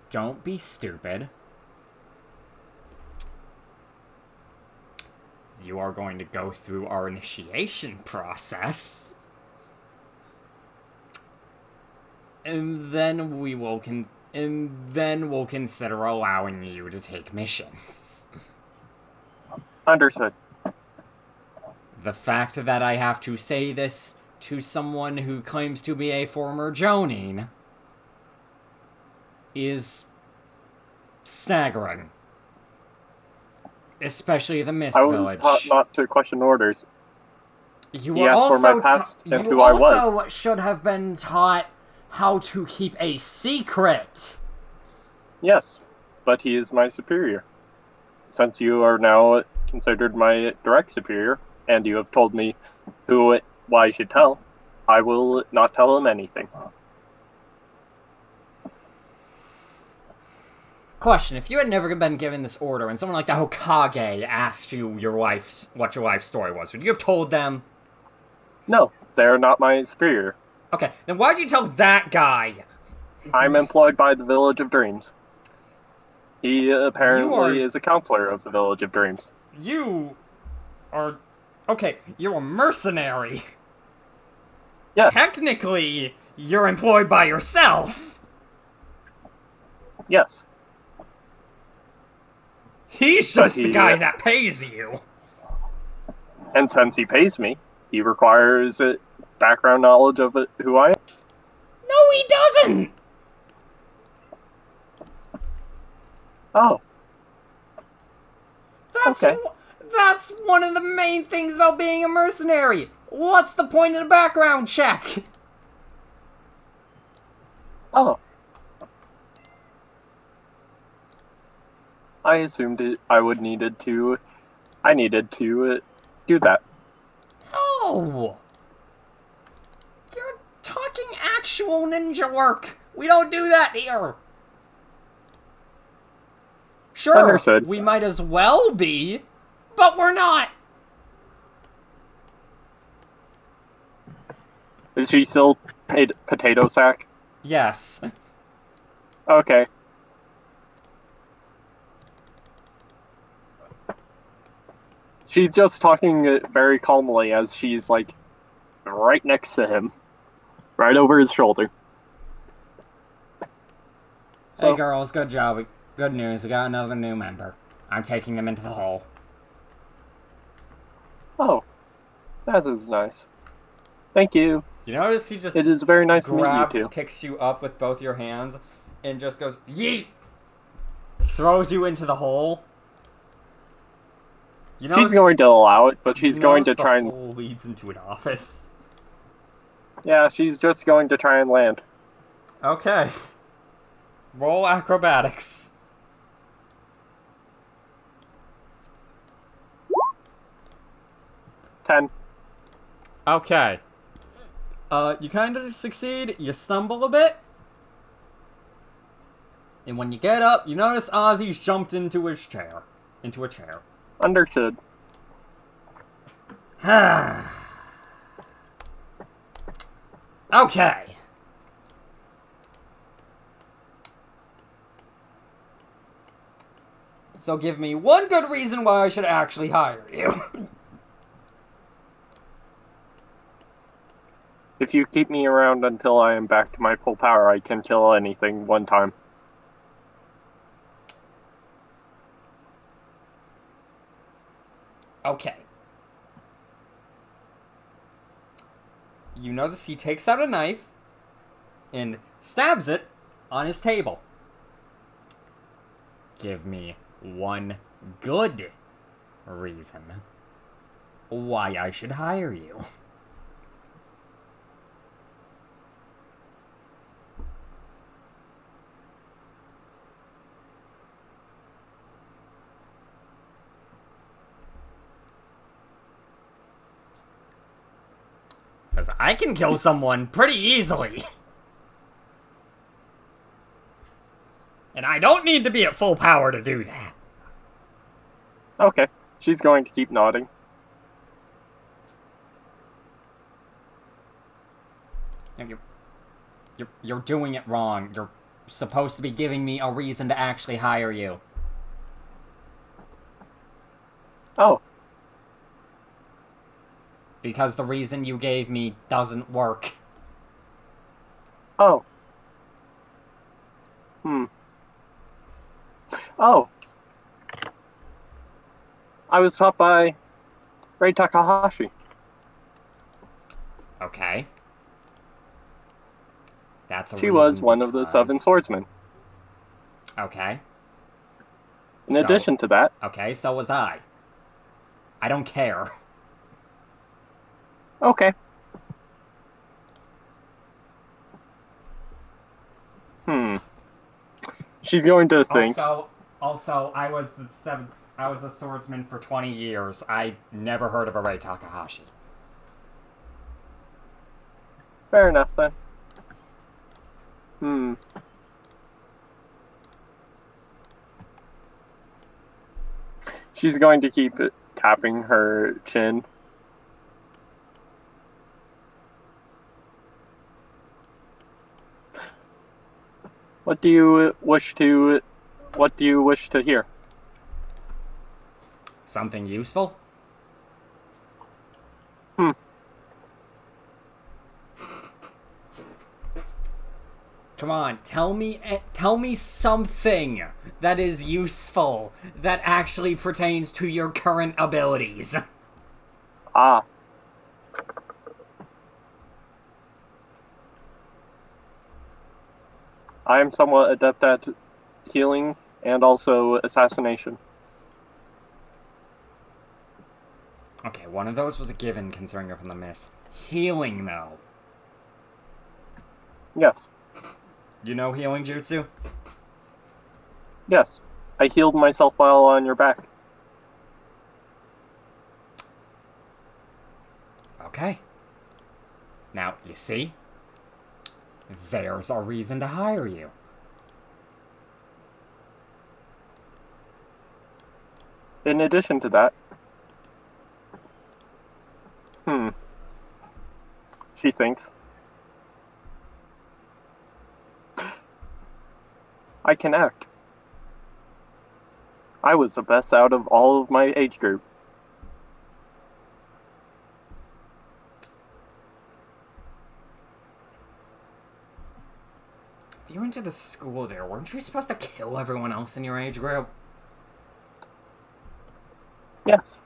Don't be stupid. You are going to go through our initiation process. And then we'll consider allowing you to take missions. Understood. The fact that I have to say this to someone who claims to be a former Jonin is staggering. Especially the Mist I was Village. taught not to question orders. You He were asked for my also past and you who I was. also should have been taught how to keep a secret. Yes, but he is my superior. Since you are now considered my direct superior, and you have told me what I should tell, I will not tell him anything. Question: if you had never been given this order, and someone like the Hokage asked you what your life story was, would you have told them? No, they are not my superior. Okay, then why'd you tell that guy? I'm employed by the Village of Dreams. He apparently is a counselor of the Village of Dreams. You are... Okay, you're a mercenary. Yes. Technically, you're employed by yourself. Yes. He's just the guy that pays you. And since he pays me, he requires background knowledge of who I am. No, he doesn't! Oh. That's one of the main things about being a mercenary. What's the point of the background check? Oh. I assumed I needed to do that. No! You're talking actual ninja work. We don't do that here. Sure, Understood. We might as well be, but we're not. Is she still paid potato sack? Yes. Okay. She's just talking very calmly as she's, like, right next to him. Right over his shoulder. So, hey girls, good job. Good news, we got another new member. I'm taking them into the hole. Oh. That is nice. Thank you. You notice he just It is very nice to meet you too. picks you up with both your hands and just goes, yeet! Throws you into the hole. You She's going to allow it, but she's going to try and... the hole leads into an office. Yeah, she's just going to try and land. Okay. Roll acrobatics. $10. Okay. You kind of succeed, you stumble a bit. And when you get up, you notice Ozzy's jumped into his chair. Into a chair. Understood. Okay. So give me one good reason why I should actually hire you. If you keep me around until I am back to my full power, I can kill anything one time. Okay. You notice he takes out a knife and stabs it on his table. Give me one good reason why I should hire you. Because I can kill someone pretty easily. And I don't need to be at full power to do that. Okay. She's going to keep nodding. You're doing it wrong. You're supposed to be giving me a reason to actually hire you. Oh. Because the reason you gave me doesn't work. Oh. Oh. I was taught by Ray Takahashi. Okay. That's a She reason was one of the because- 7 swordsmen. Okay. In addition to that... Okay, so was I. I don't care. Okay. She's going to think... Also, I was a swordsman for 20 years. I never heard of a Ray Takahashi. Fair enough, then. She's going to keep tapping her chin. What do you wish to hear? Something useful? Come on, tell me something that is useful, that actually pertains to your current abilities. Ah. I am somewhat adept at healing and also assassination. Okay, one of those was a given considering you're from the mist. Healing, though. Yes. You know healing jutsu? Yes. I healed myself while on your back. Okay. Now, you see? There's a reason to hire you. In addition to that... She thinks. I can act. I was the best out of all of my age group. If you went to the school there, weren't you supposed to kill everyone else in your age group? Yes.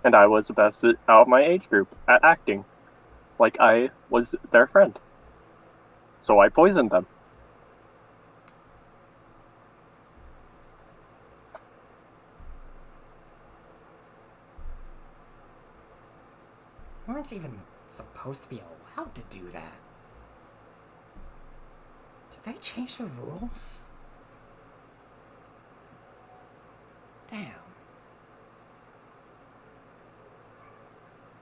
And I was the best out of my age group at acting. Like I was their friend. So I poisoned them. You weren't even supposed to be allowed to do that. Did they change the rules? Damn.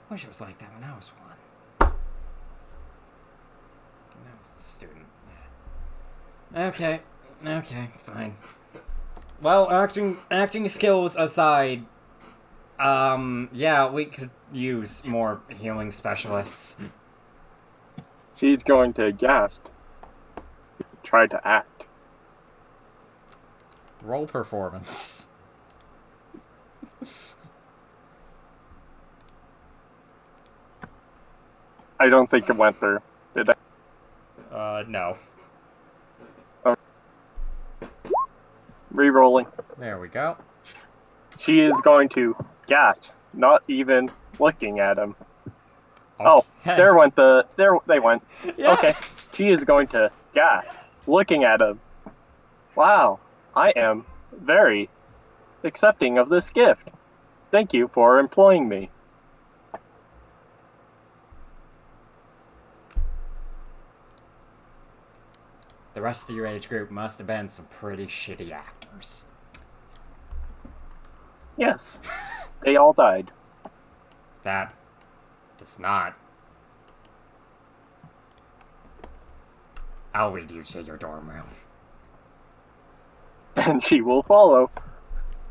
Wish it was like that when I was one. When I was a student. Yeah. Okay, fine. Well, acting skills aside, yeah, we could use more healing specialists. She's going to gasp. Try to act. Roll performance. I don't think it went through. Did I? No. Re-rolling. There we go. She is going to gasp, not even looking at him. Okay. Oh, there they went. Yeah. Okay. She is going to gasp, looking at him. Wow, I am very accepting of this gift. Thank you for employing me. The rest of your age group must have been some pretty shitty actors. Yes, they all died. That does not. I'll lead you to your dorm room. And she will follow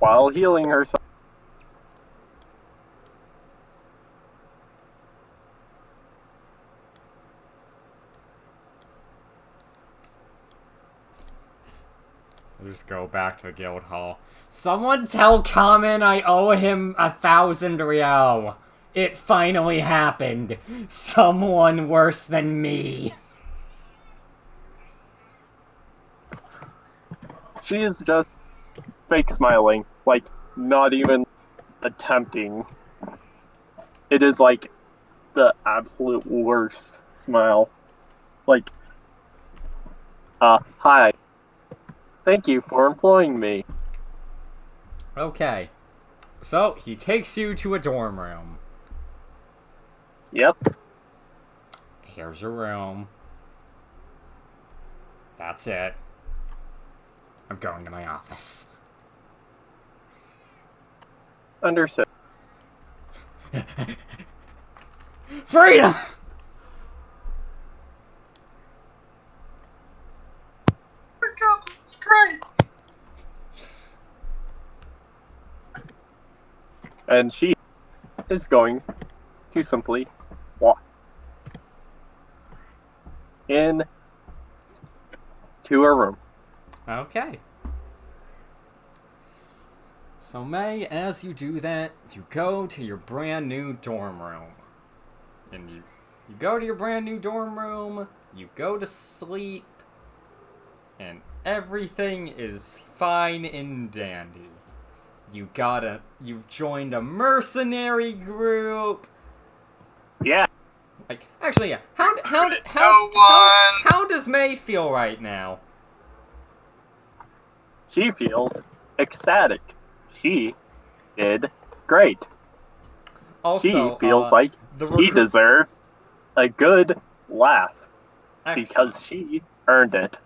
while healing herself. We'll just go back to the guild hall. Someone tell Kamen I owe him 1,000 Riel. It finally happened. Someone worse than me. She is just fake smiling, like, not even attempting. It is like the absolute worst smile. Like, hi. Thank you for employing me. Okay. So, he takes you to a dorm room. Yep. Here's your room. That's it. I'm going to my office. Understood. Freedom! God, this is great. And she is going to simply walk in to her room. Okay. So, May, as you do that, you go to your brand new dorm room. And you go to your brand new dorm room, you go to sleep, and everything is fine and dandy. You've joined a mercenary group. Yeah. Like, actually, yeah. How does May feel right now? She feels ecstatic. She did great. Also, She feels like she deserves a good laugh. Excellent. Because she earned it.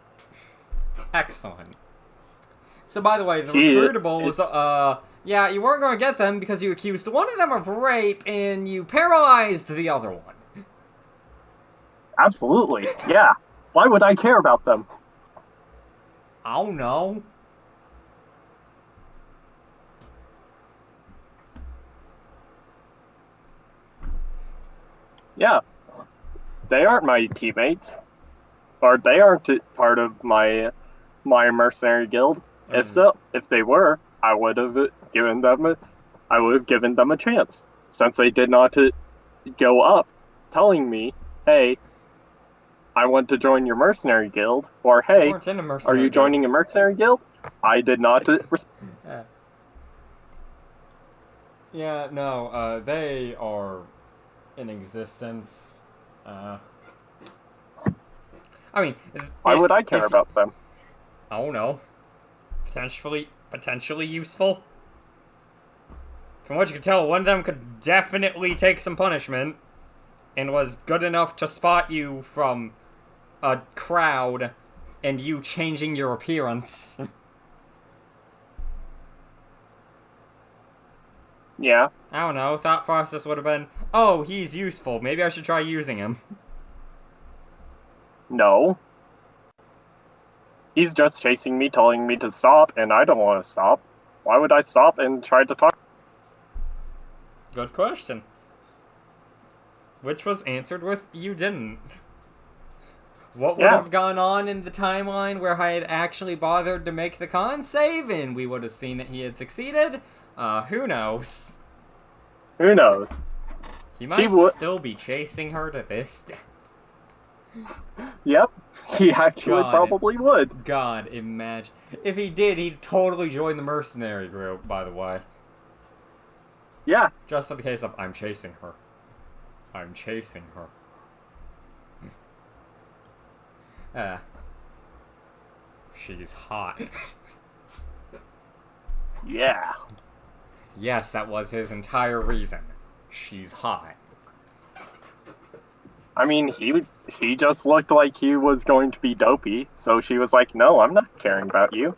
Excellent. So, by the way, the She recruitables, yeah, you weren't going to get them because you accused one of them of rape and you paralyzed the other one. Absolutely, yeah. Why would I care about them? I don't know. Yeah. They aren't my teammates. Or they aren't part of my mercenary guild. If they were, I would have given them a chance. Since they did not go up telling me, hey, I want to join your mercenary guild, or hey, are you joining a mercenary guild? I did not Yeah, no, they are in existence. I mean, why would I care about them? I don't know. Potentially useful. From what you can tell, one of them could definitely take some punishment, and was good enough to spot you from a crowd, and you changing your appearance. Yeah. I don't know, thought process would have been, oh, he's useful, maybe I should try using him. No. He's just chasing me, telling me to stop, and I don't want to stop. Why would I stop and try to talk? Good question. Which was answered with, you didn't. What would have gone on in the timeline where I had actually bothered to make the con save and we would have seen that he had succeeded? Who knows? Who knows? He might still be chasing her to this day. Yep, he actually probably would. God, imagine. If he did, he'd totally join the mercenary group, by the way. Yeah. Just in the case of, I'm chasing her. I'm chasing her. She's hot. Yeah. Yes, that was his entire reason. She's hot. I mean, he just looked like he was going to be dopey, so she was like, "No, I'm not caring about you.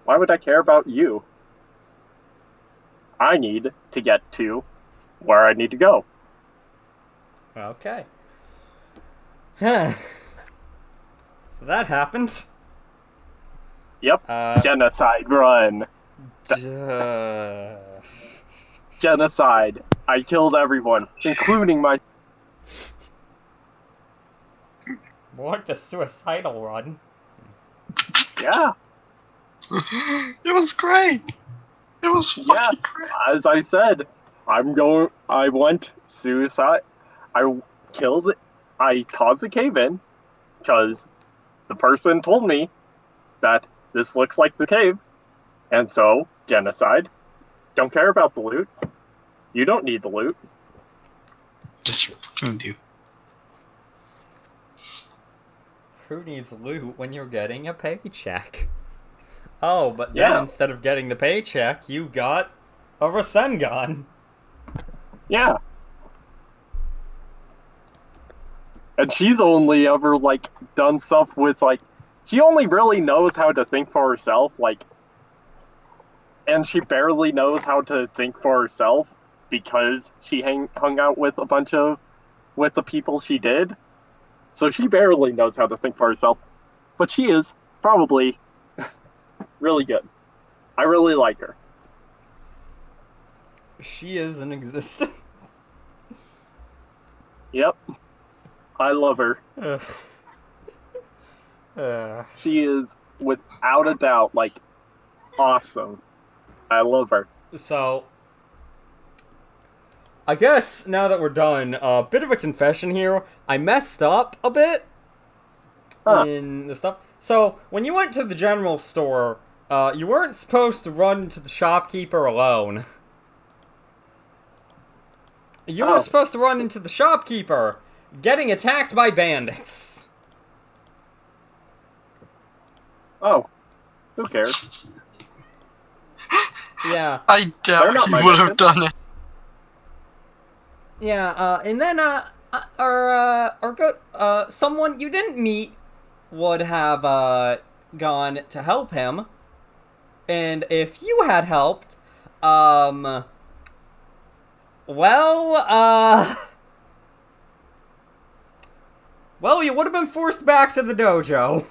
Why would I care about you? I need to get to where I need to go." Okay. So that happened. Yep. Genocide run. Duh. Genocide. I killed everyone, including my. More like the suicidal run. Yeah. It was great. It was fucking great. As I said, I went suicide. I killed. I caused a cave in because the person told me that this looks like the cave, and so genocide. Don't care about the loot. You don't need the loot. Yes, you fucking do. Who needs loot when you're getting a paycheck? Oh, but then Yeah. instead of getting the paycheck, you got a Rasengan. Yeah. And she's only ever, like, done stuff with, like, she only really knows how to think for herself, like, and she barely knows how to think for herself because she hung out with with the people she did. So she barely knows how to think for herself. But she is probably really good. I really like her. She is in existence. Yep. I love her. She is, without a doubt, like, awesome. I love her. So, I guess now that we're done, a bit of a confession here. I messed up a bit in the stuff. So, when you went to the general store, you weren't supposed to run to the shopkeeper alone. You were supposed to run into the shopkeeper, getting attacked by bandits. Oh. Who cares? Yeah. I doubt he would have done it. Yeah, and then, someone you didn't meet would have, gone to help him. And if you had helped, well, well, you would have been forced back to the dojo.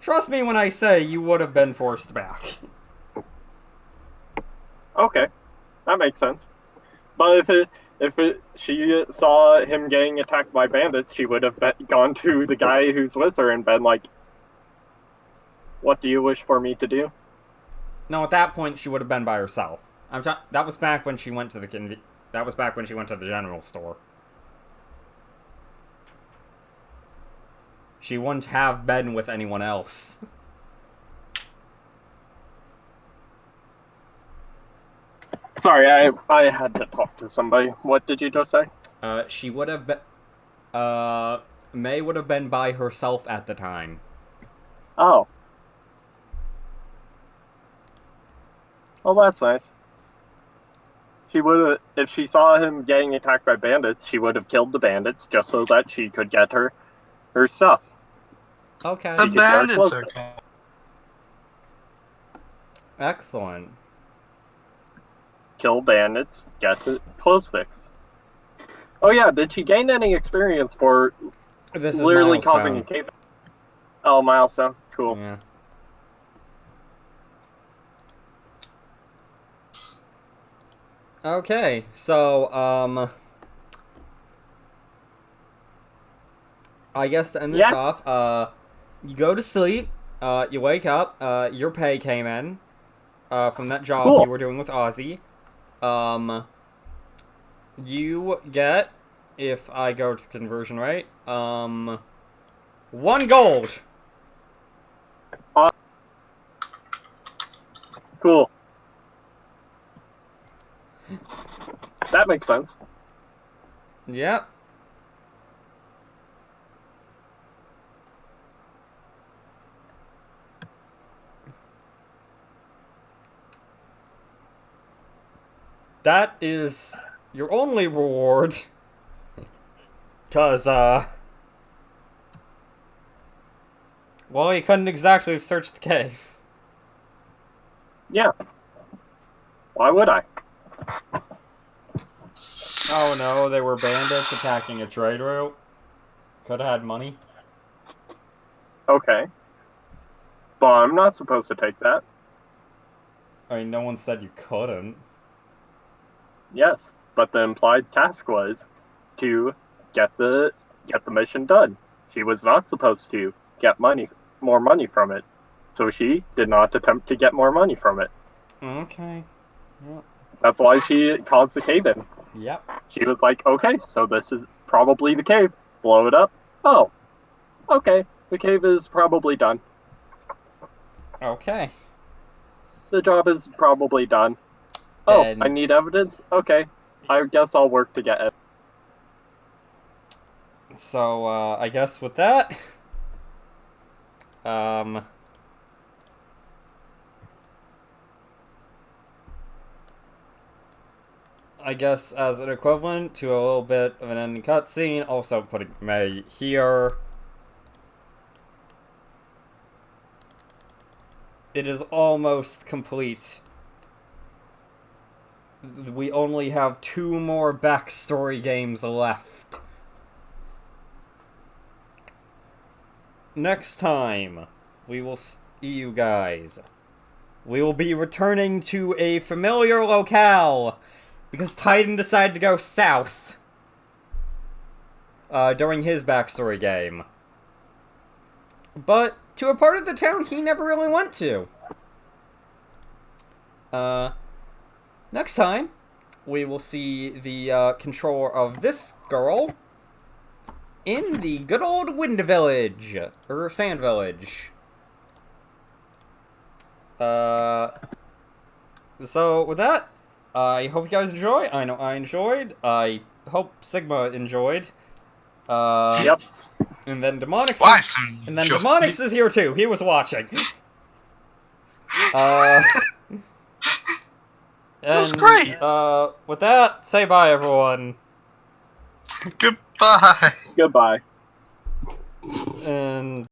Trust me when I say you would have been forced back. Okay. That makes sense. But she saw him getting attacked by bandits, she would have gone to the guy who's with her and been like, "What do you wish for me to do?" No, at that point she would have been by herself. That was back when she went to the that was back when she went to the general store. She wouldn't have been with anyone else. Sorry, I had to talk to somebody. What did you just say? She would have been. May would have been by herself at the time. Oh. Well, that's nice. She would have, if she saw him getting attacked by bandits, she would have killed the bandits just so that she could get her stuff. Okay. The bandits are okay. Excellent. Kill bandits, get the clothes fixed. Oh yeah, did she gain any experience for This is literally milestone. causing a cave? Oh, milestone. Cool. Yeah. Okay, so, I guess to end this off, you go to sleep, you wake up, your pay came in, from that job you were doing with Ozzy. You get, if I go to conversion rate, 1 gold. Cool. That makes sense. Yep. that is your only reward. Cause, well, you couldn't exactly have searched the cave. Yeah. Why would I? Oh no, they were bandits attacking a trade route. Could have had money. Okay. But I'm not supposed to take that. I mean, no one said you couldn't. Yes, but the implied task was to get the mission done. She was not supposed to get more money from it. So she did not attempt to get more money from it. Okay. Yep. That's why she caused the cave in. Yep. She was like, okay, so this is probably the cave. Blow it up. Oh, okay, the cave is probably done. Okay. The job is probably done. Oh, And I need evidence? Okay, I guess I'll work to get it. so, I guess with that, I guess as an equivalent to a little bit of an ending cutscene, also putting May here. It is almost complete. We only have 2 more backstory games left. Next time, we will see you guys. We will be returning to a familiar locale, because Titan decided to go south during his backstory game. But to a part of the town he never really went to. Next time, we will see the controller of this girl in the good old Wind Village, or Sand Village. So with that, I hope you guys enjoy. I know I enjoyed. I hope Sigma enjoyed. Yep. And then Daemonicx. Why And then Daemonicx is here too. He was watching. That's great. With that, say bye, everyone. Goodbye. Goodbye. And